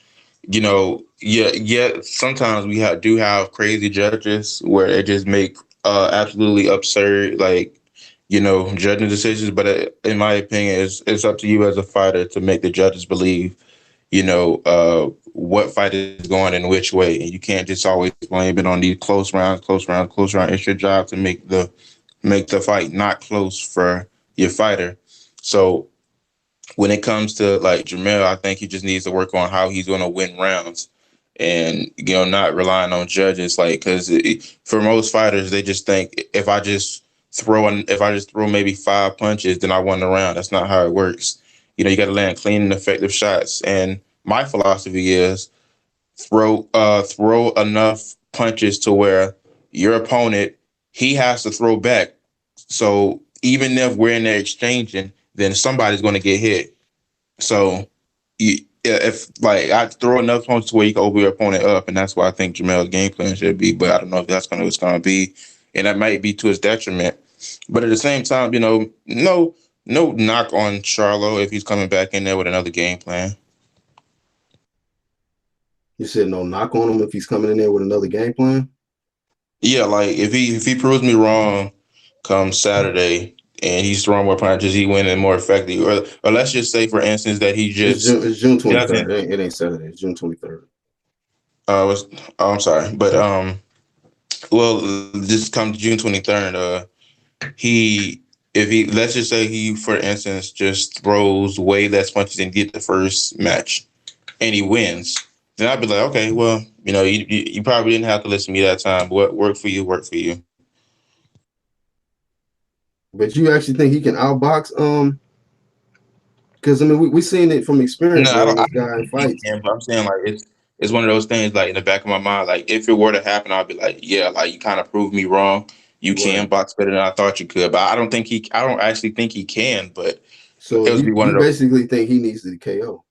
yeah. Sometimes we do have crazy judges where they just make absolutely absurd judging decisions. But in my opinion, it's up to you as a fighter to make the judges believe what fight is going in which way. And you can't just always blame it on these close rounds, close rounds, close round. It's your job to make the fight not close for your fighter. So when it comes to like Jermell, I think he just needs to work on how he's going to win rounds, and not relying on judges. Like because for most fighters, they just think if I just throw maybe 5 punches, then I won the round. That's not how it works. You got to land clean and effective shots. And my philosophy is throw enough punches to where your opponent he has to throw back. So even if we're in there exchanging, then somebody's going to get hit. So if like I throw enough punches to where you can open your opponent up, and that's what I think Jermell's game plan should be. But I don't know if that's what's going to be, and that might be to his detriment. But at the same time, no knock on Charlo if he's coming back in there with another game plan. You said no knock on him if he's coming in there with another game plan. Yeah, like if he proves me wrong come Saturday and he's throwing more punches, he winning more effectively. Or let's just say for instance that he just It's June 23rd. doesn't It ain't Saturday. It's June 23rd. was oh, I'm sorry. But well just come June 23rd, he if he let's just say he for instance just throws way less punches and get the first match and he wins, then I'd be like, okay, well, you probably didn't have to listen to me that time. What worked for you, worked for you. But you actually think he can outbox because I mean we seen it from experience, No, I man. don't. I This don't guy in think he fights. can. But I'm saying like it's one of those things like in the back of my mind. Like if it were to happen, I'd be like, yeah, like you kind of proved me wrong. You can Right. box better than I thought you could. But I don't think he. I don't actually think he can. But So it would you be one you of those. basically think he needs the KO.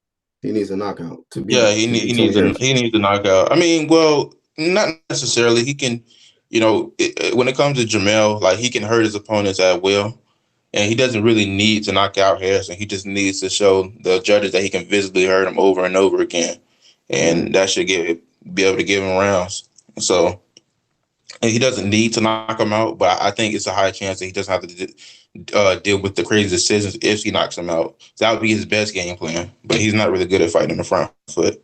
He needs a knockout Yeah, to beat he Tony needs a Harrison. he needs a knockout. I mean, well, not necessarily. He can, when it comes to Jamel, like he can hurt his opponents at will, and he doesn't really need to knock out Harrison. He just needs to show the judges that he can visibly hurt him over and over again, Mm, and that should be able to give him rounds. So and he doesn't need to knock him out, but I think it's a high chance that he doesn't have to deal with the crazy decisions if he knocks him out. So that would be his best game plan, but he's not really good at fighting in the front foot.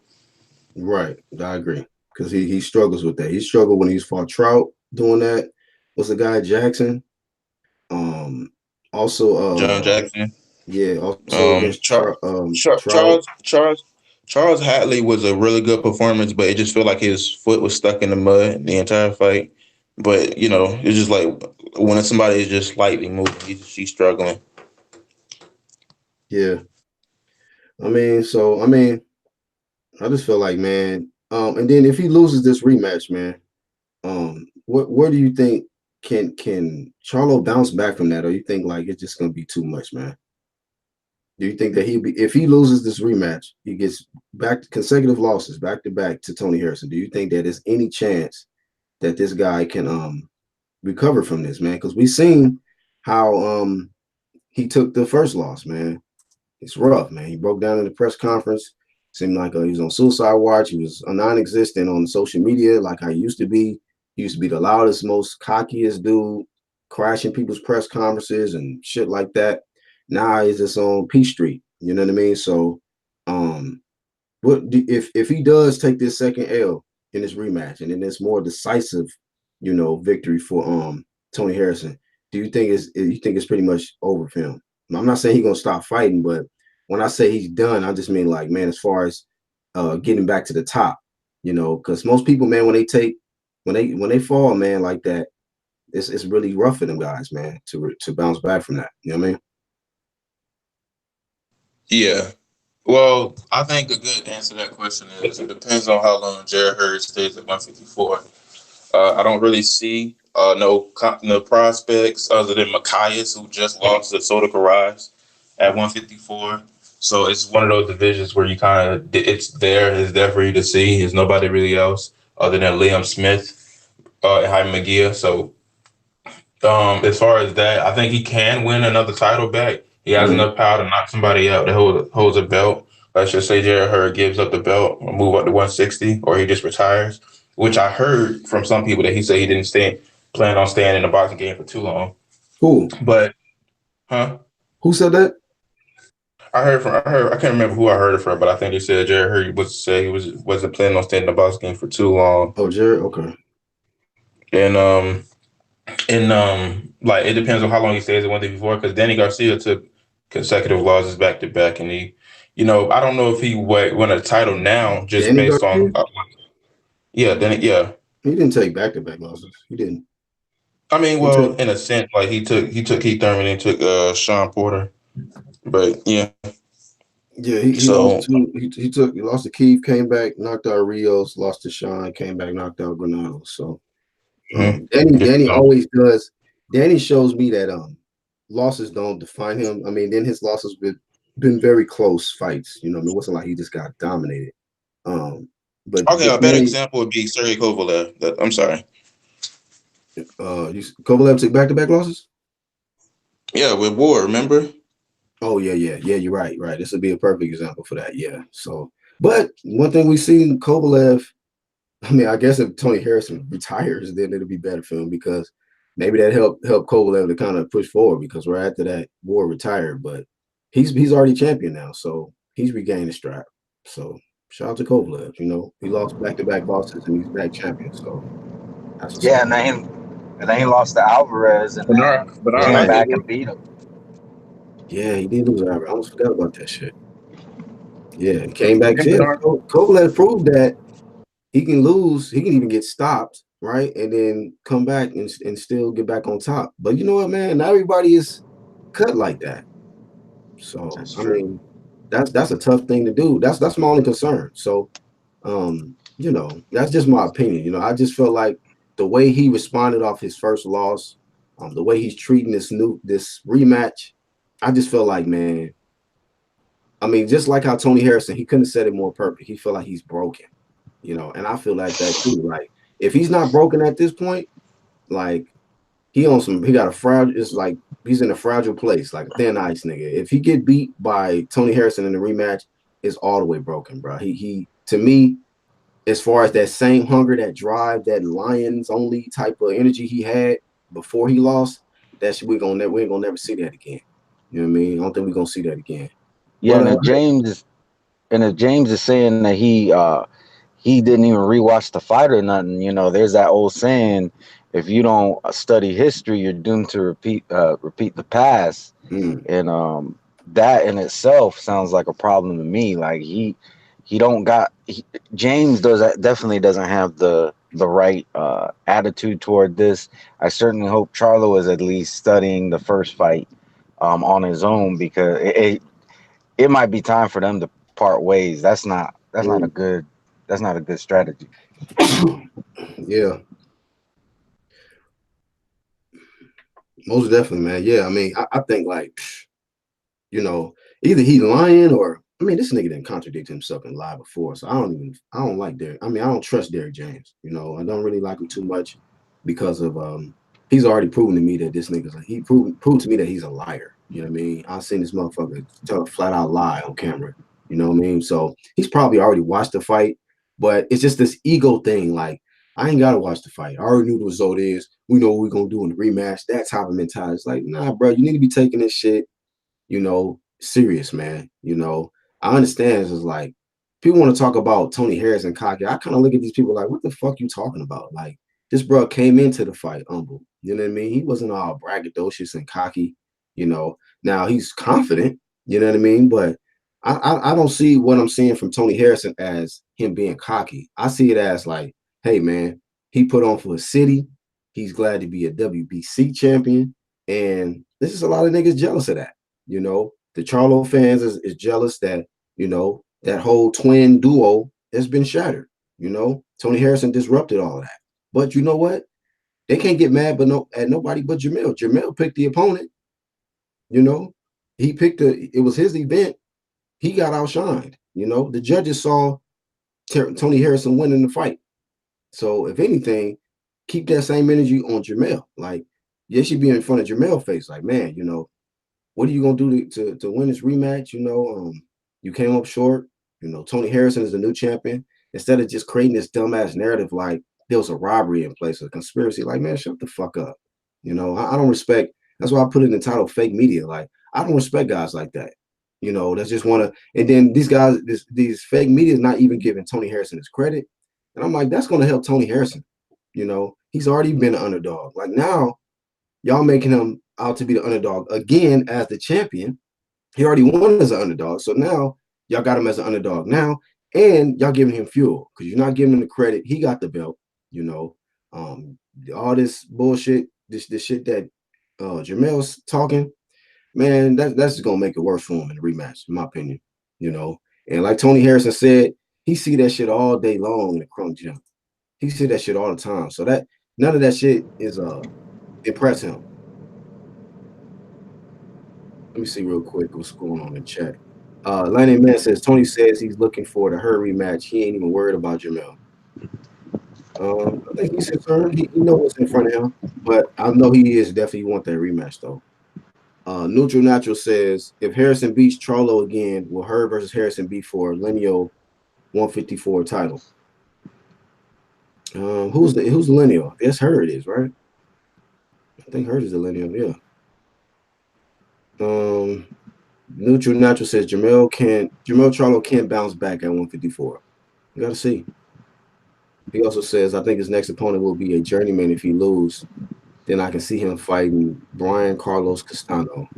right. I agree. Because he struggles with that. He struggled when he's fought Trout doing that. What's the guy Jackson? Um also John Jackson. yeah, also against Char- Trout. Charles Charles Hatley was a really good performance, but it just felt like his foot was stuck in the mud the entire fight. But it's just like when somebody is just slightly moving, she's struggling. Yeah. I just feel like, man. And then if he loses this rematch, man, where do you think can Charlo bounce back from that, or you think like it's just gonna be too much, man? Do you think that if he loses this rematch, he gets back to consecutive losses back to back to Tony Harrison? Do you think that there's any chance that this guy can recover from this, man? Because we've seen how he took the first loss, man. It's rough, man. He broke down in the press conference. Seemed like he was on suicide watch. He was non-existent on social media like how he used to be. He used to be the loudest, most cockiest dude, crashing people's press conferences and shit like that. Now he's just on P Street. You know what I mean? So, if he does take this second L in this rematch, and then it's more decisive, victory for Tony Harrison? Do you think it's pretty much over for him? I'm not saying he's gonna stop fighting, but when I say he's done, I just mean like, man, as far as getting back to the top, because most people, man, when they fall, man, like that, it's really rough for them guys, man, to bounce back from that. You know what I mean? Yeah. Well, I think a good answer to that question is it depends on how long Jared Hurd stays at 154. I don't really see no prospects other than Macias, who just lost to Soto Karaj at 154. So it's one of those divisions where you kind of it's there for you to see. There's nobody really else other than Liam Smith and Jaime Magia. So as far as that, I think he can win another title back. He has Mm-hmm. enough power to knock somebody out that holds a belt. Let's just say Jared Hurd gives up the belt or move up to 160, or he just retires. Which I heard from some people that he said he didn't plan on staying in the boxing game for too long. Who? But huh? Who said that? I can't remember who I heard it from, but I think they said Jared Hurd wasn't planning on staying in the boxing game for too long. Oh, Jared. Okay. And like it depends on how long he stays at 154 because Danny Garcia took consecutive losses back to back, and I don't know if he won a title now just Danny based Garcia. on yeah. He didn't take back-to-back losses. He didn't. I mean, He well, took. in a sense, like he took Keith Thurman and took Sean Porter, but yeah. Yeah, he lost So two. He lost to Keith, came back, knocked out Rios, lost to Sean, came back, knocked out Granado. So yeah, Danny so, always does. Danny shows me that losses don't define him. I mean, then his losses been very close fights. You know, what I mean, it wasn't like he just got dominated. But okay, this a better man, example would be Sergey Kovalev. I'm sorry. Kovalev took back-to-back losses. Yeah, with War, remember? Oh yeah. You're right, right. This would be a perfect example for that. Yeah. So, but one thing we see Kovalev. I mean, I guess if Tony Harrison retires, then it'll be better for him because maybe that help Kovalev to kind of push forward because right after that War retired, but he's already champion now, so he's regained the strap. So shout out to Kovalev. He lost back-to-back losses and he's back champion. So that's what's Yeah, up. and then he lost to Alvarez, and then Bernard came Right. back Hagler. and beat him. Yeah, he did lose. I almost forgot about that shit. Yeah, he came back. Yeah, Yeah, Bernard. Kovalev proved that he can lose. He can even get stopped, right, and then come back and still get back on top. But you know what, man? Not everybody is cut like that. So That's I true. mean, that's a tough thing to do. That's my only concern. So that's just my opinion. I just felt like the way he responded off his first loss, the way he's treating this rematch, I just felt like, man. I mean, just like how Tony Harrison, he couldn't have said it more perfect. He felt like he's broken. And I feel like that too. Like if he's not broken at this point, like he got a fragile. It's like he's in a fragile place, like a thin ice nigga. If he get beat by Tony Harrison in the rematch, it's all the way broken, bro. He to me, as far as that same hunger, that drive, that Lions only type of energy he had before he lost, we ain't gonna never see that again. You know what I mean? I don't think we're gonna see that again. Yeah, But and if James is saying that he didn't even rewatch the fight or nothing, there's that old saying, if you don't study history, you're doomed to repeat the past. mm, And that in itself sounds like a problem to me. Like He don't got James definitely doesn't have the right attitude toward this. I certainly hope Charlo is at least studying the first fight on his own, because it might be time for them to part ways. That's not a good strategy. Yeah, most definitely, man. Yeah, I mean, I think like, you know, either he lying or I mean, this nigga didn't contradict himself and lie before, so I don't like Derek. I mean, I don't trust Derek James. You know, I don't really like him too much because of he's already proven to me that this nigga's he proved to me that he's a liar. You know what I mean? I've seen this motherfucker tell a flat out lie on camera. You know what I mean? So he's probably already watched the fight, but it's just this ego thing. Like, I ain't gotta watch the fight. I already knew the result is. We know what we're gonna do in the rematch. That type of mentality. It's like, nah, bro, you need to be taking this shit, serious, man. I understand it's like people want to talk about Tony Harris and cocky. I kind of look at these people like, what the fuck you talking about? Like, this bro came into the fight humble. You know what I mean? He wasn't all braggadocious and cocky. Now he's confident. You know what I mean? But I don't see what I'm seeing from Tony Harrison as him being cocky. I see it as like, hey man, he put on for his city. He's glad to be a WBC champion, and this is a lot of niggas jealous of that. The Charlo fans is jealous that, that whole twin duo has been shattered. Tony Harrison disrupted all of that. But you know what? They can't get mad at nobody but Jermell. Jermell picked the opponent, you know. It was his event. He got outshined. The judges saw Tony Harrison winning the fight. So if anything, keep that same energy on Jermell. Like, you should be in front of Jermell face. Like, man, what are you gonna do to win this rematch? You came up short. Tony Harrison is the new champion. Instead of just creating this dumbass narrative like there was a robbery in place, a conspiracy, like, man, shut the fuck up. I don't respect. That's why I put it in the title fake media. Like, I don't respect guys like that. That's just wanna. And then these guys, these fake media is not even giving Tony Harrison his credit. And I'm like, that's gonna help Tony Harrison. He's already been an underdog. Like, now y'all making him out to be the underdog again as the champion. He already won as an underdog. So now y'all got him as an underdog now, and y'all giving him fuel because you're not giving him the credit. He got the belt, you know. All this bullshit, this shit that Jermell's talking, man, that's just gonna make it worse for him in the rematch, in my opinion. And like Tony Harrison said, he see that shit all day long in the Crunk Gym. He see that shit all the time. So that none of that shit is impress him. Let me see real quick what's going on in chat. Lenny Man says Tony says he's looking for the her rematch. He ain't even worried about Jermell. I think he's concerned. He knows what's in front of him, but I know he is definitely want that rematch though. Neutral Natural says if Harrison beats Charlo again, will her versus Harrison be for Lenio 154 title? Who's Lenio? That's her. It is, right? I think hers is the Lenio. Yeah. Neutral Natural says Jermell Charlo can't bounce back at 154. You gotta see. He also says I think his next opponent will be a journeyman. If he lose, then I can see him fighting Brian Carlos Castano.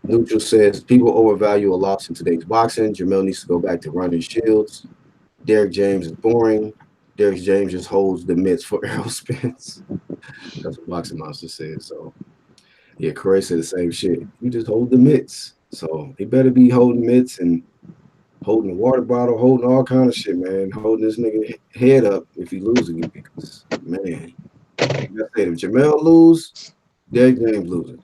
Neutral says people overvalue a loss in today's boxing. Jermell needs to go back to running shields. Derek James is boring. Derek James just holds the mitts for arrow spins. That's what Boxing Monster said. So yeah, Corey said the same shit. You just hold the mitts. So he better be holding mitts and holding the water bottle, holding all kind of shit, man. Holding this nigga head up if he loses again. Because, man, like I said, if Jermell lose, Derek James loses,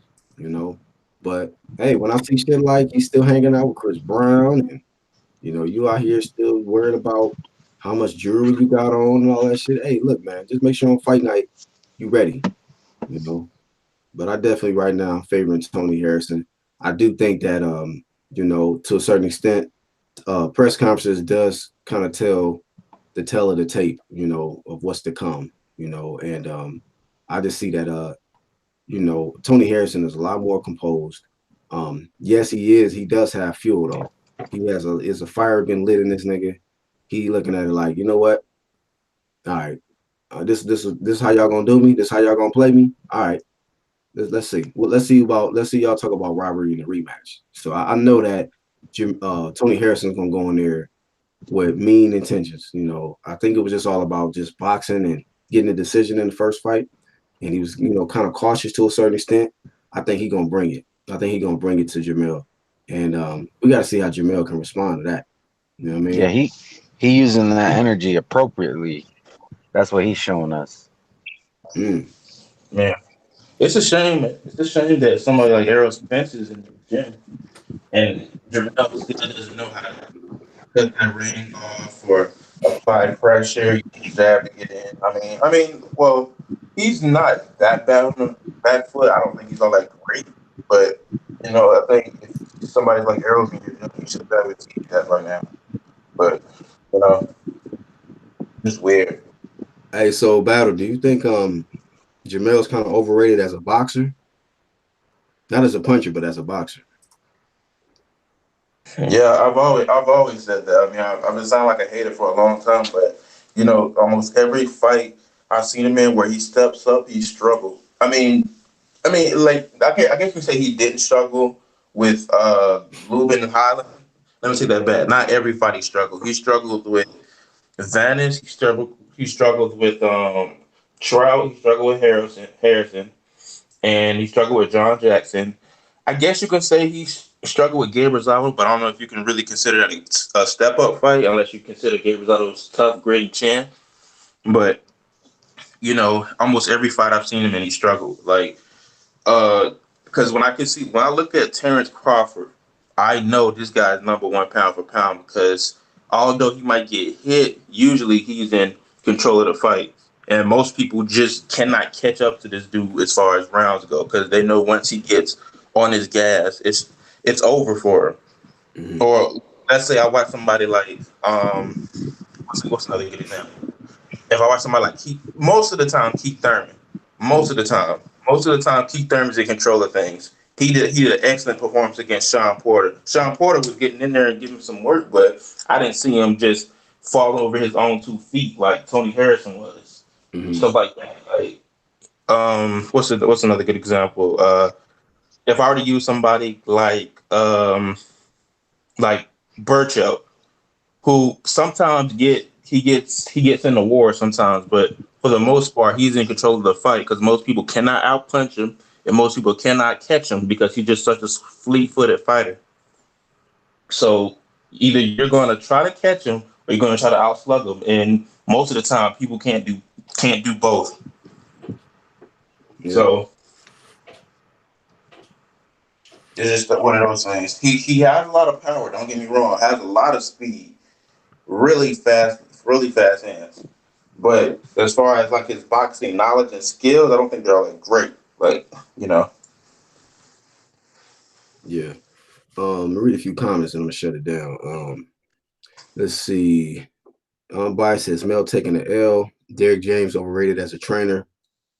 But hey, when I see shit like he's still hanging out with Chris Brown and you out here still worried about how much jewelry you got on and all that shit. Hey, look, man, just make sure on fight night you ready, But I definitely right now I'm favoring Tony Harrison. I do think that to a certain extent, press conferences does kind of tell the tale of the tape, of what's to come, and I just see that Tony Harrison is a lot more composed. Yes, he is. He does have fuel though. He is a fire been lit in this nigga. He looking at it like, you know what? All right, this is how y'all gonna do me. This how y'all gonna play me. All right, let's see. Well, let's see y'all talk about robbery in the rematch. So I know that Tony Harrison's gonna go in there with mean intentions. I think it was just all about just boxing and getting a decision in the first fight, and he was kind of cautious to a certain extent. I think he's gonna bring it. I think he's gonna bring it to Jermell, and we got to see how Jermell can respond to that. You know what I Yeah, mean? he using that energy appropriately. That's what he's showing us. Mm. Man, it's a shame. It's a shame that somebody like Errol Spence is in the gym and Jermell still doesn't know how to cut that ring off or apply pressure, use jab to get in. Well, he's not that bad on the back foot. I don't think he's all that great, but I think if somebody like Errol's in your gym, he should be able to teach that right now. But you know, just weird. Hey, so Battle, do you think Jermell's kind of overrated as a boxer? Not as a puncher, but as a boxer. Yeah, I've always said that. I mean, I've been sounding like a hater for a long time, but almost every fight I've seen him in where he steps up, he struggled. Like I guess you say he didn't struggle with Lubin and Highland. Let me say that back. Not every fight he struggled. He struggled with Vanis. He struggled with Trout. He struggled with Harrison, and he struggled with John Jackson. I guess you can say he struggled with Gabe Rosado, but I don't know if you can really consider that a step up fight unless you consider Gabe Rosado's tough, gritty chin. But almost every fight I've seen him in, he struggled. Like, because when I look at Terrence Crawford, I know this guy's number one pound for pound because although he might get hit, usually he's in control of the fight. And most people just cannot catch up to this dude as far as rounds go because they know once he gets on his gas, it's over for him. Mm-hmm. Or let's say I watch somebody like what's another good example? If I watch somebody like Keith, most of the time Keith Thurman, most of the time Keith Thurman's in control of things. He did an excellent performance against Sean Porter. Sean Porter was getting in there and giving some work, but I didn't see him just fall over his own 2 feet like Tony Harrison was. Mm-hmm. Stuff like that. Like what's another good example? If I were to use somebody like Burcho, who sometimes he gets in the war sometimes, but for the most part, he's in control of the fight because most people cannot outpunch him and most people cannot catch him because he's just such a fleet-footed fighter. So either you're going to try to catch him or you're going to try to outslug him, and most of the time, people can't do both. Yeah. So it's just one of those things. He has a lot of power. Don't get me wrong. Has a lot of speed. Really fast hands. But as far as like his boxing knowledge and skills, I don't think they're all that great. Like, you know. Yeah. I'll read a few comments and I'm gonna shut it down. Let's see. Bias says Mel taking the L. Derek James overrated as a trainer.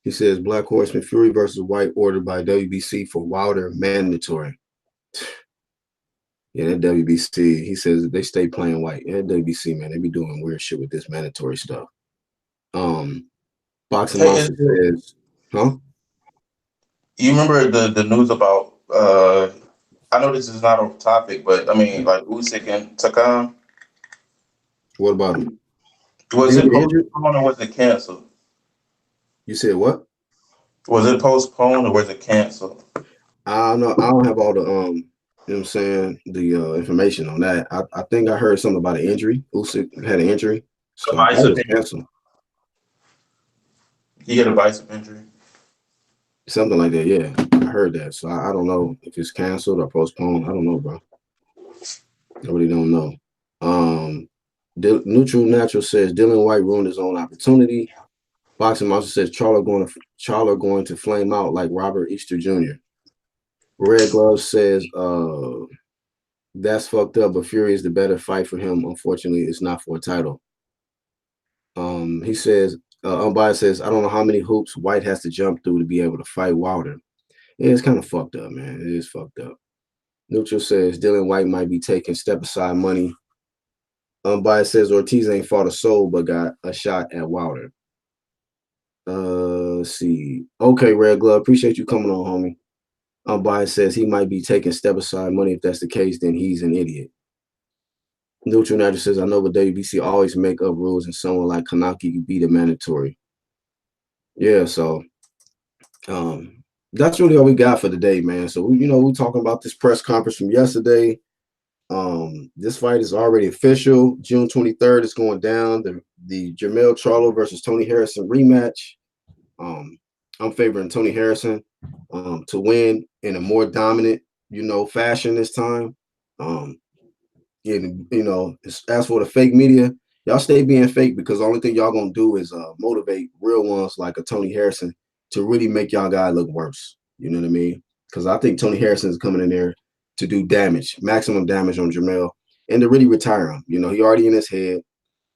He says Black Horseman Fury versus White ordered by WBC for Wilder mandatory. Yeah, that WBC. He says they stay playing white. Yeah, that WBC, man, they be doing weird shit with this mandatory stuff. Um, Boxing Hey, Monster says, huh? you remember the news about I know this is not on topic, but I mean like Usyk and Takam? What about him? Was Did he it get injured? postponed or was it canceled? You said what? Was it postponed or was it canceled? I don't know. I don't have all the you know what I'm saying, the information on that. I think I heard something about an injury. Usyk had an injury, A so I thought it bicep was injury. canceled. He had a bicep injury. Something like that. Yeah, I heard that. So I don't know if it's canceled or postponed. I don't know, bro. I really don't know. Um, Neutral Natural says Dylan White ruined his own opportunity. Boxing Monster says Charlo going to flame out like Robert Easter Jr. Red Glove says that's fucked up, but Fury is the better fight for him. Unfortunately, it's not for a title. He says Unbiased says I don't know how many hoops White has to jump through to be able to fight Wilder. Yeah, it's kind of fucked up, man. It is fucked up. Neutral says Dylan White might be taking step aside money. Unbiased says Ortiz ain't fought a soul but got a shot at Wilder. Let's see. Okay, Red Glove. Appreciate you coming on, homie. Unbiased says he might be taking step aside money. If that's the case, then he's an idiot. Neutral Natural says, I know, but WBC always make up rules, and someone like Kanaki could be the mandatory. Yeah, so that's really all we got for today, man. So we're talking about this press conference from yesterday. This fight is already official. June 23rd is going down. The Jermell Charlo versus Tony Harrison rematch. I'm favoring Tony Harrison to win in a more dominant, fashion this time. And as for the fake media, y'all stay being fake, because the only thing y'all gonna do is motivate real ones like a Tony Harrison to really make y'all guy look worse. You know what I mean? Because I think Tony Harrison is coming in there to do damage, maximum damage on Jermell, and to really retire him. He already in his head.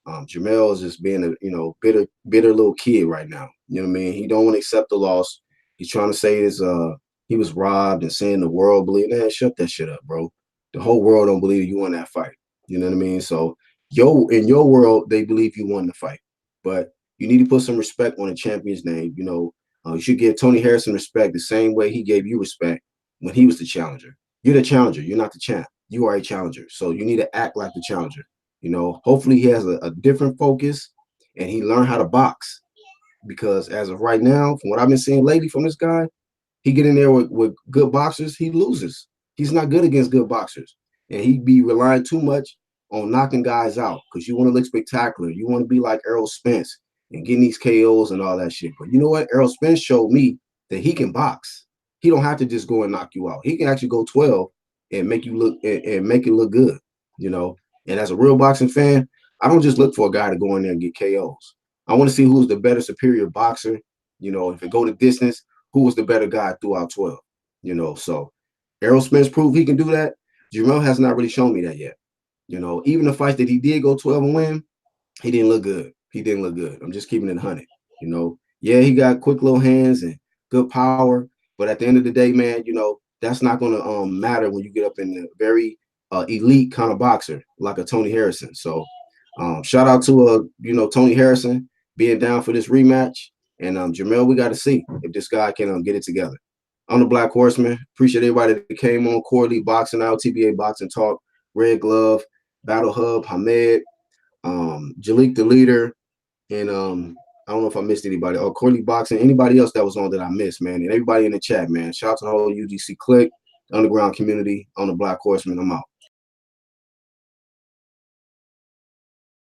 Jermell is just being a bitter little kid right now. You know what I mean? He don't want to accept the loss. He's trying to say he was robbed and saying the world believe. Man, shut that shit up, bro. The whole world don't believe you won that fight. You know what I mean? So in your world, they believe you won the fight, but you need to put some respect on the champion's name. You should give Tony Harrison respect the same way he gave you respect when he was the challenger. You're the challenger. You're not the champ. You are a challenger. So you need to act like the challenger. Hopefully he has a different focus and he learned how to box, because as of right now, from what I've been seeing lately from this guy, he get in there with good boxers, he loses. He's not good against good boxers. And he be relying too much on knocking guys out, because you want to look spectacular. You want to be like Errol Spence and getting these KOs and all that shit. But you know what? Errol Spence showed me that he can box. He don't have to just go and knock you out. He can actually go 12 and make you look and make it look good, And as a real boxing fan, I don't just look for a guy to go in there and get KOs. I want to see who's the better superior boxer. If it go to distance, who was the better guy throughout 12? So Errol Spence proved he can do that. Jermell has not really shown me that yet. Even the fights that he did go 12 and win, he didn't look good. I'm just keeping it 100. Yeah, he got quick little hands and good power, but at the end of the day, man, that's not going to matter when you get up in the very elite kind of boxer like a Tony Harrison. So shout out to Tony Harrison being down for this rematch. And Jermell, we got to see if this guy can get it together. I'm the Black Horseman. Appreciate everybody that came on. Corley Boxing Out, TBA Boxing Talk, Red Glove, Battle Hub, Hamed, Jalik the Leader, and I don't know if I missed anybody. Oh, Corley Boxing, anybody else that was on that I missed, man. And everybody in the chat, man. Shout out to the whole UGC clique, the underground community. On the Black Horseman. I'm out.